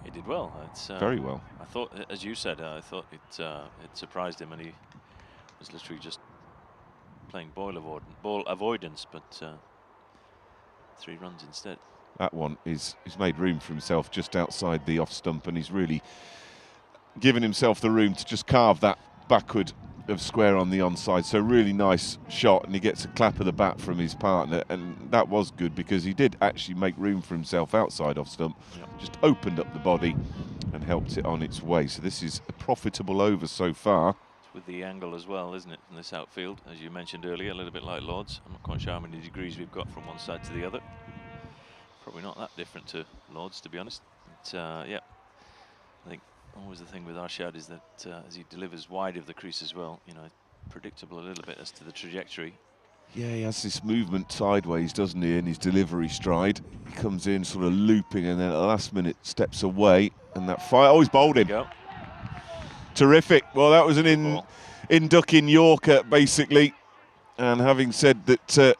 He did well. It's, very well. I thought, as you said, I thought it surprised him, and he was literally just playing ball avoidance, but 3 runs instead. That one he's made room for himself just outside the off stump, and he's really given himself the room to just carve that backward of square on the onside. So really nice shot, and he gets a clap of the bat from his partner, and that was good because he did actually make room for himself outside off stump. Just opened up the body and helped it on its way. So this is a profitable over so far. With the angle as well, isn't it, from this outfield, as you mentioned earlier, a little bit like Lord's. I'm not quite sure how many degrees we've got from one side to the other. Probably not that different to Lord's, to be honest. But yeah, I think always the thing with Arshad is that as he delivers wide of the crease as well, you know, predictable a little bit as to the trajectory. Yeah, he has this movement sideways, doesn't he, in his delivery stride. He comes in sort of looping and then at the last minute steps away, and that fire, oh, he's bowled him. Terrific. Well, that was an in-ducking Yorker, basically. And having said that,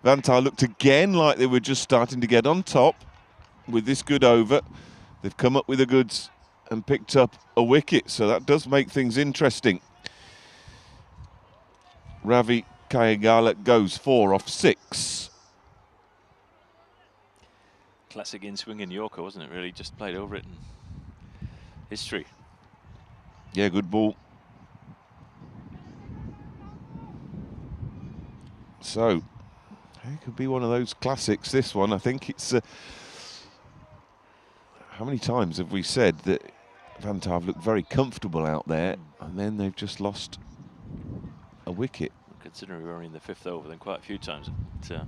Vantaa looked again like they were just starting to get on top with this good over. They've come up with the goods and picked up a wicket, so that does make things interesting. Ravi Kayagala goes 4 off 6. Classic in-swinging Yorker, wasn't it, really? Just played over it in history. Yeah, good ball. So, it could be one of those classics, this one. I think it's... how many times have we said that Vantaa have looked very comfortable out there, and then they've just lost a wicket? Considering we're only in the 5th over, then quite a few times. But,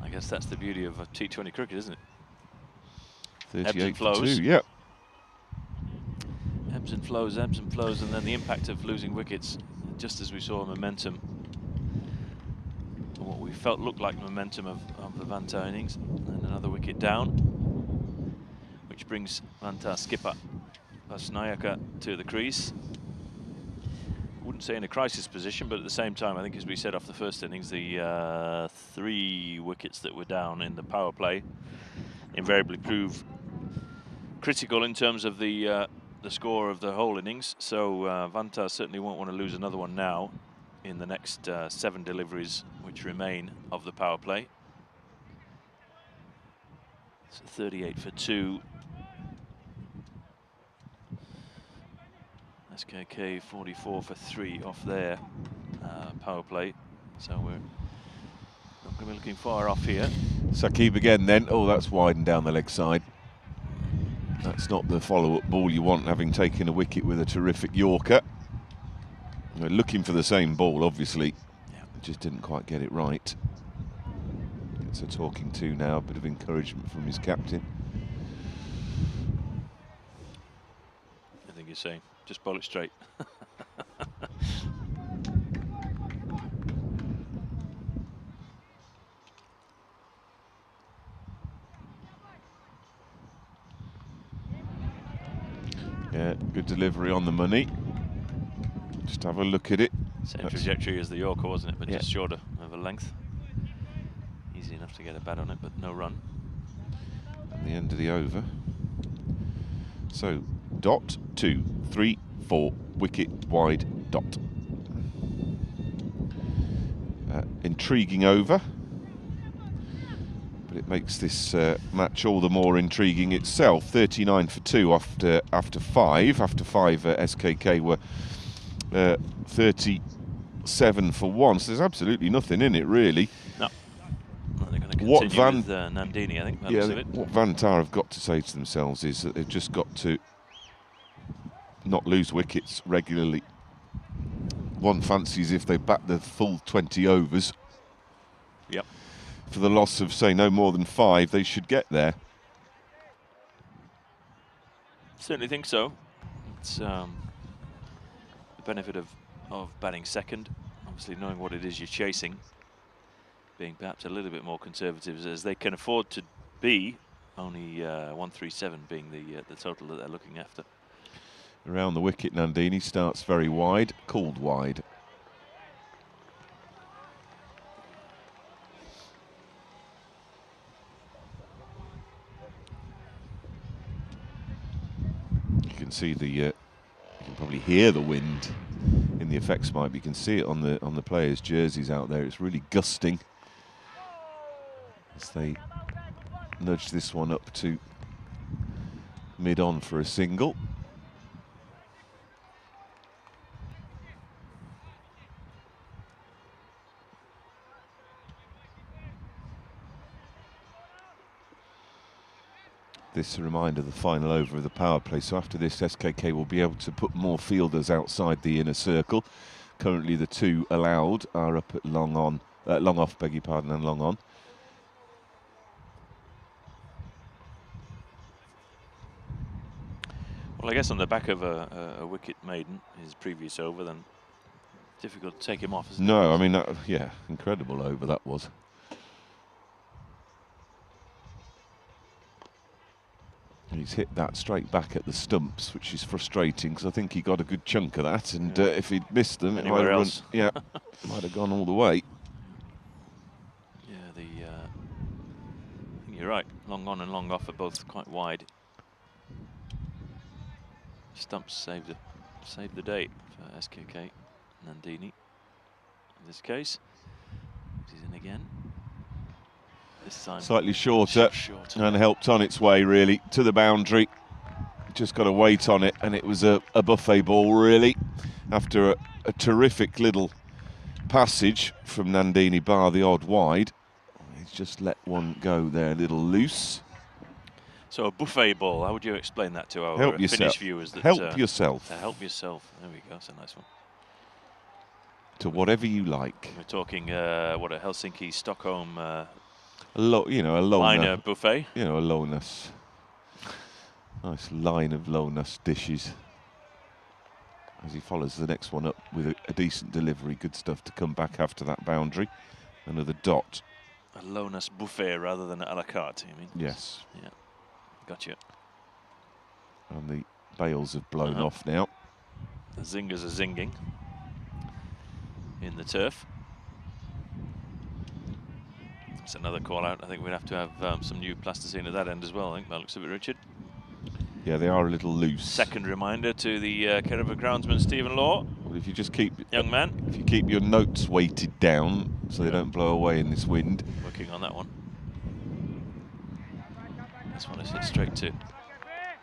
I guess that's the beauty of T20 cricket, isn't it? 38 for 2, yeah. Ebbs and flows, and then the impact of losing wickets, just as we saw momentum, or what we felt looked like momentum of the Vantaa innings, and another wicket down, which brings Vantaa skipper Vasnayaka to the crease. Wouldn't say in a crisis position, but at the same time, I think as we said off the first innings, the 3 wickets that were down in the power play invariably prove critical in terms of the score of the whole innings. So Vantaa certainly won't want to lose another one now in the next 7 deliveries which remain of the power play. So 38 for 2. SKK 44 for 3 off their power play, so we're not going to be looking far off here. Saqib again then. Oh, that's widened down the leg side. That's not the follow-up ball you want, having taken a wicket with a terrific Yorker. We're looking for the same ball, obviously. Yeah. Just didn't quite get it right. It's a talking to now, a bit of encouragement from his captain. I think he's saying, just bowl it straight. Yeah, good delivery on the money. Just have a look at it. Same trajectory as the Yorker, wasn't it? But yeah, just shorter of a length. Easy enough to get a bat on it, but no run. And the end of the over. So, dot, 2, 3, 4, wicket wide, dot. Intriguing over. But it makes this match all the more intriguing itself. 39 for 2 after 5. After 5, SKK were 37 for 1. So there's absolutely nothing in it, really. No. They're going to continue with Nandini, I think. What Vantaa have got to say to themselves is that they've just got to not lose wickets regularly. One fancies if they bat the full 20 overs. Yep. For the loss of, say, no more than 5, they should get there. Certainly think so. It's the benefit of batting second. Obviously knowing what it is you're chasing. Being perhaps a little bit more conservative as they can afford to be. Only 137 being the total that they're looking after. Around the wicket, Nandini starts very wide, called wide. You can see you can probably hear the wind in the effects mic. You can see it on the players' jerseys out there. It's really gusting as they nudge this one up to mid-on for a single. This is a reminder of the final over of the power play. So after this, SKK will be able to put more fielders outside the inner circle. Currently, the 2 allowed are up at long off, beg your pardon, and long on. Well, I guess on the back of a wicket maiden, his previous over, then difficult to take him off, isn't it? No, I mean, yeah, incredible over that was. He's hit that straight back at the stumps, which is frustrating because I think he got a good chunk of that, and if he'd missed them, it might have might have gone all the way. Yeah, I think you're right. Long on and long off are both quite wide. Stumps saved the day for SKK. Nandini, in this case, he's in again. This time Slightly shorter, and helped on its way really to the boundary. Just got to wait on it, and it was a buffet ball really. After a terrific little passage from Nandini, bar the odd wide. He's just let one go there, a little loose. So a buffet ball, how would you explain that to our Finnish viewers? That, help yourself. Help yourself. There we go. That's a nice one. To whatever you like. We're talking what a Helsinki, Stockholm. A liner buffet. You know, a lowness. Nice line of lowness dishes. As he follows the next one up with a decent delivery. Good stuff to come back after that boundary. Another dot. A lowness buffet rather than a la carte, you mean? Yes. Yeah. Gotcha. And the bails have blown off now. The zingers are zinging in the turf. That's another call out. I think we'd have to have some new plasticine at that end as well, I think, by the looks of it, Richard. Yeah, they are a little loose. Second reminder to the care of a groundsman, Stephen Law. Well, if you just keep... Young man. If you keep your notes weighted down so they don't blow away in this wind. Working on that one. This one is hit straight to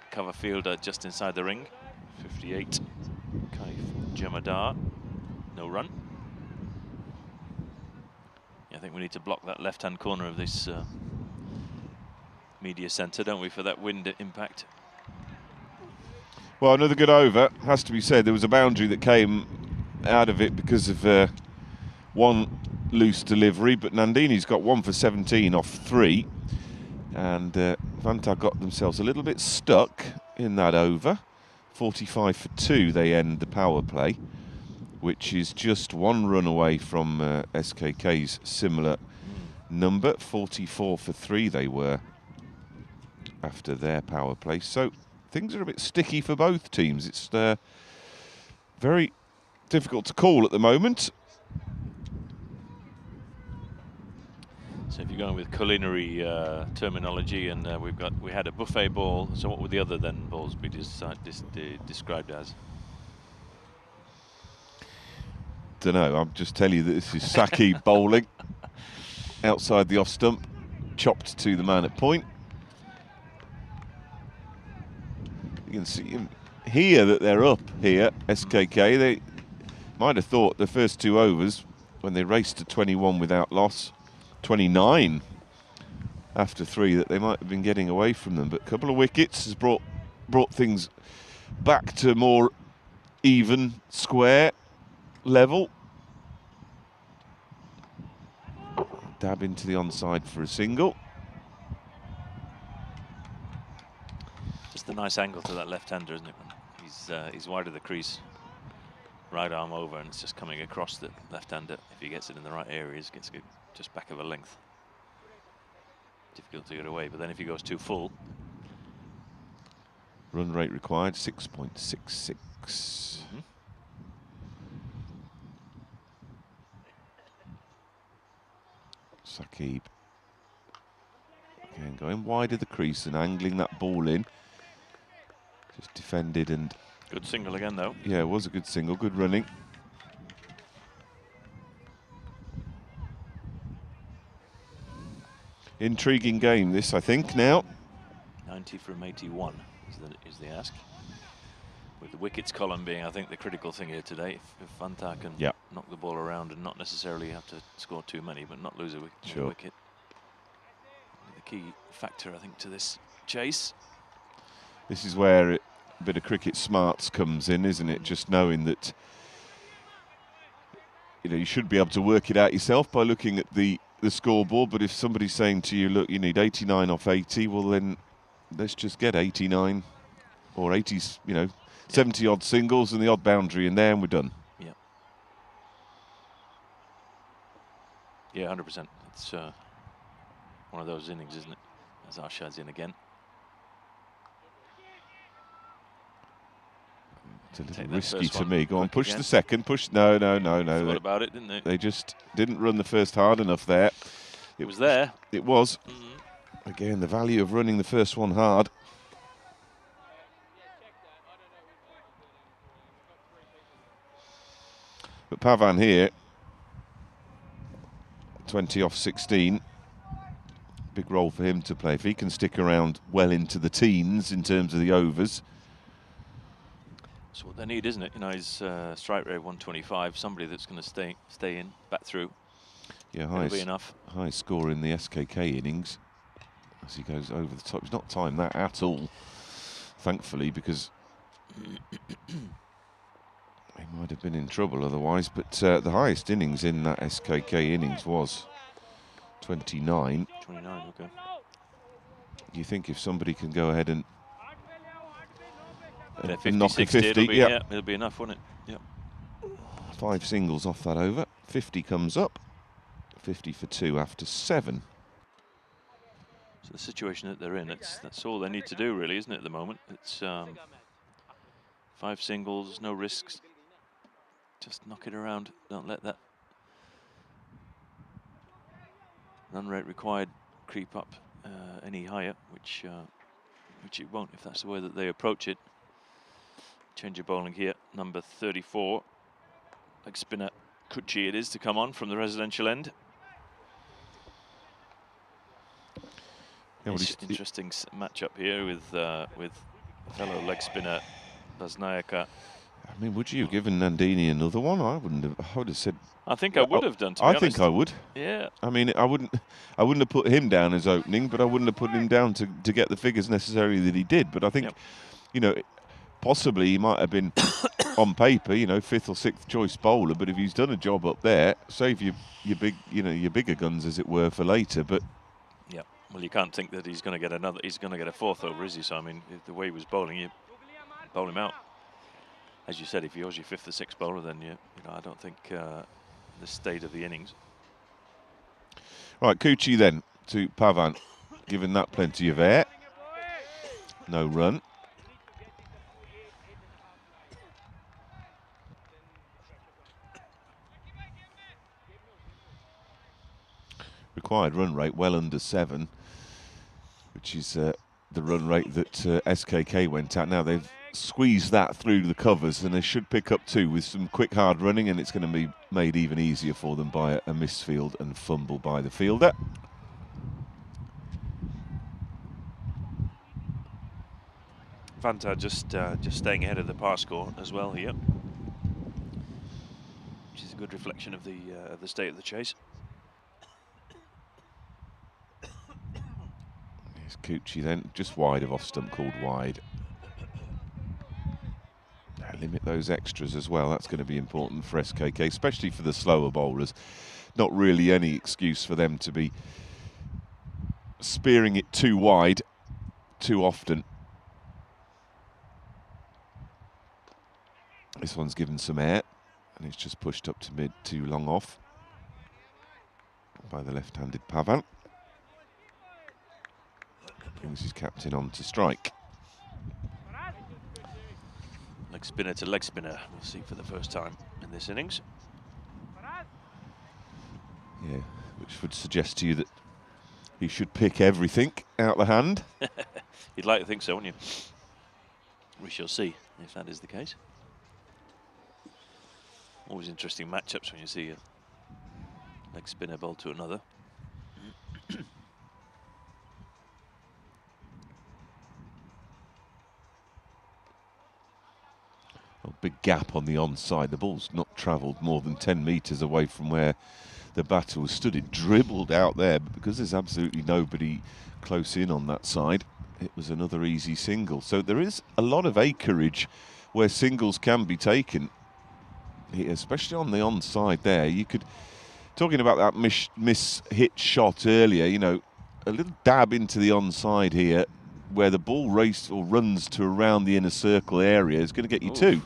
cover fielder just inside the ring. 58. Kaif Jamadar, no run. Yeah, I think we need to block that left-hand corner of this media centre, don't we, for that wind impact. Well, another good over, has to be said. There was a boundary that came out of it because of one loose delivery, but Nandini's got 1 for 17 off 3. And Vantaa got themselves a little bit stuck in that over. 45 for 2 they end the power play, which is just 1 run away from SKK's similar number. 44 for 3 they were after their power play. So things are a bit sticky for both teams. It's very difficult to call at the moment. So if you're going with culinary terminology, and we had a buffet ball, so what would the other then balls be described as? Don't know. I'll just tell you that this is Saki bowling outside the off stump, chopped to the man at point. You can see here that they're up here, SKK. They might have thought the first 2 overs, when they raced to 21 without loss, 29 after 3, that they might have been getting away from them. But a couple of wickets has brought things back to more even, square level. Dab into the onside for a single. Just a nice angle to that left-hander, isn't it? He's wide of the crease, right arm over, and it's just coming across the left-hander. If he gets it in the right areas, gets it just back of a length. Difficult to get away, but then if he goes too full. Run rate required 6.66. Saqib again going wide of the crease and angling that ball in. Just defended and... Good single again, though. Yeah, it was a good single, good running. Intriguing game this, I think, now. 90 from 81 is the ask. With the wickets column being, I think, the critical thing here today. If Vantaa can knock the ball around and not necessarily have to score too many, but not lose a wicket. The key factor, I think, to this chase. This is where a bit of cricket smarts comes in, isn't it? Just knowing that, you should be able to work it out yourself by looking at the scoreboard. But if somebody's saying to you, look, you need 89 off 80, well then let's just get 89 or 80s, 70 odd singles and the odd boundary in there, and we're done. Yeah. Yeah, 100%. It's one of those innings, isn't it? As Arshad's in again. It's a little risky to me. Go on, push again. The second. Push. No. Thought about it, didn't they? They just didn't run the first hard enough there. It was there. It was. Again, the value of running the first one hard. But Pavan here, 20 off 16. Big role for him to play. If he can stick around well into the teens in terms of the overs. That's what they need, isn't it? His strike rate 125. Somebody that's going to stay in, back through. Yeah, high score in the SKK innings as he goes over the top. He's not timed that at all, thankfully, because he might have been in trouble otherwise. But the highest innings in that SKK innings was 29. 29, okay. You think if somebody can go ahead and yeah, knock a 50, it'll be enough, won't it? Yeah. 5 singles off that over. 50 comes up. 50 for 2 after 7. So the situation that they're in, that's all they need to do, really, isn't it? At the moment, it's 5 singles, no risks. Just knock it around. Don't let that run rate required creep up any higher, which it won't if that's the way that they approach it. Change of bowling here, number 34. Leg spinner Kuchi it is to come on from the residential end. Yeah, interesting matchup here with fellow leg spinner Basnayaka. I mean, would you have given Nandini another one? I wouldn't have. I would have said. I think I would have done, to be I honest. think I would. Yeah. I mean, I wouldn't have put him down as opening, but I wouldn't have put him down to get the figures necessarily that he did. But I think, you know, possibly he might have been on paper, you know, 5th or 6th choice bowler. But if he's done a job up there, save your big, you know, your bigger guns, as it were, for later. But yeah, well, you can't think that he's going to get another. He's going to get a 4th over, is he? So I mean, the way he was bowling, you bowl him out. As you said, if he was your 5th or 6th bowler, then you know, I don't think the state of the innings. Right, Coochie then to Pavan, giving that plenty of air. No run. Required run rate well under 7, which is the run rate that SKK went at. Now they've squeezed that through the covers, and they should pick up 2 with some quick hard running, and it's going to be made even easier for them by a misfield and fumble by the fielder. Vantaa just staying ahead of the par score as well here, which is a good reflection of the state of the chase. Here's Coochie then, just wide of off stump, called wide. Limit those extras as well. That's going to be important for SKK, especially for the slower bowlers. Not really any excuse for them to be spearing it too wide too often. This one's given some air, and it's just pushed up to mid, too long off by the left-handed Pavan. Brings his captain on to strike. Leg spinner to leg spinner, we'll see for the first time in this innings. Yeah, which would suggest to you that he should pick everything out the hand. You'd like to think so, wouldn't you? We shall see if that is the case. Always interesting matchups when you see a leg spinner bowl to another. Oh, big gap on the onside. The ball's not travelled more than 10 metres away from where the batter was stood. It dribbled out there, but because there's absolutely nobody close in on that side, it was another easy single. So there is a lot of acreage where singles can be taken, especially on the onside there. You could, talking about that miss-hit shot earlier, you know, a little dab into the onside here, where the ball races or runs to around the inner circle area is going to get you 2.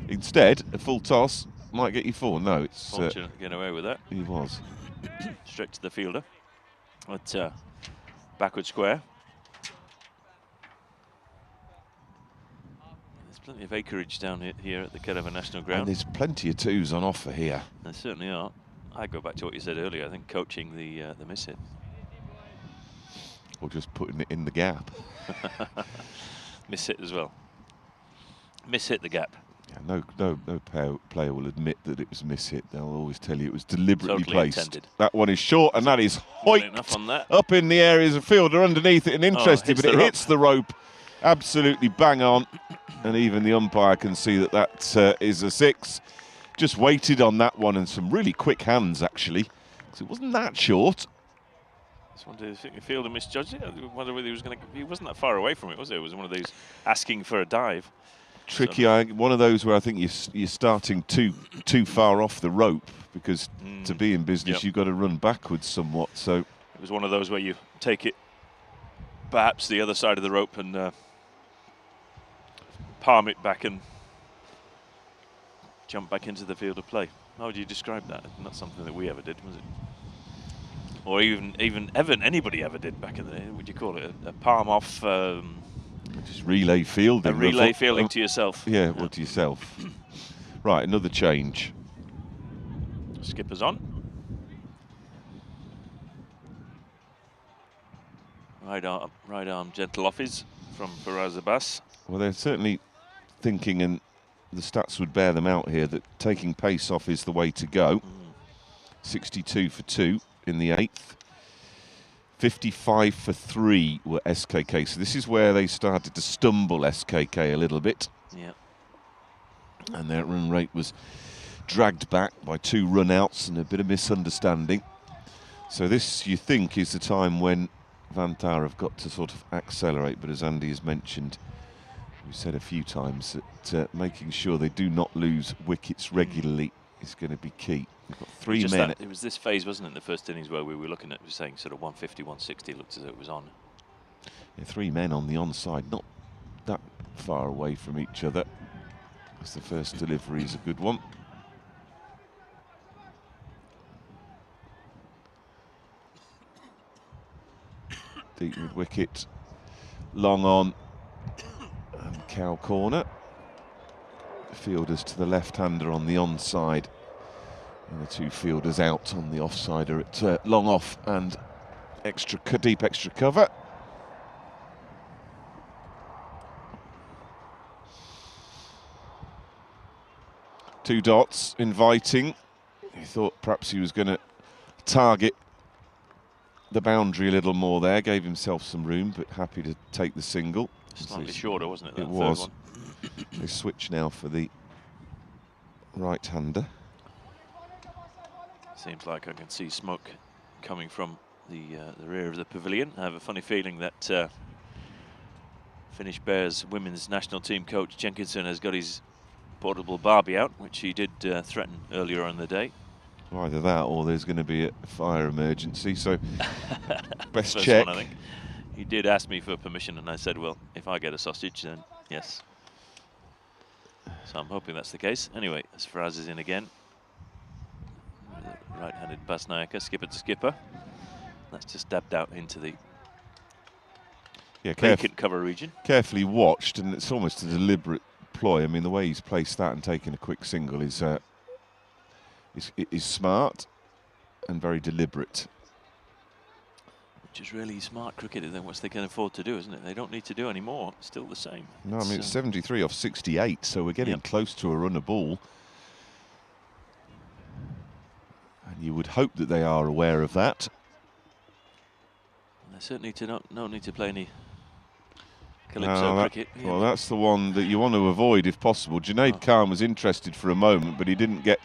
Instead, a full toss might get you 4. No, it's fortunate to get away with that. He was straight to the fielder. But backward square. There's plenty of acreage down here at the Kerava National Ground. And there's plenty of 2s on offer here. There certainly are. I go back to what you said earlier. I think coaching the miss hit. Or just putting it in the gap. Miss hit as well. Miss hit the gap. Yeah, no player will admit that it was miss hit. They'll always tell you it was deliberately totally placed. Intended. That one is short, and that is hoiked on that. up in the areas of fielder underneath it and interesting, but it hits the rope absolutely bang on. And even the umpire can see that that is a 6. Just waited on that one, and some really quick hands actually, because it wasn't that short. I wonder if the fielder misjudged it. I wonder whether he was going to. He wasn't that far away from it, was it? It was one of these asking for a dive. Tricky, one of those where I think you're starting too far off the rope, because to be in business you've got to run backwards somewhat. So it was one of those where you take it perhaps the other side of the rope and palm it back and jump back into the field of play. How would you describe that? Not something that we ever did, was it? Or even anybody ever did back in the day. Would you call it a palm off? Just relay fielding. A relay fielding to yourself. Yeah, well, to yourself. Right, another change. Skipper's on. Right arm gentle offies from Faraz Abbas. Well, they're certainly thinking, and the stats would bear them out here, that taking pace off is the way to go. 62 for 2 in the 8th. 55 for 3 were SKK. So this is where they started to stumble, SKK, a little bit. Yeah. And their run rate was dragged back by 2 run-outs and a bit of misunderstanding. So this, you think, is the time when Vantaa have got to sort of accelerate, but as Andy has mentioned, we've said a few times that making sure they do not lose wickets regularly is going to be key. We've got 3 men. It was this phase, wasn't it, in the first innings where we were looking at, saying sort of 150, 160, looked as though it was on. Yeah, 3 men on the onside, not that far away from each other. As the first delivery is a good one. Deep mid wicket, long on, and cow corner. Fielders to the left-hander on the onside, and the 2 fielders out on the offside are at long off and deep extra cover. Two dots, inviting. He thought perhaps he was going to target the boundary a little more there, gave himself some room, but happy to take the single. Slightly shorter, wasn't it? It was. They switch now for the right-hander. Seems like I can see smoke coming from the rear of the pavilion. I have a funny feeling that Finnish Bears women's national team coach Jenkinson has got his portable Barbie out, which he did threaten earlier on the day. Well, either that or there's going to be a fire emergency, so best First check. one, I think. He did ask me for permission, and I said, well, if I get a sausage, then yes. So I'm hoping that's the case. Anyway, as Faraz is in again. Right-handed Basnayaka, skipper to skipper. That's just dabbed out into the vacant cover region. Carefully watched, and it's almost a deliberate ploy. I mean, the way he's placed that and taken a quick single is smart and very deliberate. Which is really smart cricket, then what they can afford to do, isn't it? They don't need to do any more. It's still the same. No, I mean, it's 73 off 68, so we're getting close to a run a ball. And you would hope that they are aware of that. They certainly no need to play any calypso cricket. Well, that's the one that you want to avoid if possible. Junaid Khan was interested for a moment, but he didn't get.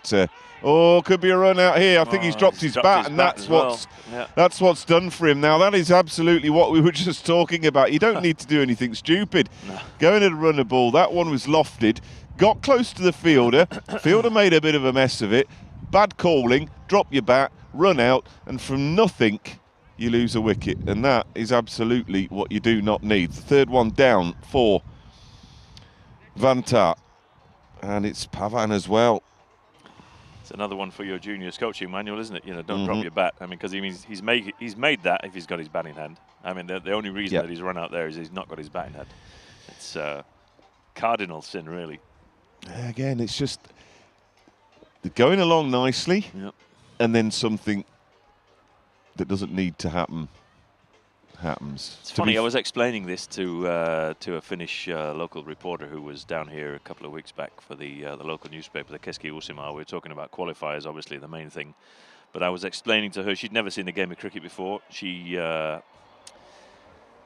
Could be a run out here. I think he's dropped his bat, and that's what's done for him. Now that is absolutely what we were just talking about. You don't need to do anything stupid. No. Going to run a ball. That one was lofted, got close to the fielder. Fielder made a bit of a mess of it. Bad calling. Drop your bat, run out, and from nothing you lose a wicket, and that is absolutely what you do not need. The third one down for Vantaa, and it's Pavan as well. It's another one for your juniors coaching manual, isn't it? You know, don't drop your bat. I mean, because he means he's made that if he's got his bat in hand. I mean, the only reason that he's run out there is he's not got his bat in hand. It's cardinal sin, really. Again, it's just going along nicely, and then something that doesn't need to happen happens. It's funny, I was explaining this to a Finnish local reporter who was down here a couple of weeks back for the local newspaper, the Keski Uusimaa. We were talking about qualifiers, obviously the main thing. But I was explaining to her, she'd never seen a game of cricket before. She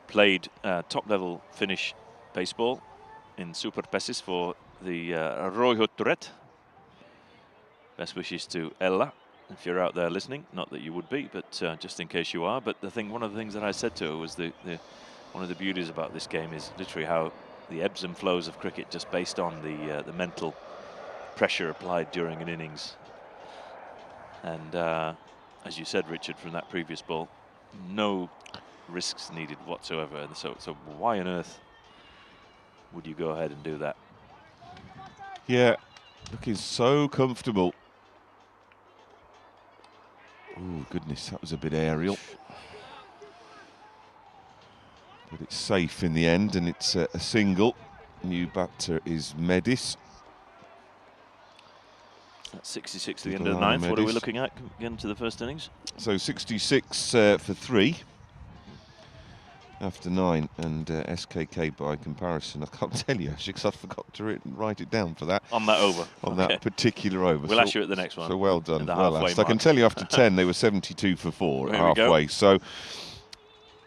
played top-level Finnish baseball in Superpesis for the Roihutturet. Best wishes to Ella, if you're out there listening. Not that you would be, but just in case you are. But one of the things that I said to her was one of the beauties about this game is literally how the ebbs and flows of cricket, just based on the mental pressure applied during an innings. And as you said, Richard, from that previous ball, no risks needed whatsoever. And so why on earth would you go ahead and do that? Yeah, looking so comfortable. Oh, goodness, that was a bit aerial. But it's safe in the end, and it's a single. New batter is Medis. That's 66 at the end of the ninth. What are we looking at again to the first innings? So 66 for 3 after 9, and SKK by comparison. I can't tell you actually, because I forgot to write it down for that. On that over. On that particular over. We'll ask you at the next one. So well done. Well asked. I can tell you after 10 they were 72 for 4 at halfway. So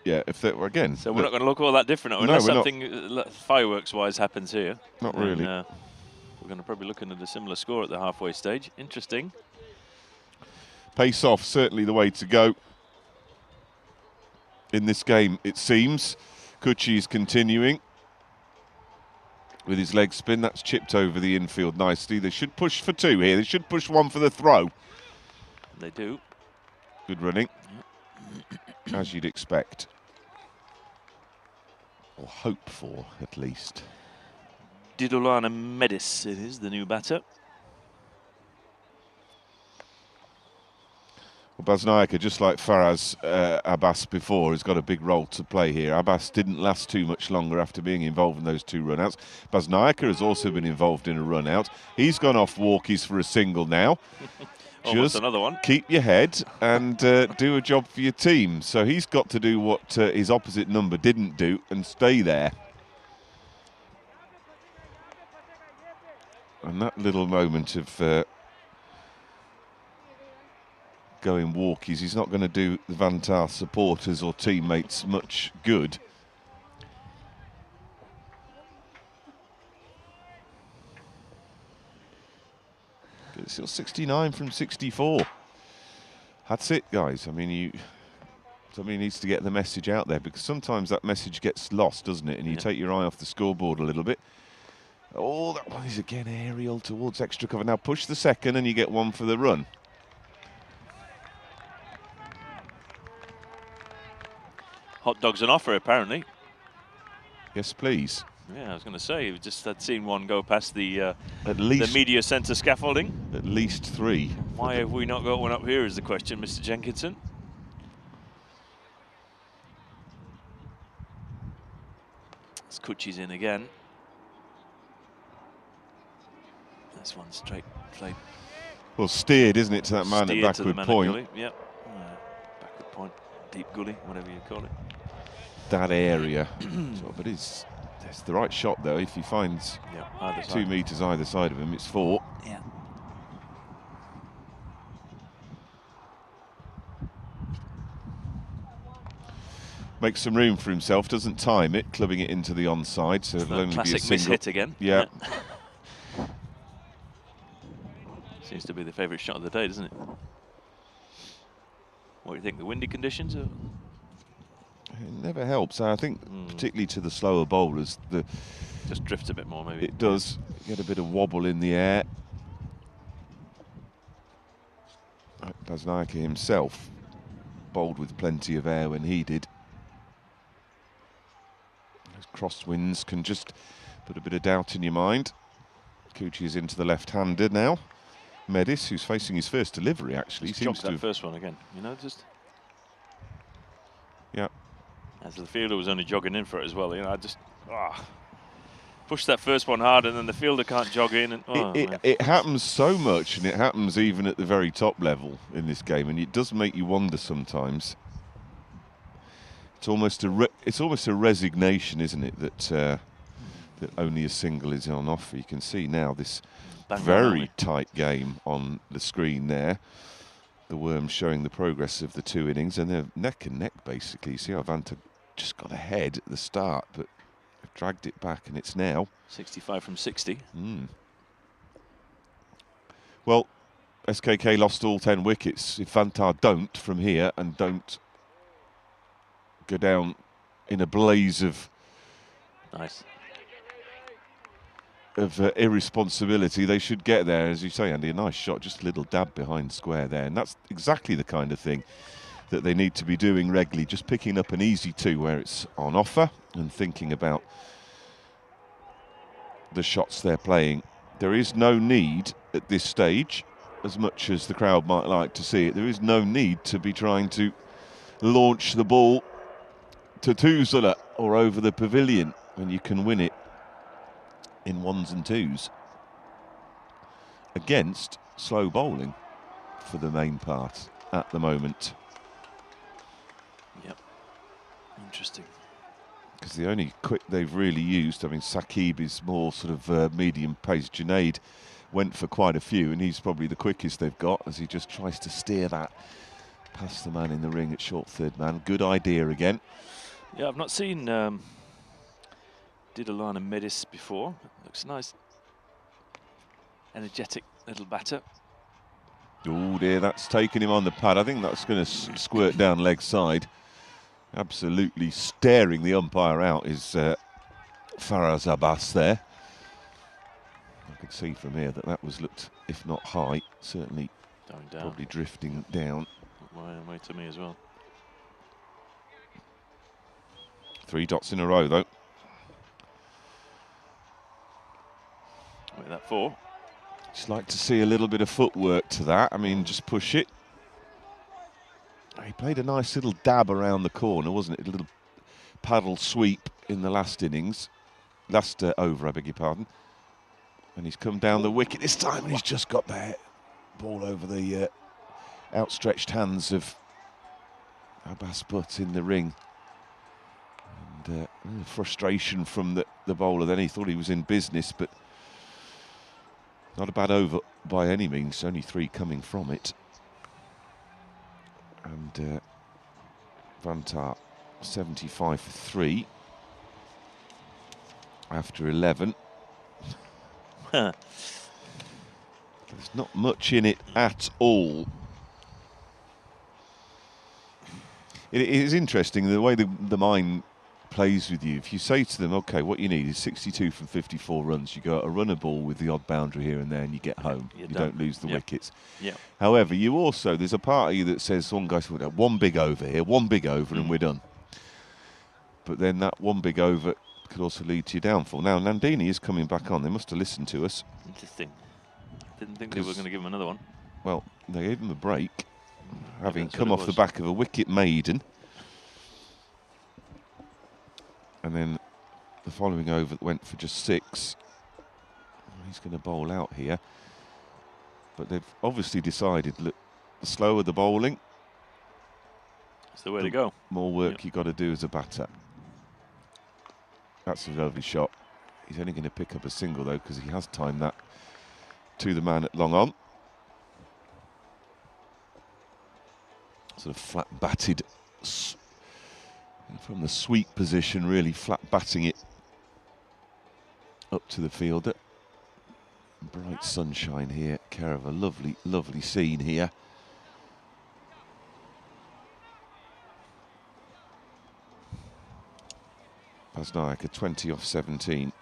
yeah, if they were again. So we're not going to look all that different unless something fireworks-wise happens here. Not really. we're going to probably looking at a similar score at the halfway stage. Interesting. Pace off, certainly the way to go in this game, it seems. Kuchi is continuing with his leg spin. That's chipped over the infield nicely. They should push for 2 here. They should push 1 for the throw. They do. Good running, Yep. as you'd expect. Or hope for, at least. Didolana Medis, it is, the new batter. Well, Baznaika, just like Faraz Abbas before, has got a big role to play here. Abbas didn't last too much longer after being involved in those 2 run-outs. Baznaika has also been involved in a run-out. He's gone off walkies for a single now. Almost Just another one. keep your head and do a job for your team. So he's got to do what his opposite number didn't do and stay there. And that little moment of going walkies, he's not going to do the Vantaa supporters or teammates much good. It's still 69 from 64. That's it, guys. I mean, somebody needs to get the message out there, because sometimes that message gets lost, doesn't it? And you take your eye off the scoreboard a little bit. Oh, that one is again aerial towards extra cover. Now push the second and you get 1 for the run. Hot dogs on offer, apparently. Yes, please. Yeah, I was going to say, we just had seen one go past the At least the media centre scaffolding. At least 3. Why have we not got one up here is the question, Mr. Jenkinson. As Kuchi's in again. This one straight played. Well, steered, isn't it, to that man Steered at to the backward man at point. gully. Yep. Backward point, deep gully, whatever you call it. That area. But it's the right shot, though. If he finds either 2 side. metres either side of him, it's 4. Yeah. Makes some room for himself, doesn't time it, clubbing it into the onside, so it'll only be a Classic single. miss-hit again. Yeah. Seems to be the favourite shot of the day, doesn't it? What do you think, the windy conditions? Or? It never helps. I think, particularly to the slower bowlers, just drifts a bit more, maybe. It does. Get a bit of wobble in the air. Baznaika himself bowled with plenty of air when he did. Those crosswinds can just put a bit of doubt in your mind. Kuchi is into the left-hander now. Medis, who's facing his first delivery, actually seems to that first one again. You know, just. Yeah. As the fielder was only jogging in for it as well. You know, I just pushed that first one hard, and then the fielder can't jog in. And it happens so much, and it happens even at the very top level in this game, and it does make you wonder sometimes. It's almost a resignation, isn't it, that that only a single is on offer. You can see now this very tight game on the screen there. The Worms showing the progress of the 2 innings, and they're neck and neck basically. You see how Vantaa just got ahead at the start, but they've dragged it back, and it's now 65 from 60. Well, SKK lost all 10 wickets. If Vantaa don't from here and don't go down in a blaze of irresponsibility, they should get there. As you say, Andy, a nice shot, just a little dab behind square there, and that's exactly the kind of thing that they need to be doing regularly, just picking up an easy 2 where it's on offer and thinking about the shots they're playing. There is no need at this stage, as much as the crowd might like to see it, there is no need to be trying to launch the ball to Tuusula or over the pavilion when you can win it in 1s and 2s against slow bowling for the main part at the moment. Yep. Interesting. Because the only quick they've really used, I mean, Saqib is more sort of medium pace. Junaid went for quite a few, and he's probably the quickest they've got as he just tries to steer that past the man in the ring at short third man. Good idea again. Yeah, I've not seen Didolana Medis before. Looks nice. energetic little batter. Oh dear, that's taken him on the pad. I think that's going to squirt down leg side. Absolutely staring the umpire out is Faraz Abbas there. I could see from here that was looked, if not high, certainly Going down. probably drifting down. Way to me as well. 3 dots in a row though. With that 4. Just like to see a little bit of footwork to that. I mean, just push it. He played a nice little dab around the corner, wasn't it? A little paddle sweep in the last innings. Last over, I beg your pardon. And he's come down the wicket this time, and he's just got the ball over the outstretched hands of Abbas Butt in the ring. And frustration from the bowler then. He thought he was in business, but not a bad over by any means. Only 3 coming from it. And Vantaa 75 for 3 after 11. There's not much in it at all. It is interesting the way the mind plays with you. If you say to them, okay, what you need is 62 from 54 runs, you go a run a ball with the odd boundary here and there and you get home. You don't lose the wickets. However, there's a part of you that says, one guy said, one big over here, one big over and we're done. But then that one big over could also lead to your downfall. Now, Nandini is coming back on. They must have listened to us. Interesting. Didn't think they were going to give him another one. Well, they gave him a break, having come off the back of a wicket maiden. And then the following over went for just 6. He's going to bowl out here. But they've obviously decided, look, the slower the bowling, it's the way to go. More work you've got to do as a batter. That's a lovely shot. He's only going to pick up a single, though, because he has timed that to the man at long on. Sort of flat-batted from the sweep position, really flat-batting it up to the fielder. Bright sunshine here, care of a lovely, lovely scene here. Basnaik, 20 off 17.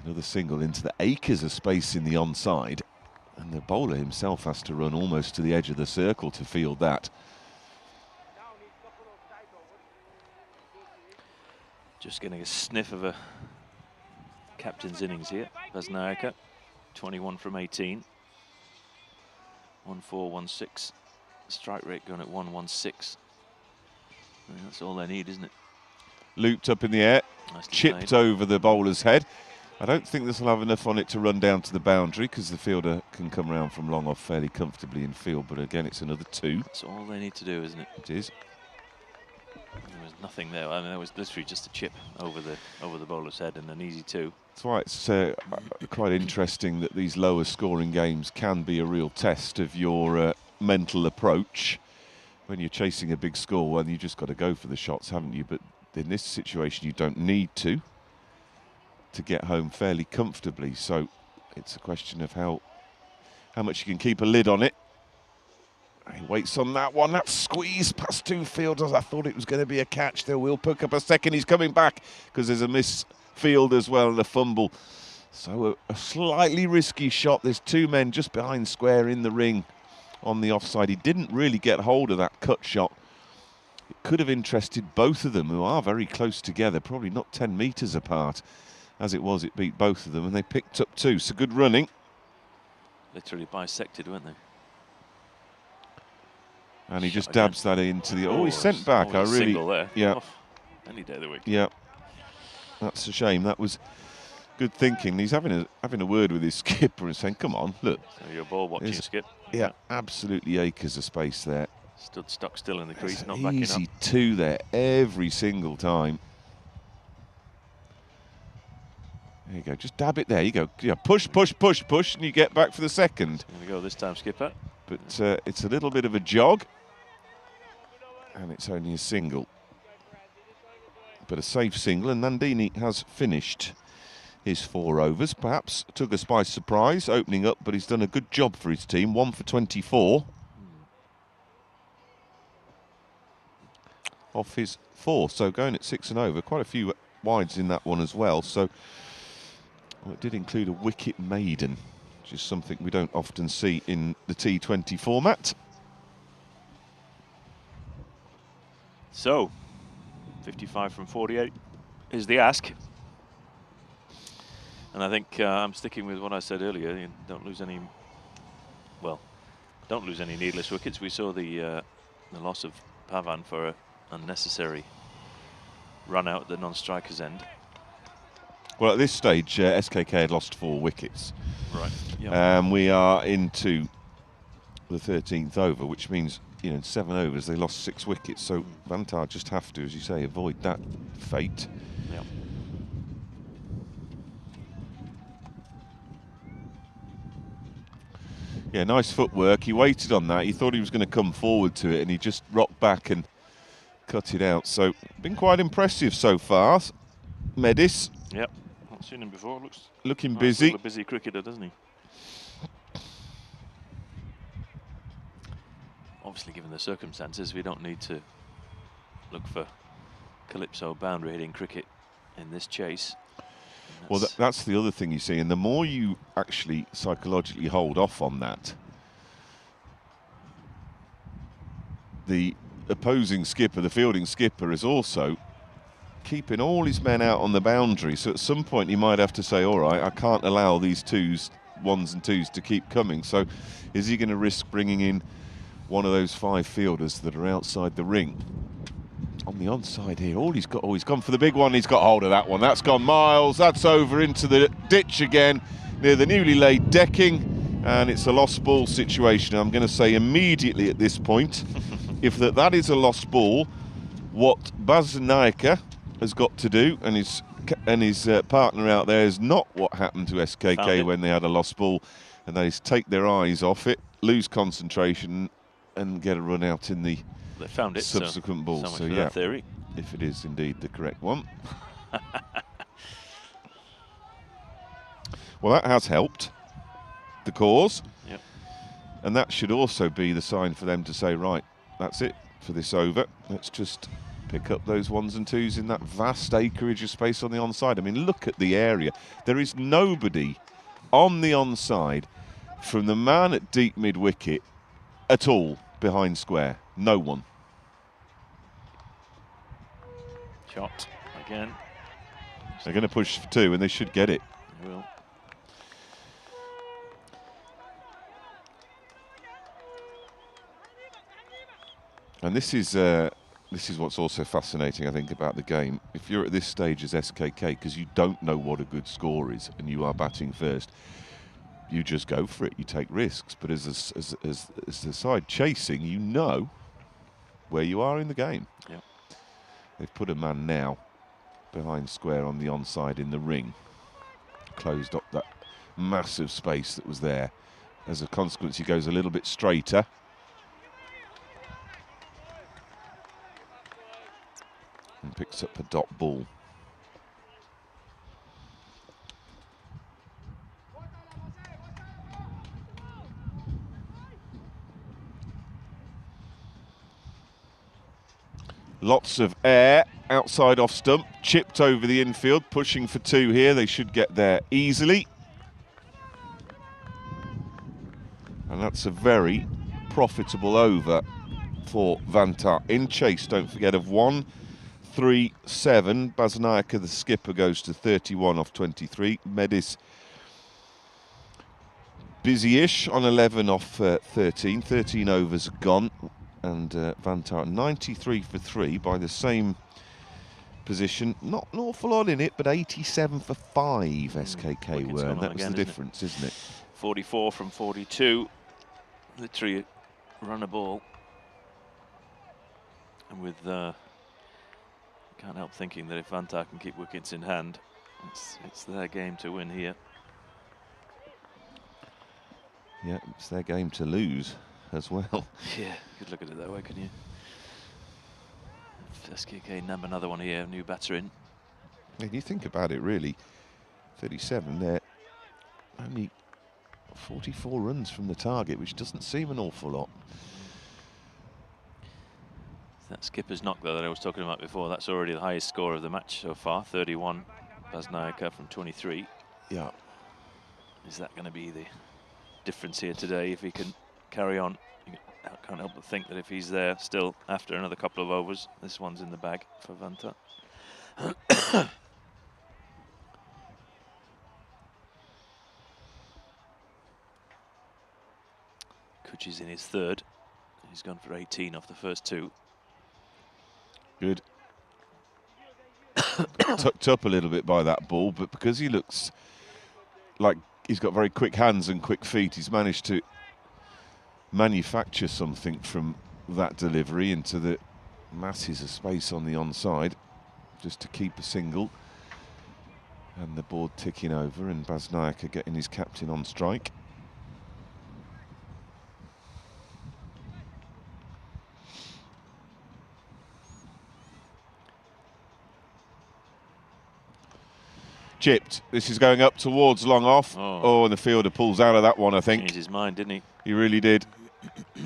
Another single into the acres of space in the onside. And the bowler himself has to run almost to the edge of the circle to field that. Just getting a sniff of a captain's innings here. Basnaik, 21 from 18. 1-4-1-6. Strike rate going at 1-1-6. That's all they need, isn't it? Looped up in the air, chipped over the bowler's head. I don't think this will have enough on it to run down to the boundary because the fielder can come round from long off fairly comfortably in field. But again, it's another 2. That's all they need to do, isn't it? It is. There was nothing there. I mean, there was literally just a chip over the bowler's head and an easy 2. That's why it's quite interesting that these lower scoring games can be a real test of your mental approach. When you're chasing a big score, well, you just got to go for the shots, haven't you? But in this situation, you don't need to get home fairly comfortably. So it's a question of how much you can keep a lid on it. He waits on that one. That squeeze past 2 fielders. I thought it was going to be a catch. There will pick up a second. He's coming back because there's a misfield as well and a fumble. So a slightly risky shot. There's 2 men just behind square in the ring on the offside. He didn't really get hold of that cut shot. It could have interested both of them, who are very close together, probably not 10 metres apart. As it was, it beat both of them, and they picked up 2. So good running. Literally bisected, weren't they? And he just dabs that into the... Oh, he's sent back. I really... There. Yeah. Off any day of the week. Yeah. That's a shame. That was good thinking. He's having a word with his skipper and saying, come on, look. So your ball watching, Skip. Yeah, absolutely acres of space there. Stood stock still in the crease, not backing up. Easy 2 there every single time. There you go, just dab it there, you go. Yeah, push, push, push, push, and you get back for the second. Here we go this time, Skipper. But it's a little bit of a jog, and it's only a single. But a safe single, and Nandini has finished his 4 overs. Perhaps took us by surprise opening up, but he's done a good job for his team. 1 for 24 off his 4, so going at 6 and over. Quite a few wides in that one as well. So well, it did include a wicket maiden, which is something we don't often see in the T20 format. So 55 from 48 is the ask. And I think I'm sticking with what I said earlier. You don't lose any, well, don't lose any needless wickets. We saw the loss of Pavan for an unnecessary run out at the non-striker's end. Well, at this stage, SKK had lost 4 wickets. Right. Yeah. We are into the 13th over, which means, you know, in 7 overs they lost 6 wickets. So Vantaa just have to, as you say, avoid that fate. Yeah. Yeah, nice footwork. He waited on that. He thought he was going to come forward to it, and he just rocked back and cut it out. So, been quite impressive so far. Medis. Yep. Not seen him before. Looks looking nice, busy. A busy cricketer, doesn't he? Obviously, given the circumstances, we don't need to look for calypso boundary hitting cricket in this chase. Well, that's the other thing you see, and the more you actually psychologically hold off on that, the opposing skipper, the fielding skipper, is also keeping all his men out on the boundary. So at some point he might have to say, all right, I can't allow these 1s and 2s to keep coming. So is he going to risk bringing in one of those 5 fielders that are outside the ring? On the onside here, he's gone for the big one. He's got hold of that one. That's gone miles. That's over into the ditch again near the newly laid decking, and it's a lost ball situation. I'm going to say immediately at this point, if that is a lost ball, what Bazanaika has got to do, and his partner out there, is not what happened to SKK when they had a lost ball, and that is take their eyes off it, lose concentration, and get a run out in the they found it, subsequent ball. So yeah, theory. If it is indeed the correct one. Well, that has helped the cause. Yep. And that should also be the sign for them to say, right, that's it for this over. Let's just pick up those 1s and 2s in that vast acreage of space on the onside. I mean, look at the area. There is nobody on the onside from the man at deep mid-wicket at all behind square. No one. Shot again. They're going to push for 2, and they should get it. They will. And this is what's also fascinating, I think, about the game. If you're at this stage as SKK, because you don't know what a good score is, and you are batting first, you just go for it. You take risks. But as the side chasing, you know where you are in the game. Yep. They've put a man now behind square on the onside in the ring, closed up that massive space that was there. As a consequence, he goes a little bit straighter. And picks up a dot ball. Lots of air outside off stump, chipped over the infield, pushing for 2 here. They should get there easily. And that's a very profitable over for Vantaa. In chase, don't forget, of 1-3-7. Bazanaika, the skipper, goes to 31 off 23. Medis busy-ish on 11 off 13. 13 overs gone. And Vantaa 93 for 3 by the same position. Not an awful lot in it, but 87 for 5 SKK were. And that was the difference, isn't it? 44 from 42. Literally run a ball. And with can't help thinking that if Vantaa can keep wickets in hand, it's their game to win here. Yeah, it's their game to lose as well. Yeah, you could look at it that way, couldn't you? SKK nab another one here, new batter in. And you think about it, really, 37 there, only 44 runs from the target, which doesn't seem an awful lot. That skipper's knock though that I was talking about before, that's already the highest score of the match so far, 31. Vantaa from 23. Yeah. Is that going to be the difference here today if he can carry on? I can't help but think that if he's there still after another couple of overs, this one's in the bag for Vantaa. Kuchi's in his third. He's gone for 18 off the first two. Good. Tucked up a little bit by that ball, but because he looks like he's got very quick hands and quick feet, he's managed to manufacture something from that delivery into the masses of space on the onside, just to keep a single. And the board ticking over, and Vantaa getting his captain on strike. Chipped. This is going up towards long off. Oh, and the fielder pulls out of that one, I think. Changed his mind, didn't he? He really did.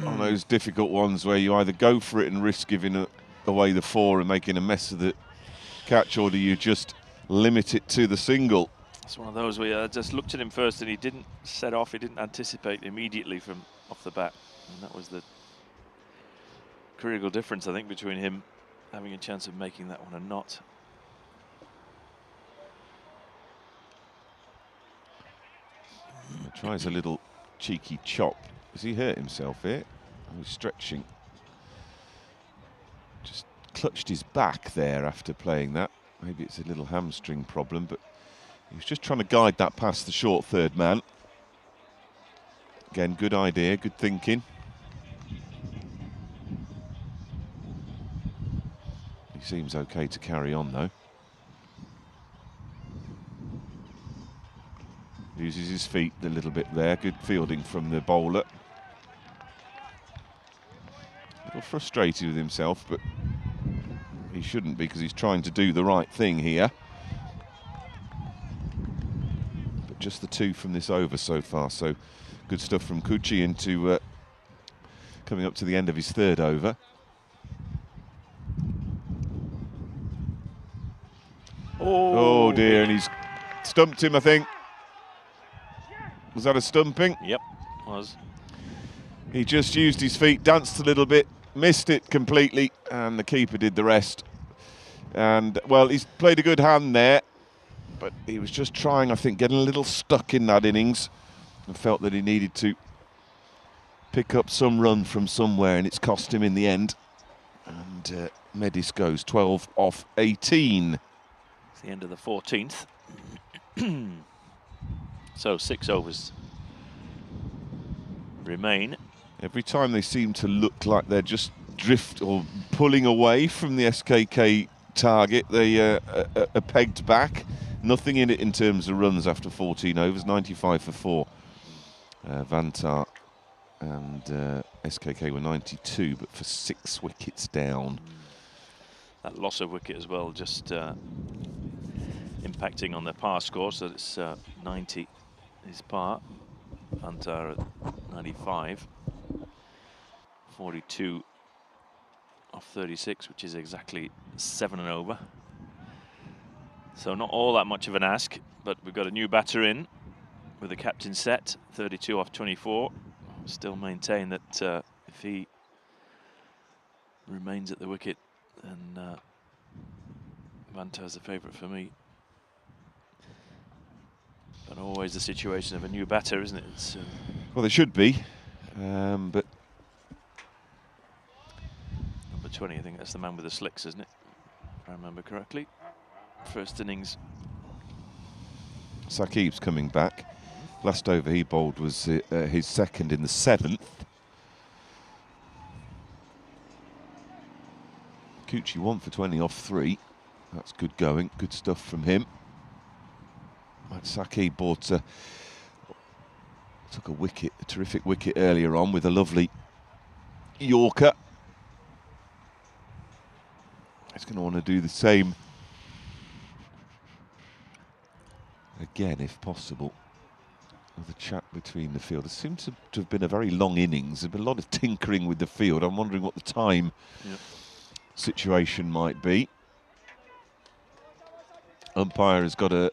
On those difficult ones where you either go for it and risk giving away the four and making a mess of the catch, or do you just limit it to the single? It's one of those where I just looked at him first and he didn't set off, he didn't anticipate immediately from off the bat. And that was the critical difference, I think, between him having a chance of making that one and not. Tries a little cheeky chop. Has he hurt himself here? Oh, he's stretching. Just clutched his back there after playing that. Maybe it's a little hamstring problem, but he was just trying to guide that past the short third man. Again, good idea, good thinking. He seems okay to carry on though. Uses his feet a little bit there. Good fielding from the bowler. A little frustrated with himself, but he shouldn't be because he's trying to do the right thing here. But just the two from this over so far, so good stuff from Kuchi into coming up to the end of his third over. Oh dear, and he's stumped him, I think. Was that a stumping? Yep, was. He just used his feet, danced a little bit, missed it completely, and the keeper did the rest. And, well, he's played a good hand there, but he was just trying, I think, getting a little stuck in that innings and felt that he needed to pick up some run from somewhere, and it's cost him in the end. And Medis goes 12 off 18. It's the end of the 14th. So 6 overs remain. Every time they seem to look like they're just drift or pulling away from the SKK target, they are pegged back. Nothing in it in terms of runs after 14 overs, 95 for 4. Vantaa and SKK were 92, but for 6 wickets down. That loss of wicket as well, just impacting on their par score, so it's 90 is par. Vantaa at 95. 42 off 36, which is exactly 7 and over. So not all that much of an ask, but we've got a new batter in with the captain set, 32 off 24. Still maintain that if he remains at the wicket, then Vantaa's the favourite for me. But always the situation of a new batter, isn't it? It's, well, they should be, but number 20, I think that's the man with the slicks, isn't it? If I remember correctly. First innings. Saqib's coming back. Last over he bowled was his second in the 7th. Kuchi 1 for 20 off 3. That's good going, good stuff from him. Saqib took a wicket, a terrific wicket earlier on with a lovely Yorker. He's going to want to do the same again, if possible. The chat between the field. It seems to have been a very long innings. There's been a lot of tinkering with the field. I'm wondering what the time situation might be. Umpire has got a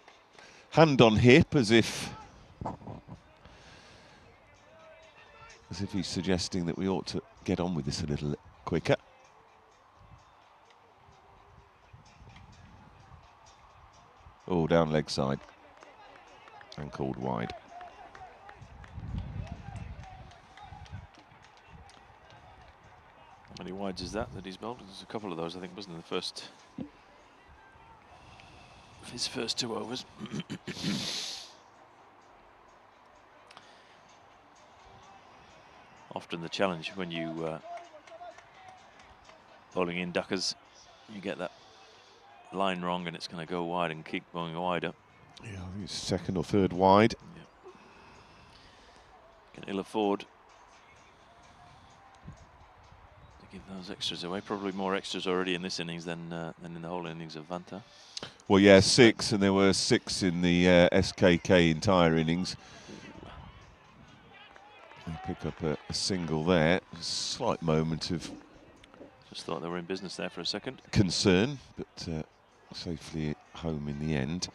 hand on hip as if he's suggesting that we ought to get on with this a little quicker. Oh, down leg side and called wide. How many wides is that he's bowled? There's a couple of those, I think, wasn't in the first his first 2 overs. Often the challenge when you bowling in duckers, you get that line wrong and it's going to go wide and keep going wider. Yeah, I think it's second or third wide. Yeah. Can ill afford to give those extras away. Probably more extras already in this innings than in the whole innings of Vantaa. Well, yeah, 6, and there were 6 in the SKK entire innings. They pick up a single there. A slight moment of just thought they were in business there for a second. Concern, but safely home in the end.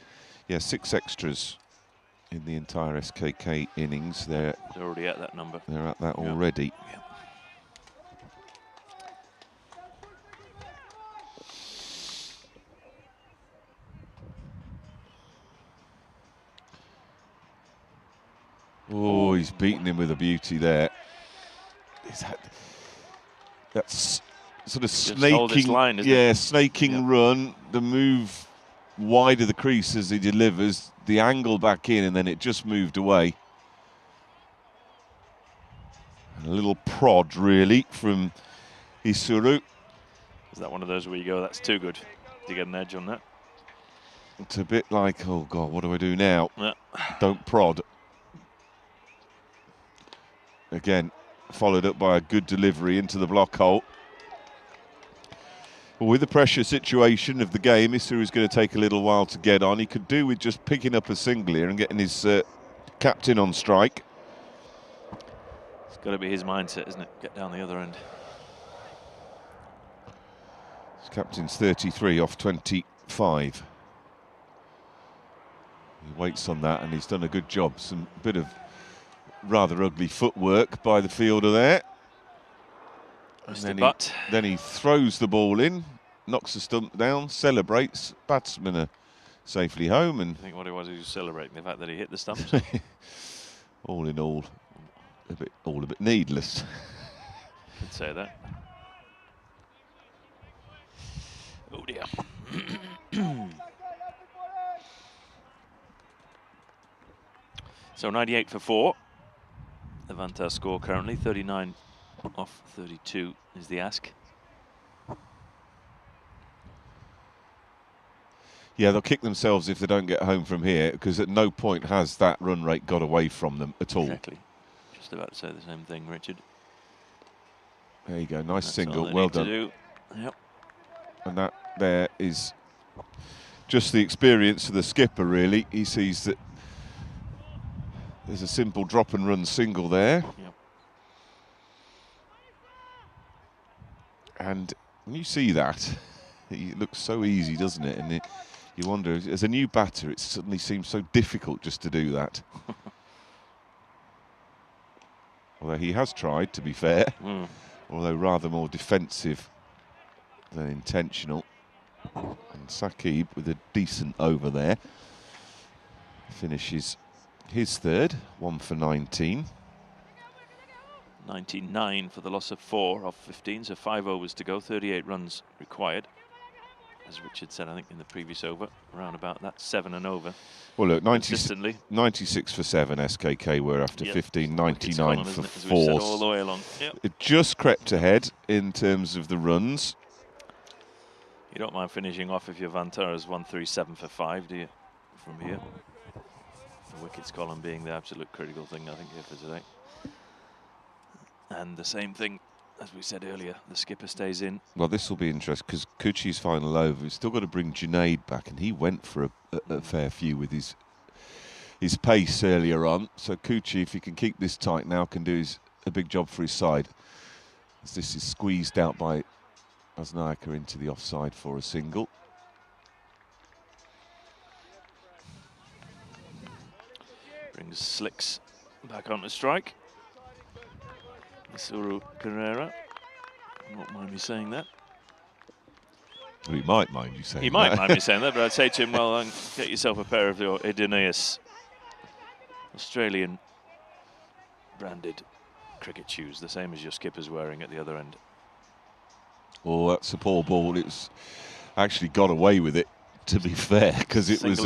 Yeah, 6 extras in the entire SKK innings. They're already at that number. They're at that already. Yep. Oh, he's beaten him with a beauty there. That's sort of snaking, line, isn't snaking run. The move wide of the crease as he delivers, the angle back in, and then it just moved away. And a little prod, really, from Isuru. Is that one of those where you go, that's too good to get an edge on that? It's a bit like, oh God, what do I do now? Yeah. Don't prod. Again, followed up by a good delivery into the block hole. Well, with the pressure situation of the game, Isuru is going to take a little while to get on. He could do with just picking up a single here and getting his captain on strike. It's got to be his mindset, isn't it? Get down the other end. His captain's 33 off 25. He waits on that and he's done a good job. Some bit of rather ugly footwork by the fielder there. And then he throws the ball in, knocks the stump down, celebrates. Batsmen are safely home. And I think what it was, he was celebrating the fact that he hit the stumps. All in all, a bit needless. Could say that. Oh dear. So 98 for 4. The Vantaa score currently 39 off 32 is the ask. Yeah, they'll kick themselves if they don't get home from here, because at no point has that run rate got away from them at all. Exactly. Just about to say the same thing, Richard. There you go, nice That's single, well done. Yep. And that there is just the experience of the skipper, really. He sees that there's a simple drop and run single there. Yep. And when you see that, it looks so easy, doesn't it? And you wonder, as a new batter, it suddenly seems so difficult just to do that. Although he has tried, to be fair, although rather more defensive than intentional. And Saqib, with a decent over there, finishes his third, 1 for 19. 99 for the loss of 4 off 15, so 5 overs to go, 38 runs required. As Richard said, I think in the previous over, around about that 7 and over. Well, look, 96 for 7 SKK were after 15, 99 for 4. All the way along. Yep. It just crept ahead in terms of the runs. You don't mind finishing off if your Vantaa is 137 for 5, do you? From here, the wickets column being the absolute critical thing, I think, here for today. And the same thing as we said earlier, the skipper stays in. Well, this will be interesting because Kuchi's final over. He's still got to bring Junaid back, and he went for a fair few with his pace earlier on. So Kuchi, if he can keep this tight now, can do a big job for his side. As this is squeezed out by Asnaika into the offside for a single. Brings Slicks back onto strike. Isuru Carrera. Won't mind me saying that. Well, he might mind you saying that. He might mind me saying that, but I'd say to him, well, get yourself a pair of your Idoneus Australian branded cricket shoes, the same as your skipper's wearing at the other end. Oh, that's a poor ball. It's actually got away with it, to be fair, because it was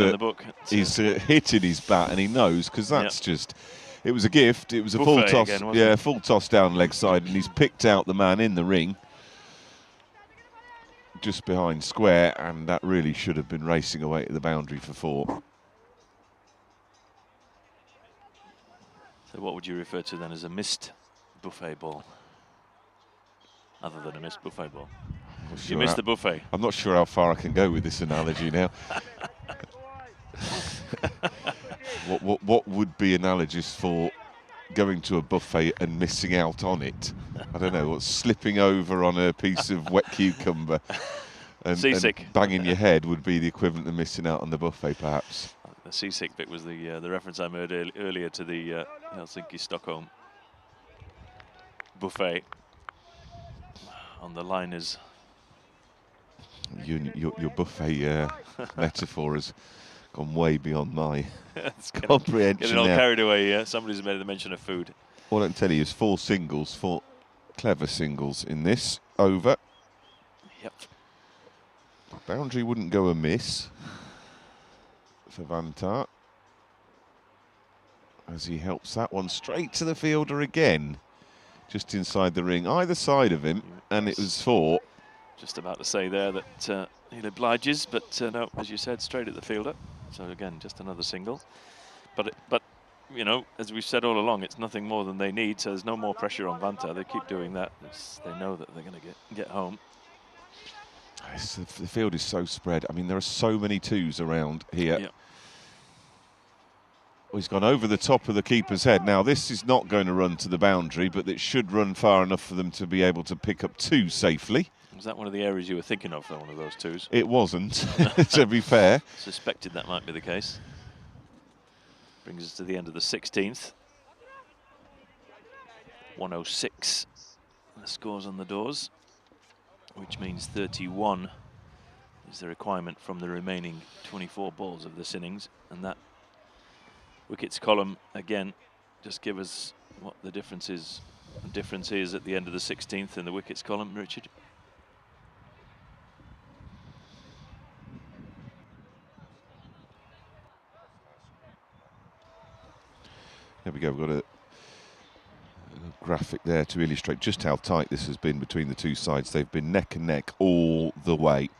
he's hitting his bat, and he knows, because that's just. It was a gift. It was a full toss. Again, full toss down leg side, and he's picked out the man in the ring, just behind square, and that really should have been racing away to the boundary for 4. So what would you refer to then as a missed buffet ball? Other than a missed buffet ball. You missed the buffet. I'm not sure how far I can go with this analogy now. What would be analogous for going to a buffet and missing out on it? I don't know, what's slipping over on a piece of wet cucumber and banging your head would be the equivalent of missing out on the buffet, perhaps. The seasick bit was the reference I made earlier to the Helsinki-Stockholm buffet on the liners. Your buffet metaphor has gone way beyond my comprehension. Getting all carried away. Somebody's made the mention of food. All I can tell you is 4 singles, 4 clever singles in this over. Yep. Boundary wouldn't go amiss for Vantaa, as he helps that one straight to the fielder again, just inside the ring, either side of him, and it was 4. Just about to say there that he obliges, but no, as you said, straight at the fielder. So again, just another single. But you know, as we've said all along, it's nothing more than they need. So there's no more pressure on Vantaa. They keep doing that. They know that they're going to get home. The field is so spread. I mean, there are so many 2s around here. Yep. Well, he's gone over the top of the keeper's head. Now, this is not going to run to the boundary, but it should run far enough for them to be able to pick up 2 safely. Was that one of the areas you were thinking of, though, one of those 2s? It wasn't, to be fair. Suspected that might be the case. Brings us to the end of the 16th. 106. The scores on the doors, which means 31 is the requirement from the remaining 24 balls of this innings. And that wickets column, again, just give us what the difference is at the end of the 16th in the wickets column, Richard. There we go, we've got a graphic there to illustrate just how tight this has been between the 2 sides. They've been neck and neck all the way.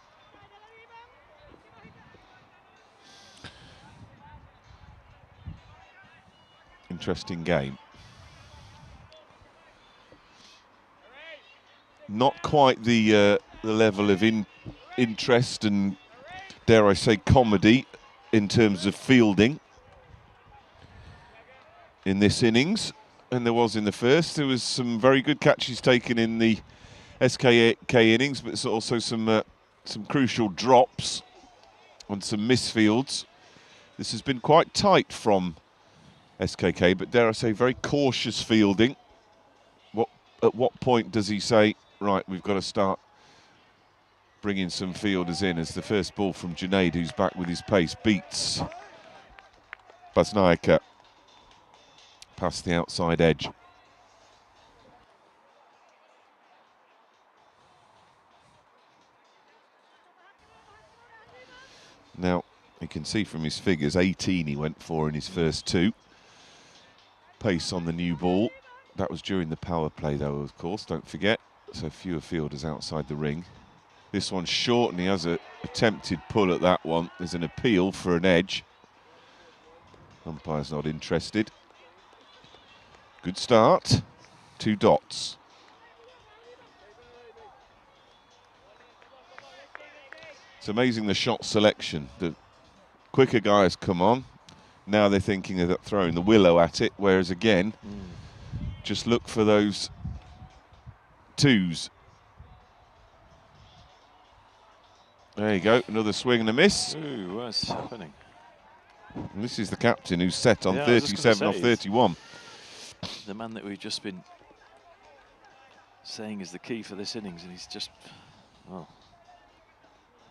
Interesting game. Not quite the level of interest and, dare I say, comedy in terms of fielding in this innings, and there was in the first. There was some very good catches taken in the SKK innings, but there's also some crucial drops and some misfields. This has been quite tight from SKK, but dare I say, very cautious fielding. At what point does he say, right, we've got to start bringing some fielders in, as the first ball from Junaid, who's back with his pace, beats Basnaika past the outside edge. Now, you can see from his figures, 18 he went for in his first 2. Pace on the new ball. That was during the power play, though, of course, don't forget. So fewer fielders outside the ring. This one's short, and he has an attempted pull at that one. There's an appeal for an edge. Umpire's not interested. Good start. 2 dots. It's amazing the shot selection. The quicker guys come on. Now they're thinking of throwing the willow at it, whereas again, just look for those twos. There you go, another swing and a miss. Ooh, what's happening? And this is the captain who's set on Yeah, I was just gonna 37 off say, 31. The man that we've just been saying is the key for this innings, and he's just, well,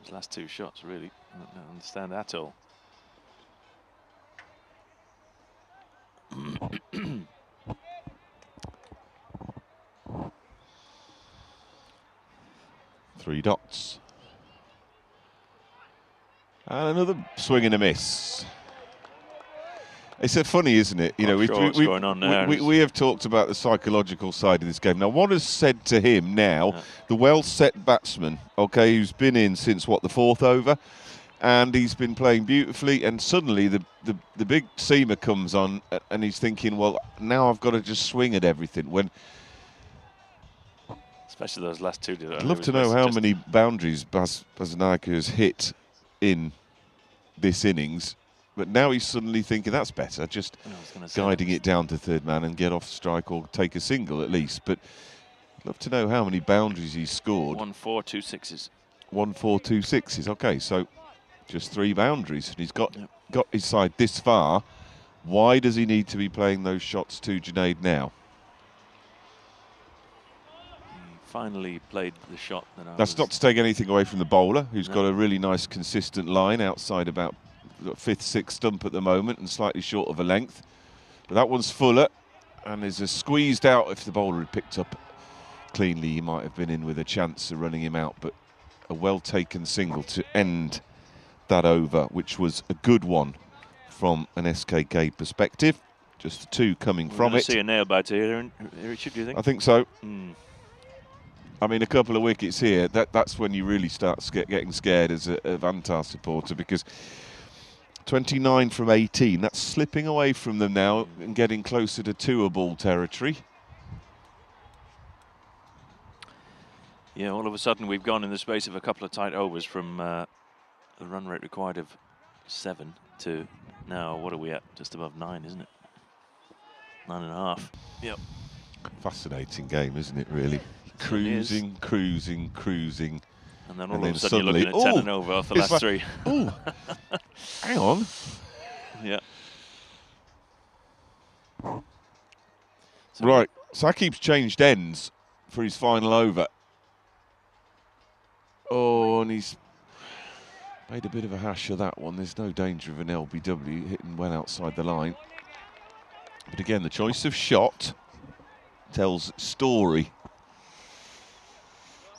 his last two shots really, I don't understand at all. Three dots. And another swing and a miss. It's funny, isn't it? You know, we have talked about the psychological side of this game. Now, what is said to him now, the well-set batsman, okay, who's been in since, what, the fourth over? And he's been playing beautifully, and suddenly the big seamer comes on, and he's thinking, well, now I've got to just swing at everything. When, especially those last two. I'd love to know how many boundaries Baznaka has hit in this innings. But now he's suddenly thinking that's better, just guiding it down to third man and get off strike or take a single at least. But I'd love to know how many boundaries he's scored. 1 4 2 6s. 1 4 2 6s. Okay, so just 3 boundaries, and he's got his side this far. Why does he need to be playing those shots to Junaid now? He finally played the shot that That's not to take anything away from the bowler, who's got a really nice consistent line outside about fifth, sixth stump at the moment and slightly short of a length. But that one's fuller and is squeezed out. If the bowler had picked up cleanly, he might have been in with a chance of running him out. But a well-taken single to end that over, which was a good one from an SKK perspective. Just the 2 coming from it. See a nail bite here, Richard, do you think? I think so. I mean, a couple of wickets here, that's when you really start getting scared as a Vantaa supporter, because 29 from 18, that's slipping away from them now and getting closer to 2-a-ball territory. Yeah, all of a sudden we've gone in the space of a couple of tight overs from a run rate required of 7 to now, what are we at? Just above 9, isn't it? 9.5. Yep. Fascinating game, isn't it, really? Cruising, cruising, cruising. And then all of a sudden you're looking at 10 and over off the last 3. Oh, hang on. Yeah. So right, Sakib's changed ends for his final over. Oh, and he's made a bit of a hash of that one. There's no danger of an LBW, hitting well outside the line. But again, the choice of shot tells story.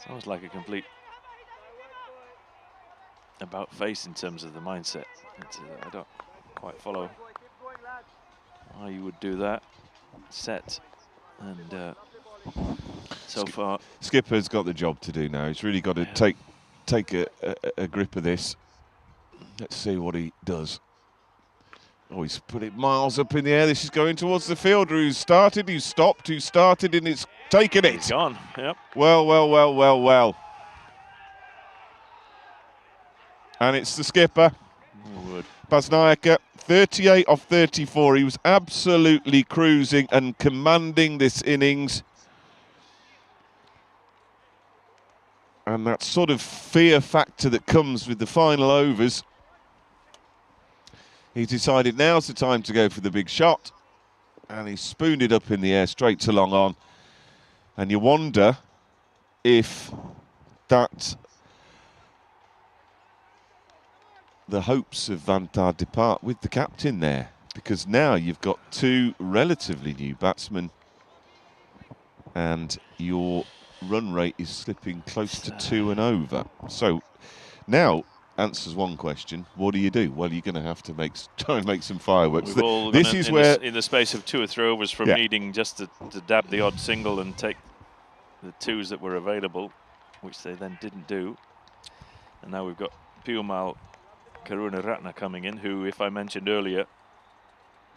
Sounds like a complete about face in terms of the mindset. I don't quite follow why you would do that. Set and so far Skipper's got the job to do now. He's really got to take a grip of this. Let's see what he does. Oh, he's put it miles up in the air. This is going towards the fielder who's started, who's stopped, who started, and it's taken it. He's gone. Yep. Well, well, well, well, well. And it's the skipper, Baznaka, 38 off 34. He was absolutely cruising and commanding this innings. And that sort of fear factor that comes with the final overs. He's decided now's the time to go for the big shot. And he spooned it up in the air straight to long on. And you wonder if that the hopes of Vantaa depart with the captain there, because now you've got 2 relatively new batsmen and your run rate is slipping close to 2 and over. So now answers one question: what do you do? Well, you're going to have to try and make some fireworks. This is where in the space of 2 or 3 overs from needing just to dab the odd single and take the 2s that were available, which they then didn't do. And now we've got Piumal Karunaratne coming in, who, if I mentioned earlier,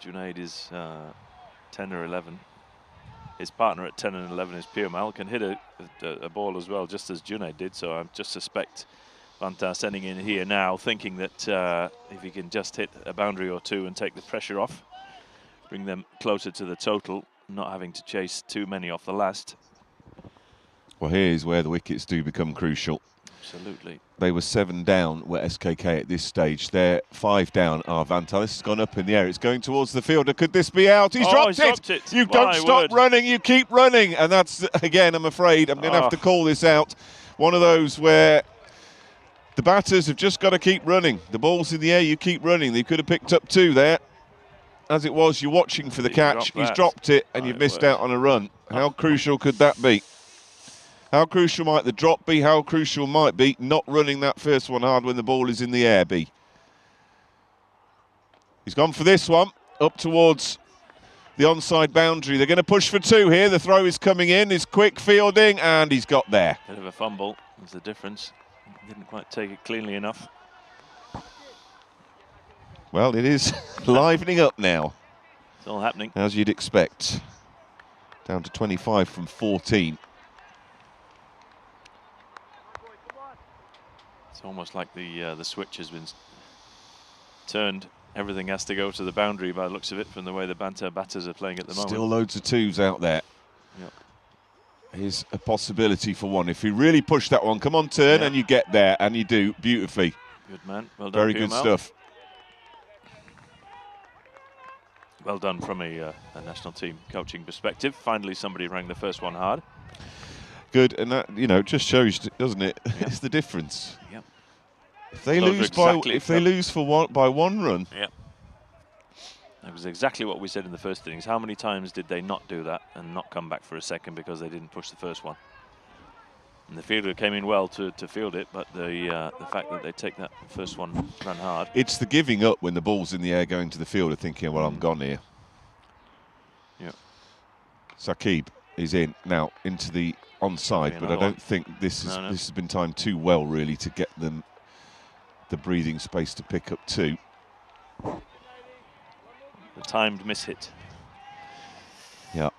Junaid is 10 or 11. His partner at 10 and 11 is Piumal, can hit a ball as well, just as Junaid did. So I just suspect Vantaa sending in here now, thinking that if he can just hit a boundary or two and take the pressure off, bring them closer to the total, not having to chase too many off the last. Well, here's where the wickets do become crucial. Absolutely. They were 7 down, were SKK at this stage. They're 5 down, are Vantaa. This has gone up in the air. It's going towards the fielder. Could this be out? He's dropped it! You don't stop running, you keep running. And that's, again, I'm afraid, I'm going to have to call this out. One of those where the batters have just got to keep running. The ball's in the air, you keep running. They could have picked up 2 there. As it was, you're watching for the catch. He's dropped it, and you've missed out on a run. How crucial could that be? How crucial might the drop be? How crucial might be not running that first one hard when the ball is in the air be? He's gone for this one, up towards the onside boundary. They're going to push for 2 here. The throw is coming in. His quick fielding, and he's got there. Bit of a fumble. That's the difference. Didn't quite take it cleanly enough. Well, it is livening up now. It's all happening. As you'd expect. Down to 25 from 14. It's almost like the switch has been turned. Everything has to go to the boundary by the looks of it from the way the Vantaa batters are playing at the moment. Still loads of 2s out there. Yep. Here's a possibility for one. If you really push that one, come on, turn, and you get there, and you do beautifully. Good man. Well done. Very good stuff. Well done from a national team coaching perspective. Finally, somebody rang the first one hard. Good, and that, you know, just shows, doesn't it? Yep. It's the difference. Yep. If they lose by one run. Yep. That was exactly what we said in the first innings. How many times did they not do that and not come back for a second because they didn't push the first one? And the fielder came in well to field it, but the fact that they take that first one run hard. It's the giving up when the ball's in the air going to the fielder thinking, well, I'm gone here. Yeah. Saqib is in now into the onside, but I don't think this has been timed too well, really, to get them the breathing space to pick up 2. The timed miss hit. Yeah.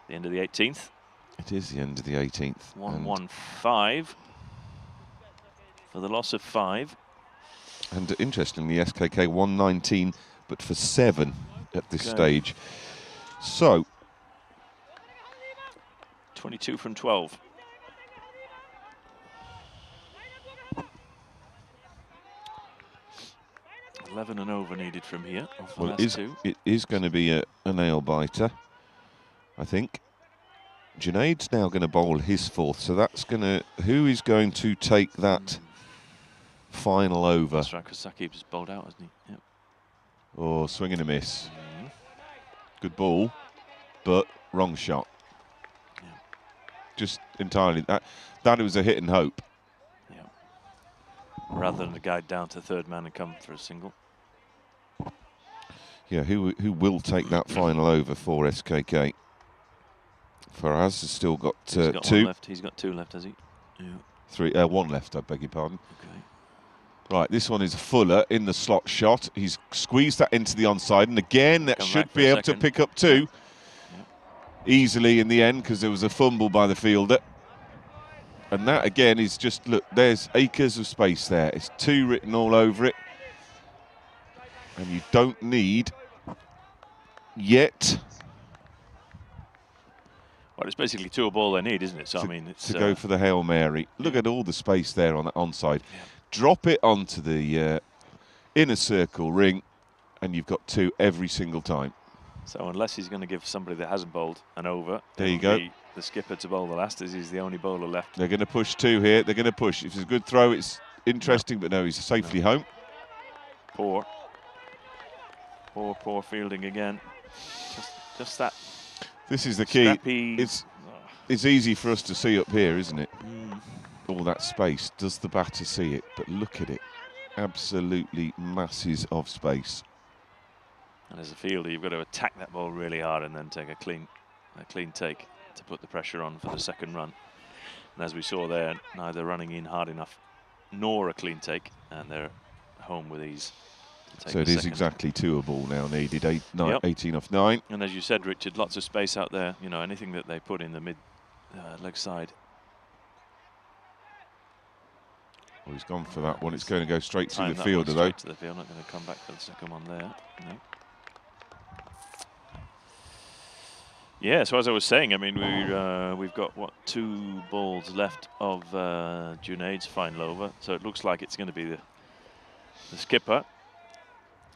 The end of the 18th. It is the end of the 18th. 1-1-5 for the loss of 5. And interestingly, SKK 119, but for 7 at this stage. So 22 from 12. $11 and over needed from here. Well, it is going to be a nail biter, I think. Junaid's now going to bowl his 4th, so that's going to. Who is going to take that final over? That's right, because Saqib's bowled out, hasn't he? Yep. Oh, swing and a miss. Good ball, but wrong shot. Yeah. Just entirely that was a hit and hope. Yeah. Rather than a guide down to 3rd man and come for a single. Yeah, who will take that final over for SKK? Faraz has still got 2. One left. He's got 2 left, has he? Yeah. 1 left, I beg your pardon. Okay. Right, this one is Fuller in the slot shot. He's squeezed that into the onside, and again, that should be able to pick up 2 easily in the end because there was a fumble by the fielder. And that again is just, look, there's acres of space there. It's 2 written all over it. And you don't need yet. Well, it's basically 2 a ball they need, isn't it? So, I mean, it's to go for the Hail Mary. Look at all the space there on that onside. Yeah. Drop it onto the inner circle ring, and you've got 2 every single time. So unless he's going to give somebody that hasn't bowled an over, there you go. The skipper to bowl the last, as he's the only bowler left. They're going to push 2 here. They're going to push. If it's a good throw, it's interesting, but no, he's safely home. Poor fielding again. Just that. This is the key. Scrappy. It's easy for us to see up here, isn't it? All that space. Does the batter see it? But look at it. Absolutely masses of space. And as a fielder, you've got to attack that ball really hard and then take a clean take to put the pressure on for the 2nd run. And as we saw there, neither running in hard enough nor a clean take, and they're home with ease. So it is exactly 2 a ball now needed, 18 off 9. And as you said, Richard, lots of space out there. You know, anything that they put in the mid leg side Well, he's gone for that one. It's going to go straight to the That fielder, though. straight to the field. Not going to come back for the second one there. No. Yeah, so as I was saying, I mean, we've got, what, 2 balls left of Junaid's final over. So it looks like it's going to be the skipper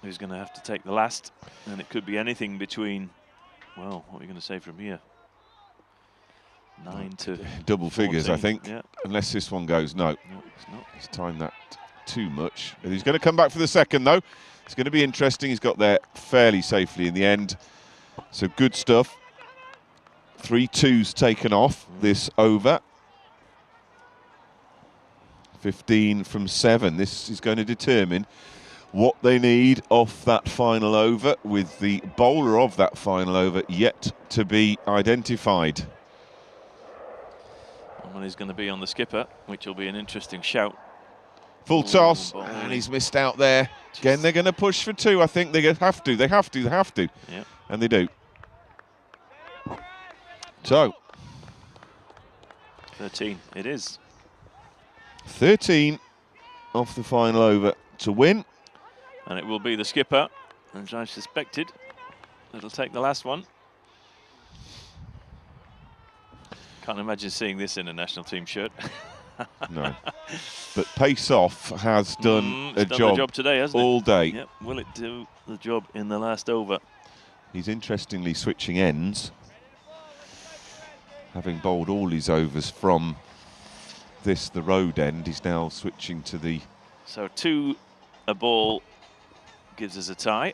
who's going to have to take the last. And it could be anything between, well, what are you going to say from here? 9 to double 14, figures, I think. Yeah. Unless this one goes, no. No, it's not. He's timed that too much. He's going to come back for the second, though. It's going to be interesting. He's got there fairly safely in the end. So good stuff. 3 2s taken off this over. 15 from 7. This is going to determine what they need off that final over, with the bowler of that final over yet to be identified. Well, he's going to be on the skipper, which will be an interesting shout. Full toss, and he's missed out there. Again, they're going to push for 2. I think they have to. They have to. Yeah. And they do. So 13, it is. 13 off the final over to win. And it will be the skipper, as I suspected. It'll take the last one. Can't imagine seeing this in a national team shirt. No. But Pace Off has done the job today, hasn't all it? day. Yep. Will it do the job in the last over? He's interestingly switching ends. Having bowled all his overs from the road end, he's now switching to the... So 2 a ball gives us a tie.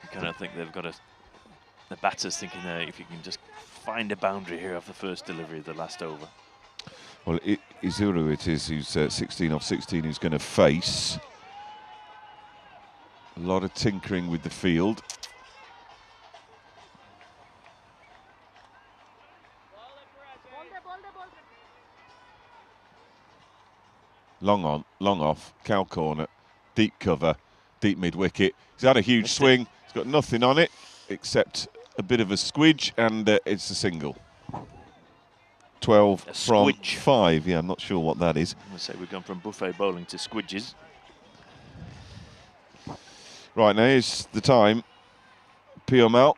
I kind of think they've got the batters thinking if you can just find a boundary here off the first delivery of the last over. Well, Izuru it is, who's 16 off 16, who's going to face. A lot of tinkering with the field. Long on, long off, cow corner, deep cover, deep mid-wicket. He's had a huge swing. He's got nothing on it except a bit of a squidge, and it's a single. 12 from 5. Yeah, I'm not sure what that is. I'm going to say we've gone from buffet bowling to squidges. Right, now here's the time. Piomal,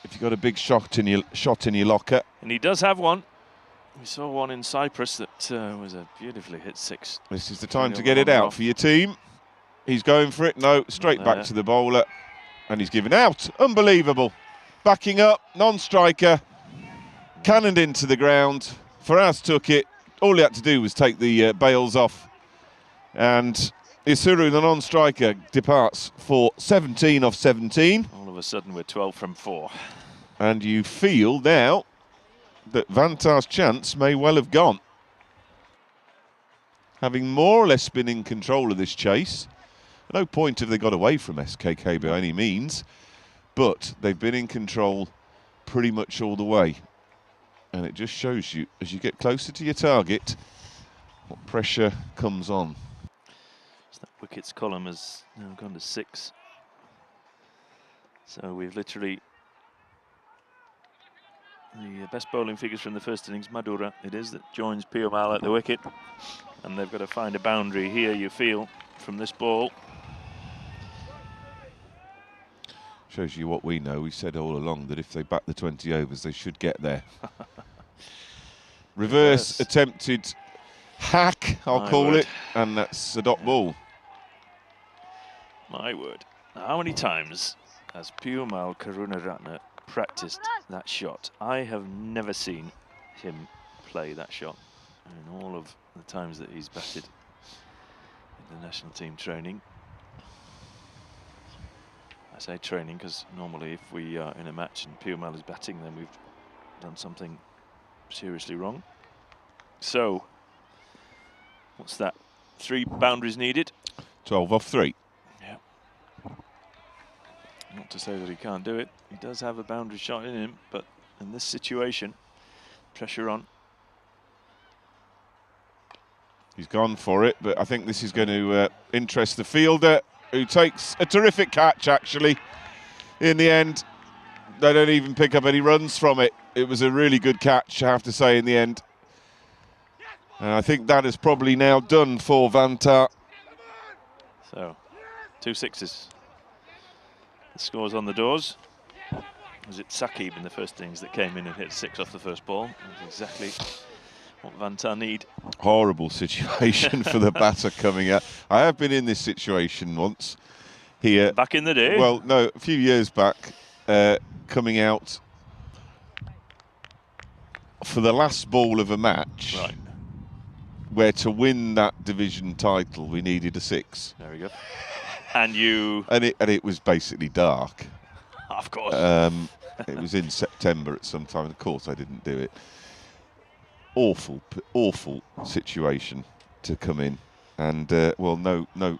if you've got a big shot in your locker. And he does have one. We saw one in Cyprus that was a beautifully hit 6. This is the time to get it out for your team. He's going for it. No, straight back to the bowler. And he's given out. Unbelievable. Backing up, non-striker. Cannoned into the ground. Faraz took it. All he had to do was take the bails off. And Isuru, the non-striker, departs for 17 off 17. All of a sudden, we're 12 from 4. And you feel now that Vantaa's chance may well have gone. Having more or less been in control of this chase. At no point have they got away from SKK by any means, but they've been in control pretty much all the way. And it just shows you, as you get closer to your target, what pressure comes on. So that wickets column has now gone to 6. So we've literally... The best bowling figures from the first innings, Madura, it is, that joins Piomal at the wicket. And they've got to find a boundary here, you feel, from this ball. Shows you what we know. We said all along that if they bat the 20 overs, they should get there. Reverse attempted hack, I'll call it, and that's a dot ball. My word. How many times has Piomal Karunaratne practiced that shot? I have never seen him play that shot in all of the times that he's batted in the national team training. I say training because normally if we are in a match and Piomal is batting, then we've done something seriously wrong. So, what's that? 3 boundaries needed. 12 off 3. Yeah. Not to say that he can't do it. He does have a boundary shot in him, but in this situation, pressure on. He's gone for it, but I think this is going to interest the fielder, who takes a terrific catch, actually, in the end. they don't even pick up any runs from it. It was a really good catch, I have to say, in the end. And I think that is probably now done for Vantaa. So, 2 sixes. The scores on the doors. Was it Sakib in the first innings that came in and hit 6 off the first ball? That's exactly what Vantaa need. Horrible situation for the batter coming out. I have been in this situation once here. Back in the day? Well, no, a few years back, coming out for the last ball of a match. Right. Where to win that division title, we needed a 6. There we go. And you... And it was basically dark. Of course. It was in September at some time. Of course, I didn't do it. Awful situation to come in, and well, no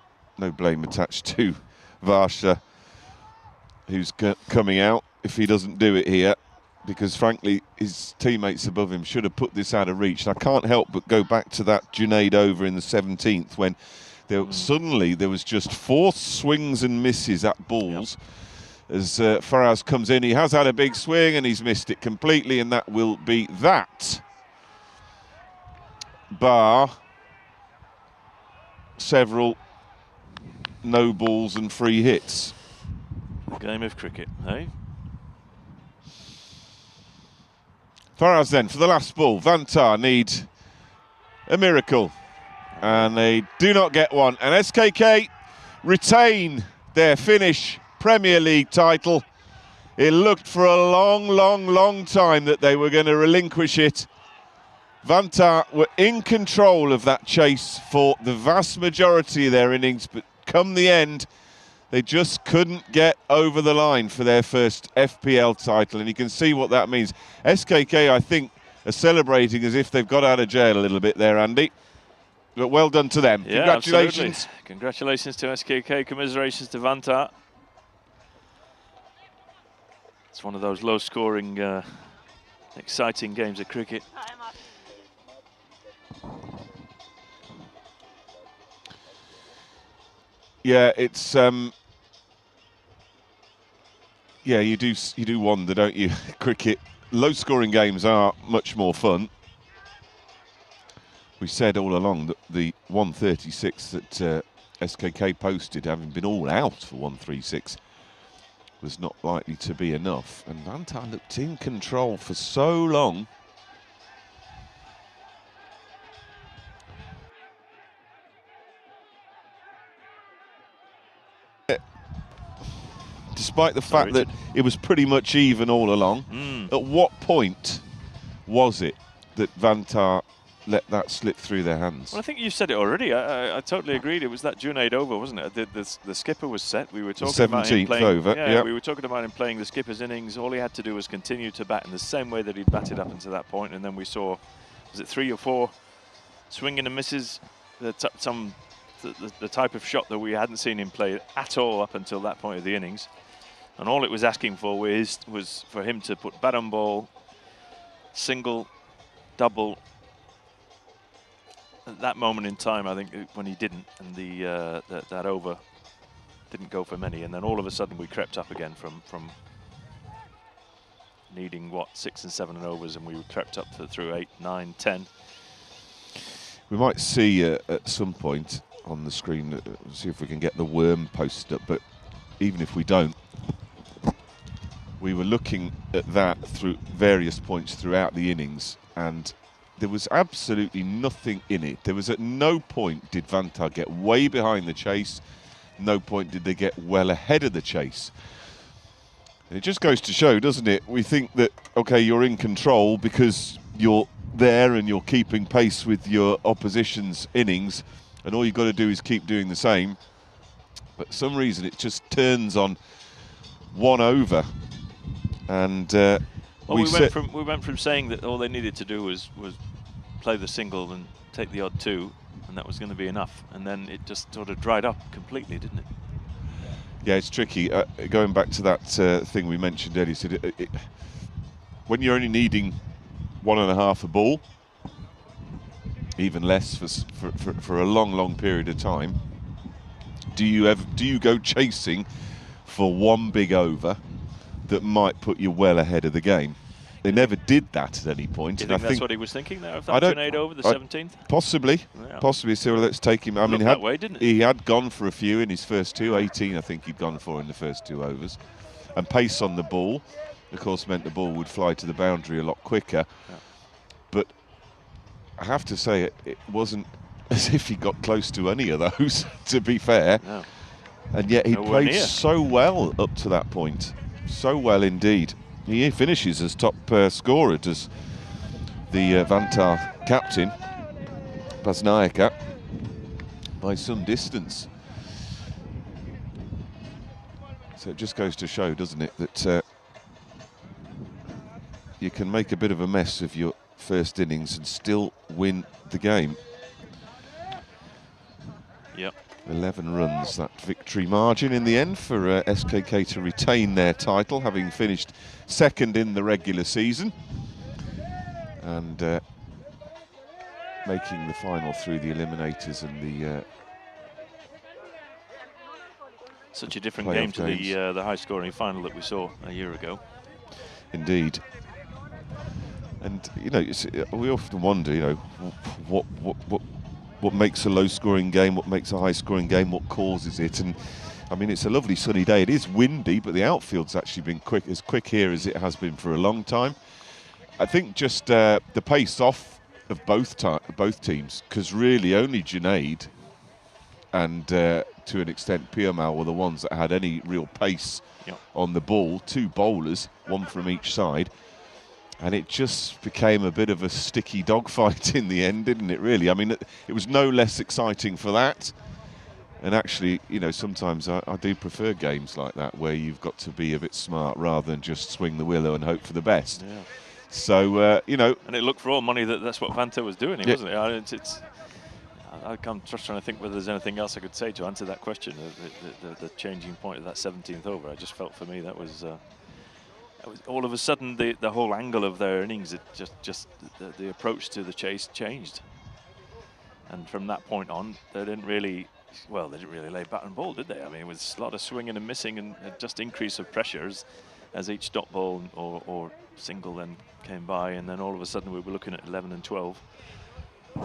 blame attached to Varsha, who's coming out if he doesn't do it here, because frankly his teammates above him should have put this out of reach. And I can't help but go back to that Junaid over in the 17th when suddenly there was just 4 swings and misses at balls. Yep. As Faraz comes in, he has had a big swing and he's missed it completely, and that will be that. Bar several no balls and free hits. Game of cricket, eh? Faraz then for the last ball. Vantaa need a miracle, and they do not get one. And SKK retain their Finnish Premier League title. It looked for a long time that they were going to relinquish it. Vantaa were in control of that chase for the vast majority of their innings, but come the end, they just couldn't get over the line for their first FPL title, and you can see what that means. SKK, I think, are celebrating as if they've got out of jail a little bit there, Andy. But well done to them. Yeah, congratulations. Absolutely. Congratulations to SKK, commiserations to Vantaa. It's one of those low-scoring, exciting games of cricket. Yeah, it's yeah, you do wonder, don't you? Cricket, low-scoring games are much more fun. We said all along that the 136 that SKK posted, having been all out for 136, was not likely to be enough. And Vantaa looked in control for so long. Despite the fact that it was pretty much even all along, at what point was it that Vantaa let that slip through their hands? Well, I think you said it already. I totally agreed. It was that Junaid over, wasn't it? The skipper was set. We were talking about him playing, over. Yeah, we were talking about him playing the skipper's innings. All he had to do was continue to bat in the same way that he'd batted up until that point, and then we saw, was it 3 or 4 swinging and misses? The type of shot that we hadn't seen him play at all up until that point of the innings. And all it was asking for was for him to put bat on ball, single, double. At that moment in time, I think when he didn't, and that over didn't go for many, and then all of a sudden we crept up again from needing what 6 and 7 and overs, and we crept up through 8, 9, 10. We might see at some point on the screen, see if we can get the worm posted up, but even if we don't, we were looking at that through various points throughout the innings, and there was absolutely nothing in it. There was at no point did Vantaa get way behind the chase, no point did they get well ahead of the chase. And it just goes to show, doesn't it? We think that, okay, you're in control because you're there and you're keeping pace with your opposition's innings, and all you've got to do is keep doing the same. But for some reason it just turns on 1 over. And well, we went from saying that all they needed to do was play the single and take the odd 2, and that was going to be enough. And then it just sort of dried up completely, didn't it? Yeah, it's tricky. Going back to that thing we mentioned earlier, so when you're only needing 1.5 a ball, even less for a long period of time, do you go chasing for 1 big over? that might put you well ahead of the game. They never did that at any point. Do you think that's what he was thinking there, of that Junaid over the 17th? Possibly. Yeah. Possibly. So let's take him. I mean, that way, didn't it? He had gone for a few in his first two. 18, I think he'd gone for in the first 2 overs. And pace on the ball, of course, meant the ball would fly to the boundary a lot quicker. Yeah. But I have to say, it wasn't as if he got close to any of those, to be fair. No. And yet he played near. so well up to that point. So well indeed. He finishes as top scorer, does the Vantaa captain, Pasnaika, by some distance. So it just goes to show, doesn't it, that you can make a bit of a mess of your first innings and still win the game. Yep. 11 runs, that victory margin in the end for SKK to retain their title, having finished second in the regular season and making the final through the eliminators and the such a different game to the high-scoring final that we saw a year ago. Indeed. And you know, we often wonder, you know, what makes a low-scoring game, what makes a high-scoring game, what causes it. And I mean, it's a lovely sunny day. It is windy, but the outfield's actually been as quick here as it has been for a long time. I think just the pace off of both teams, because really only Junaid and to an extent Piyammal were the ones that had any real pace on the ball. 2 bowlers, 1 from each side. And it just became a bit of a sticky dogfight in the end, didn't it, really? I mean, it was no less exciting for that. And actually, you know, sometimes I do prefer games like that, where you've got to be a bit smart rather than just swing the willow and hope for the best. Yeah. So, you know... And it looked for all money that's what Vantaa was doing, wasn't it? I'm just trying to think whether there's anything else I could say to answer that question, the changing point of that 17th over. I just felt for me that was all of a sudden the whole angle of their innings, it just the approach to the chase changed. And from that point on, they didn't really lay bat and ball, did they? I mean, it was a lot of swinging and missing and just increase of pressures as each dot ball or single then came by, and then all of a sudden we were looking at 11 and 12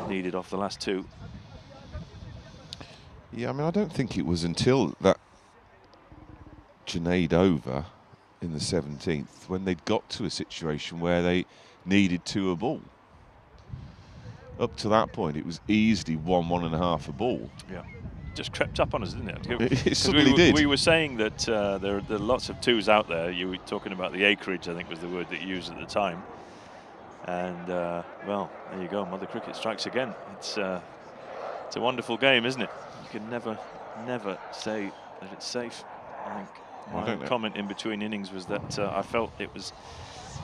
needed off the last 2. Yeah, I mean, I don't think it was until that Junaid over in the 17th when they'd got to a situation where they needed 2 a ball. Up to that point, it was easily 1.5 a ball. Yeah, just crept up on us, didn't it? It certainly did. We were saying that there are lots of 2s out there. You were talking about the acreage, I think was the word that you used at the time. And well, there you go. Mother Cricket strikes again. It's a wonderful game, isn't it? You can never say that it's safe. I think my comment in between innings was that I felt it was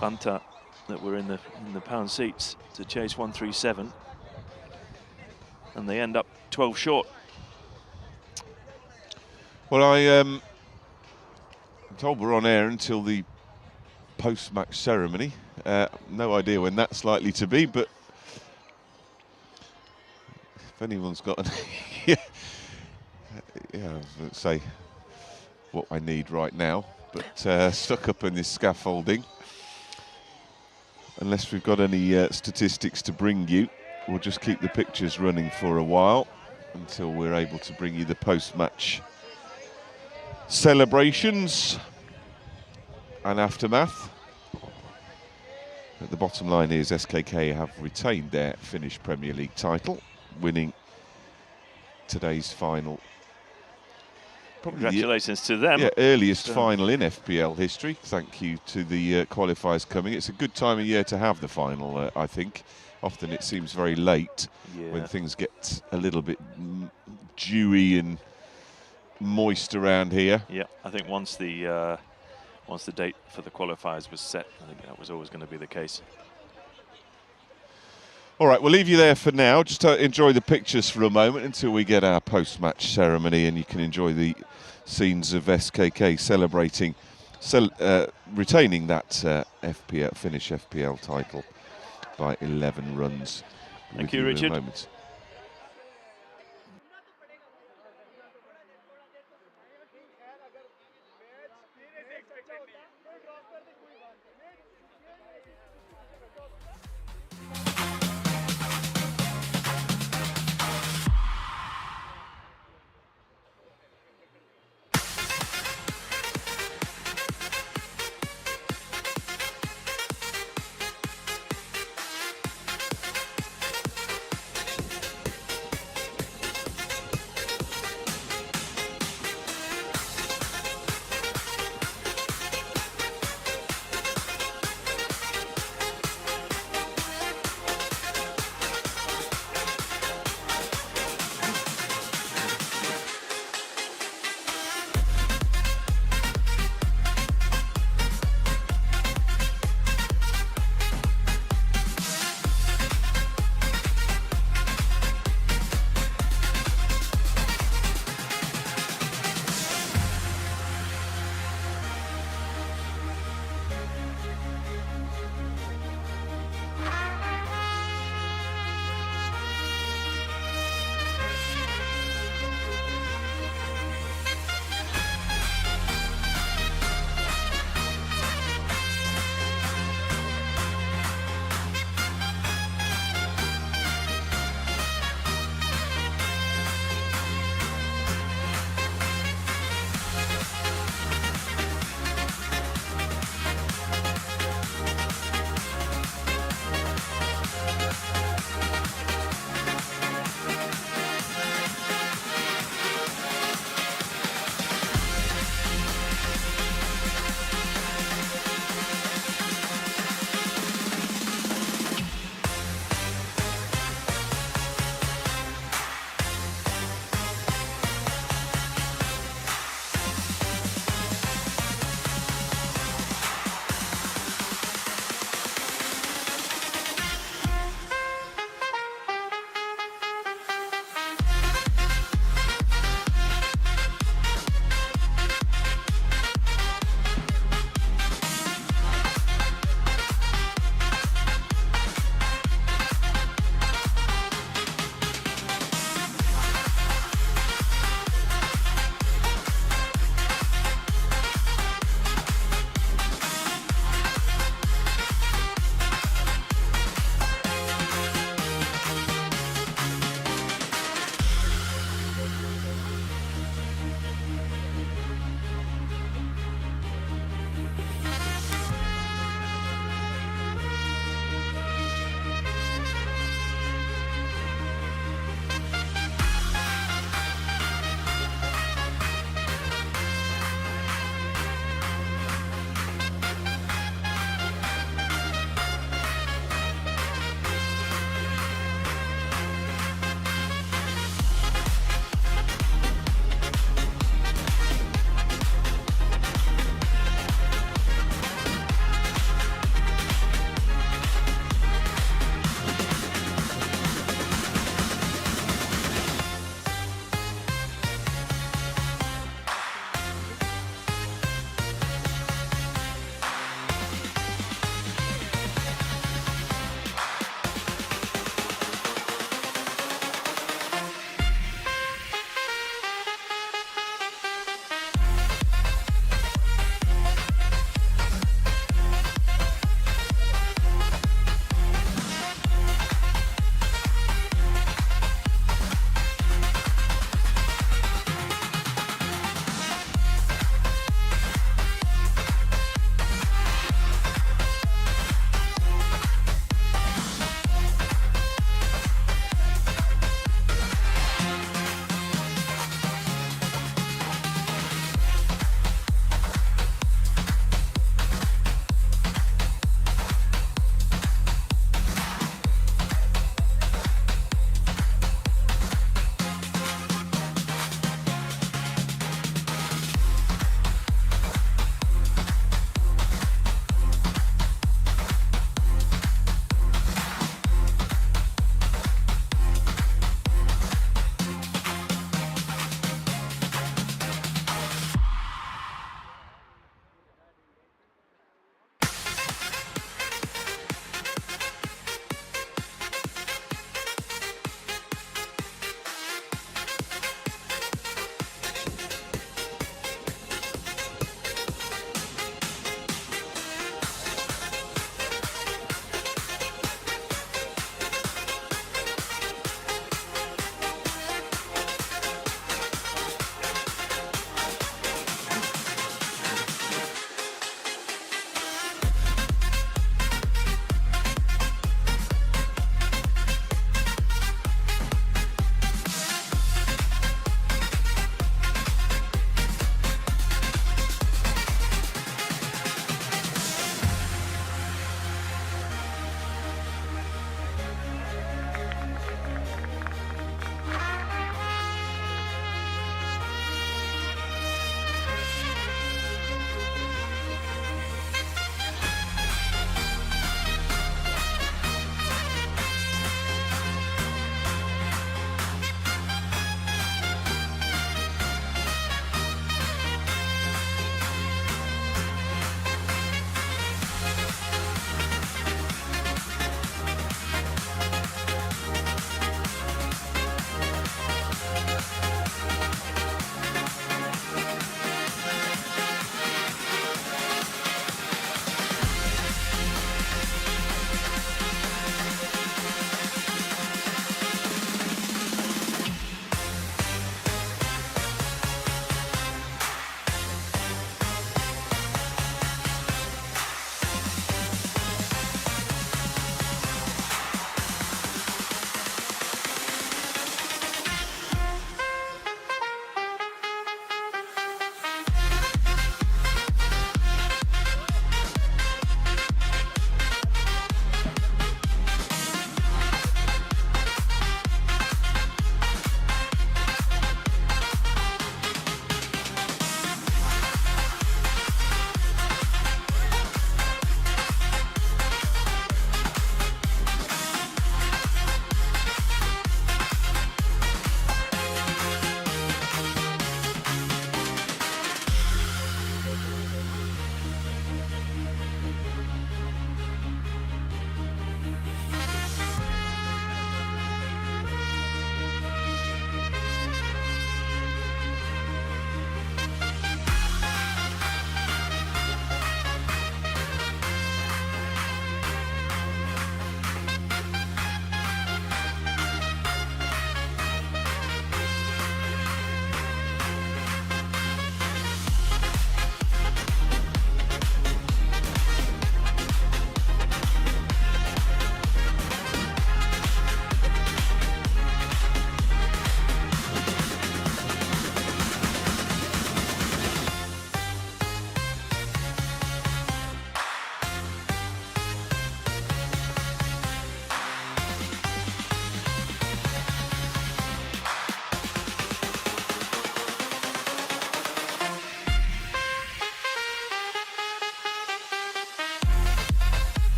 Vantaa that were in the pound seats to chase 137, and they end up 12 short. Well, I'm told we're on air until the post-match ceremony. No idea when that's likely to be, but if anyone's got an yeah, I was going to say what I need right now, but stuck up in this scaffolding. Unless we've got any statistics to bring you, we'll just keep the pictures running for a while until we're able to bring you the post-match celebrations and aftermath. But the bottom line is SKK have retained their Finnish Premier League title, winning today's final. Probably congratulations to them. Yeah, earliest final in FPL history. Thank you to the qualifiers coming. It's a good time of year to have the final, I think. Often it seems very late when things get a little bit dewy and moist around here. Yeah, I think once the date for the qualifiers was set, I think that was always going to be the case. All right, we'll leave you there for now. Just enjoy the pictures for a moment until we get our post-match ceremony, and you can enjoy the scenes of SKK celebrating, retaining that Finnish FPL title by 11 runs. Thank you, Richard.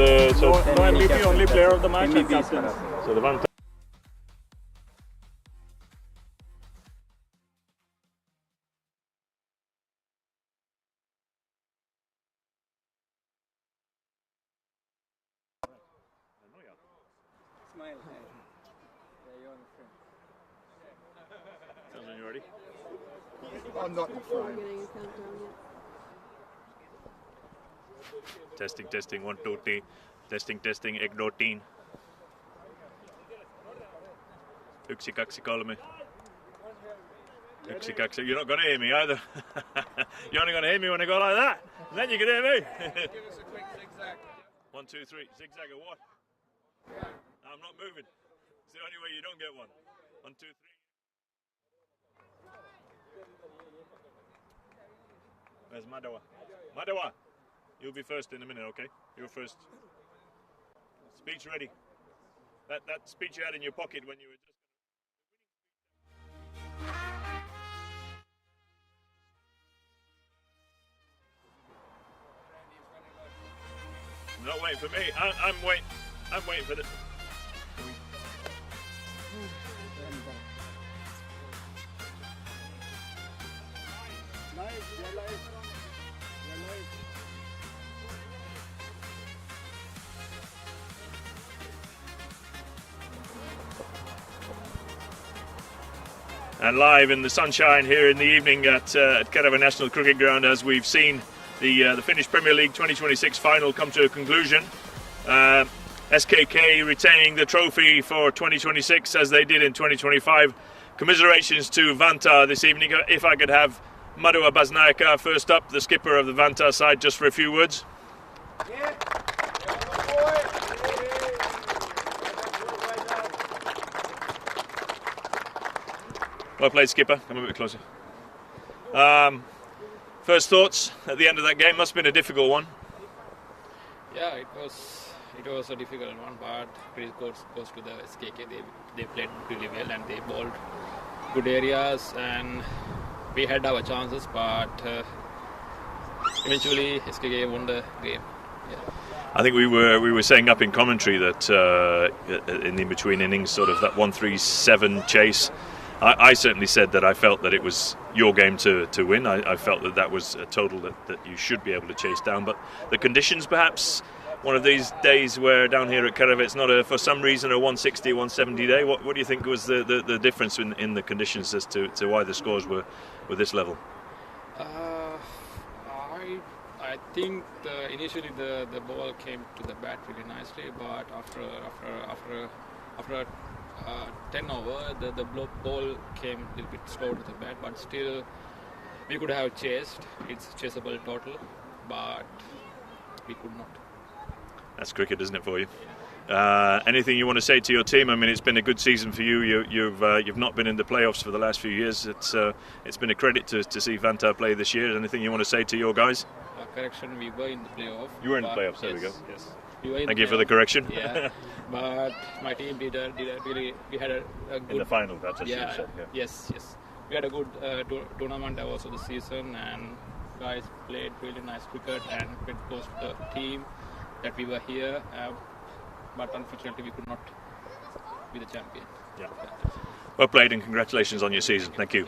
So no MVP, only player of the match and captain. So the Vantaa. Smile. Sounds when you're ready. I'm not fine. Testing, 1, 2, 3. Testing, ek do teen. 1, 2, 3. 1, 2. You're not going to hear me either. You're only going to hear me when I go like that. And then you can hear me. Give us a quick zigzag. 1, 2, 3. Zigzag or what? I'm not moving. It's the only way you don't get one. 1, 2, 3. Where's Madawa? Madawa! You'll be first in a minute, okay? You're first. Speech ready. That speech you had in your pocket when you were just... Not waiting for me. I'm waiting for the... And live in the sunshine here in the evening at Kerava National Cricket Ground, as we've seen the Finnish Premier League 2026 final come to a conclusion. SKK retaining the trophy for 2026 as they did in 2025. Commiserations to Vantaa this evening. If I could have Madhua Basnaika first up, the skipper of the Vantaa side, just for a few words. Yeah. Well played, skipper. Come a bit closer. First thoughts at the end of that game. Must have been a difficult one. Yeah, it was a difficult one, but credit goes to the SKK. They played really well and they bowled good areas, and we had our chances, but eventually SKK won the game. Yeah. I think we were saying up in commentary that in the between innings, sort of that 1-3-7 chase. I certainly said that I felt that it was your game to win. I felt that was a total that you should be able to chase down. But the conditions, perhaps, one of these days where down here at Kerava it's not for some reason a 160, 170 day. What do you think was the difference in the conditions as to why the scores were this level? I think initially the ball came to the bat really nicely, but after 10 over, the ball came a little bit slow to the bat, but still we could have chased. It's chaseable total, but we could not. That's cricket, isn't it, for you? Anything you want to say to your team? I mean, it's been a good season for you. You've not been in the playoffs for the last few years. It's been a credit to see Vantaa play this year. Anything you want to say to your guys? Correction, we were in the playoff. You were in the playoffs. There we go. Yes. We were in Thank you for the correction. Yeah, but my team did a really. We had a good. In the final, that's what you said. Yeah. Yes. We had a good tournament also this season, and guys played really nice cricket, and it goes to the team that we were here, but unfortunately we could not be the champion. Yeah. Well played, and congratulations on your season. Thank you.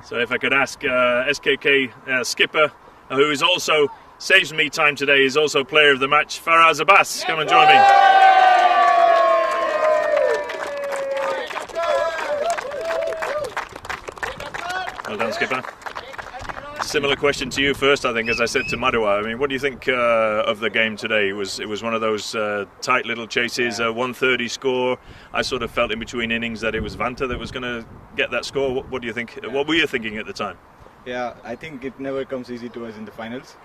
So if I could ask SKK skipper, who is also saves me time today, is also player of the match, Faraz Abbas, come and join me. Well done, skipper. Similar question to you first, I think, as I said to Madhua. I mean, what do you think of the game today? It was one of those tight little chases, a 130 score. I sort of felt in between innings that it was Vantaa that was going to get that score. What do you think? What were you thinking at the time? Yeah, I think it never comes easy to us in the finals.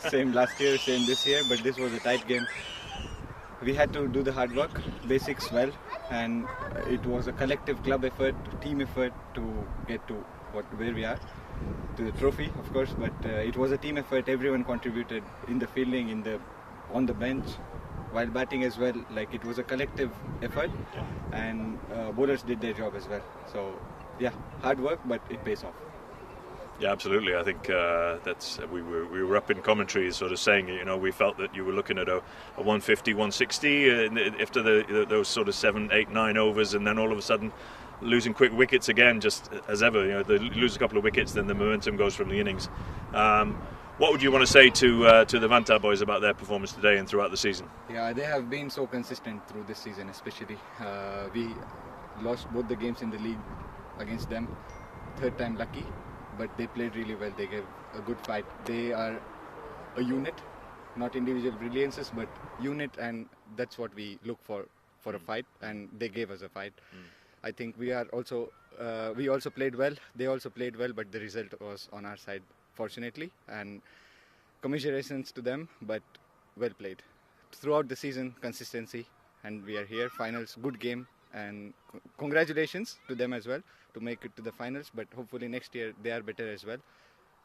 Same last year, same this year, but this was a tight game. We had to do the hard work, basics well, and it was a collective club effort, team effort to get to where we are. To the trophy, of course, but it was a team effort. Everyone contributed in the fielding, on the bench, while batting as well. Like, it was a collective effort, and bowlers did their job as well. So yeah, hard work, but it pays off. Yeah, absolutely. I think we were up in commentary sort of saying, you know, we felt that you were looking at a 150, 160 after those sort of 7, 8, 9 overs, and then all of a sudden losing quick wickets again, just as ever. You know, they lose a couple of wickets, then the momentum goes from the innings. What would you want to say to the Vantaa boys about their performance today and throughout the season? Yeah, they have been so consistent through this season, especially. We lost both the games in the league against them. Third time lucky, but they played really well. They gave a good fight. They are a unit, not individual brilliances, but unit, and that's what we look for a fight, and they gave us a fight. I think we also played well. They also played well, but the result was on our side, fortunately, and commiserations to them, but well played. Throughout the season, consistency, and we are here. Finals, good game, and congratulations to them as well to make it to the finals, but hopefully next year they are better as well,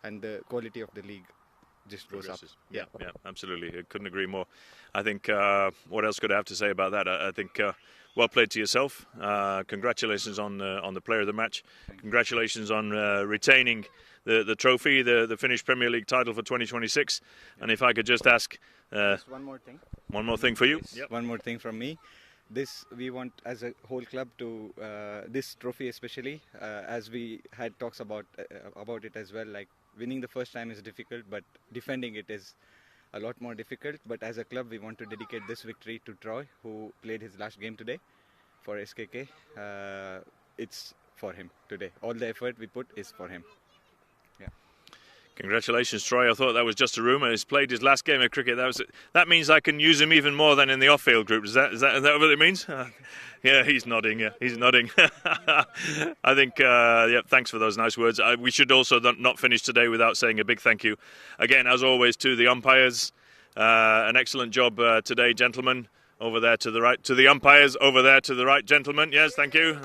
and the quality of the league just goes up. Yeah, absolutely. I couldn't agree more. I think what else could I have to say about that? I think well played to yourself. Congratulations on the player of the match. Congratulations on retaining the trophy, the Finnish Premier League title for 2026. And if I could just ask Just one more thing. One more thing for you. Yep. One more thing from me. We want as a whole club to this trophy especially, as we had talks about it as well. Like winning the first time is difficult, but defending it is a lot more difficult. But as a club, we want to dedicate this victory to Troy, who played his last game today for SKK. It's for him today. All the effort we put is for him. Yeah. Congratulations, Troy. I thought that was just a rumour. He's played his last game of cricket. That means I can use him even more than in the off-field group. Is that what it means? Yeah, he's nodding. Yeah, he's nodding. I think, yeah, thanks for those nice words. We should also not finish today without saying a big thank you. Again, as always, to the umpires. An excellent job today, gentlemen. Over there to the right. To the umpires over there to the right, gentlemen. Yes, thank you.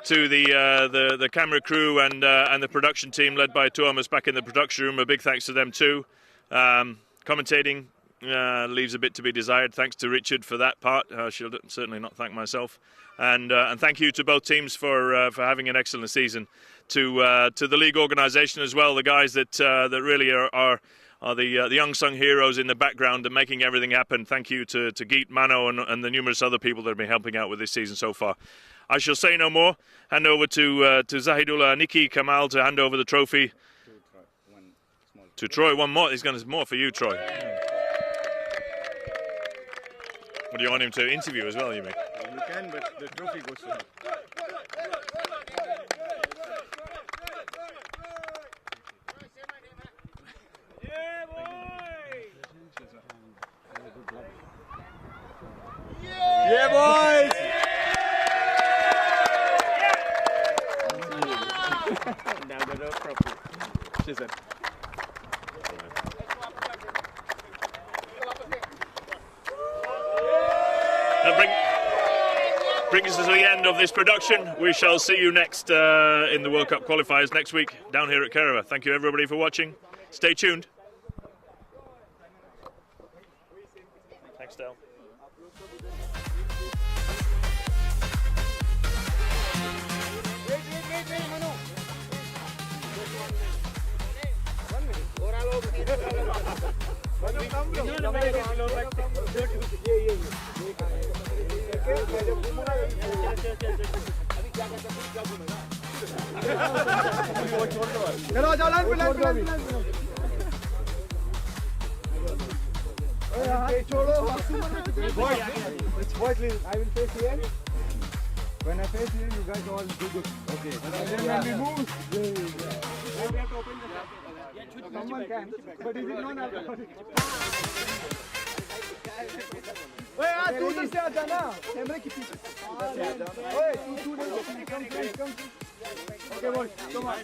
To the camera crew and the production team led by Tuomas back in the production room, a big thanks to them too. Commentating leaves a bit to be desired. Thanks to Richard for that part. I shall certainly not thank myself. And thank you to both teams for having an excellent season. To the league organisation as well, the guys that really are the unsung heroes in the background and making everything happen. Thank you to Geet, Mano and the numerous other people that have been helping out with this season so far. I shall say no more. Hand over to Zahidullah, Nikki, Kamal to hand over the trophy. To Troy, one more. He's going to more for you, Troy. What do you want him to interview as well, you mean? You can, but the trophy goes to him. Yeah, boys! That brings us to the end of this production. We shall see you next in the World Cup qualifiers next week down here at Kerava. Thank you everybody for watching. Stay tuned. Thanks, Del. चलो जाओ line पे छोड़ो boys please I will face here. When I face here you guys all do good. Okay. And then when we move we have to open the someone can but is it not alcoholic? ओए यार तू उधर से आ जा ना कैमरे के पीछे ओए तू कम ओके बोल come on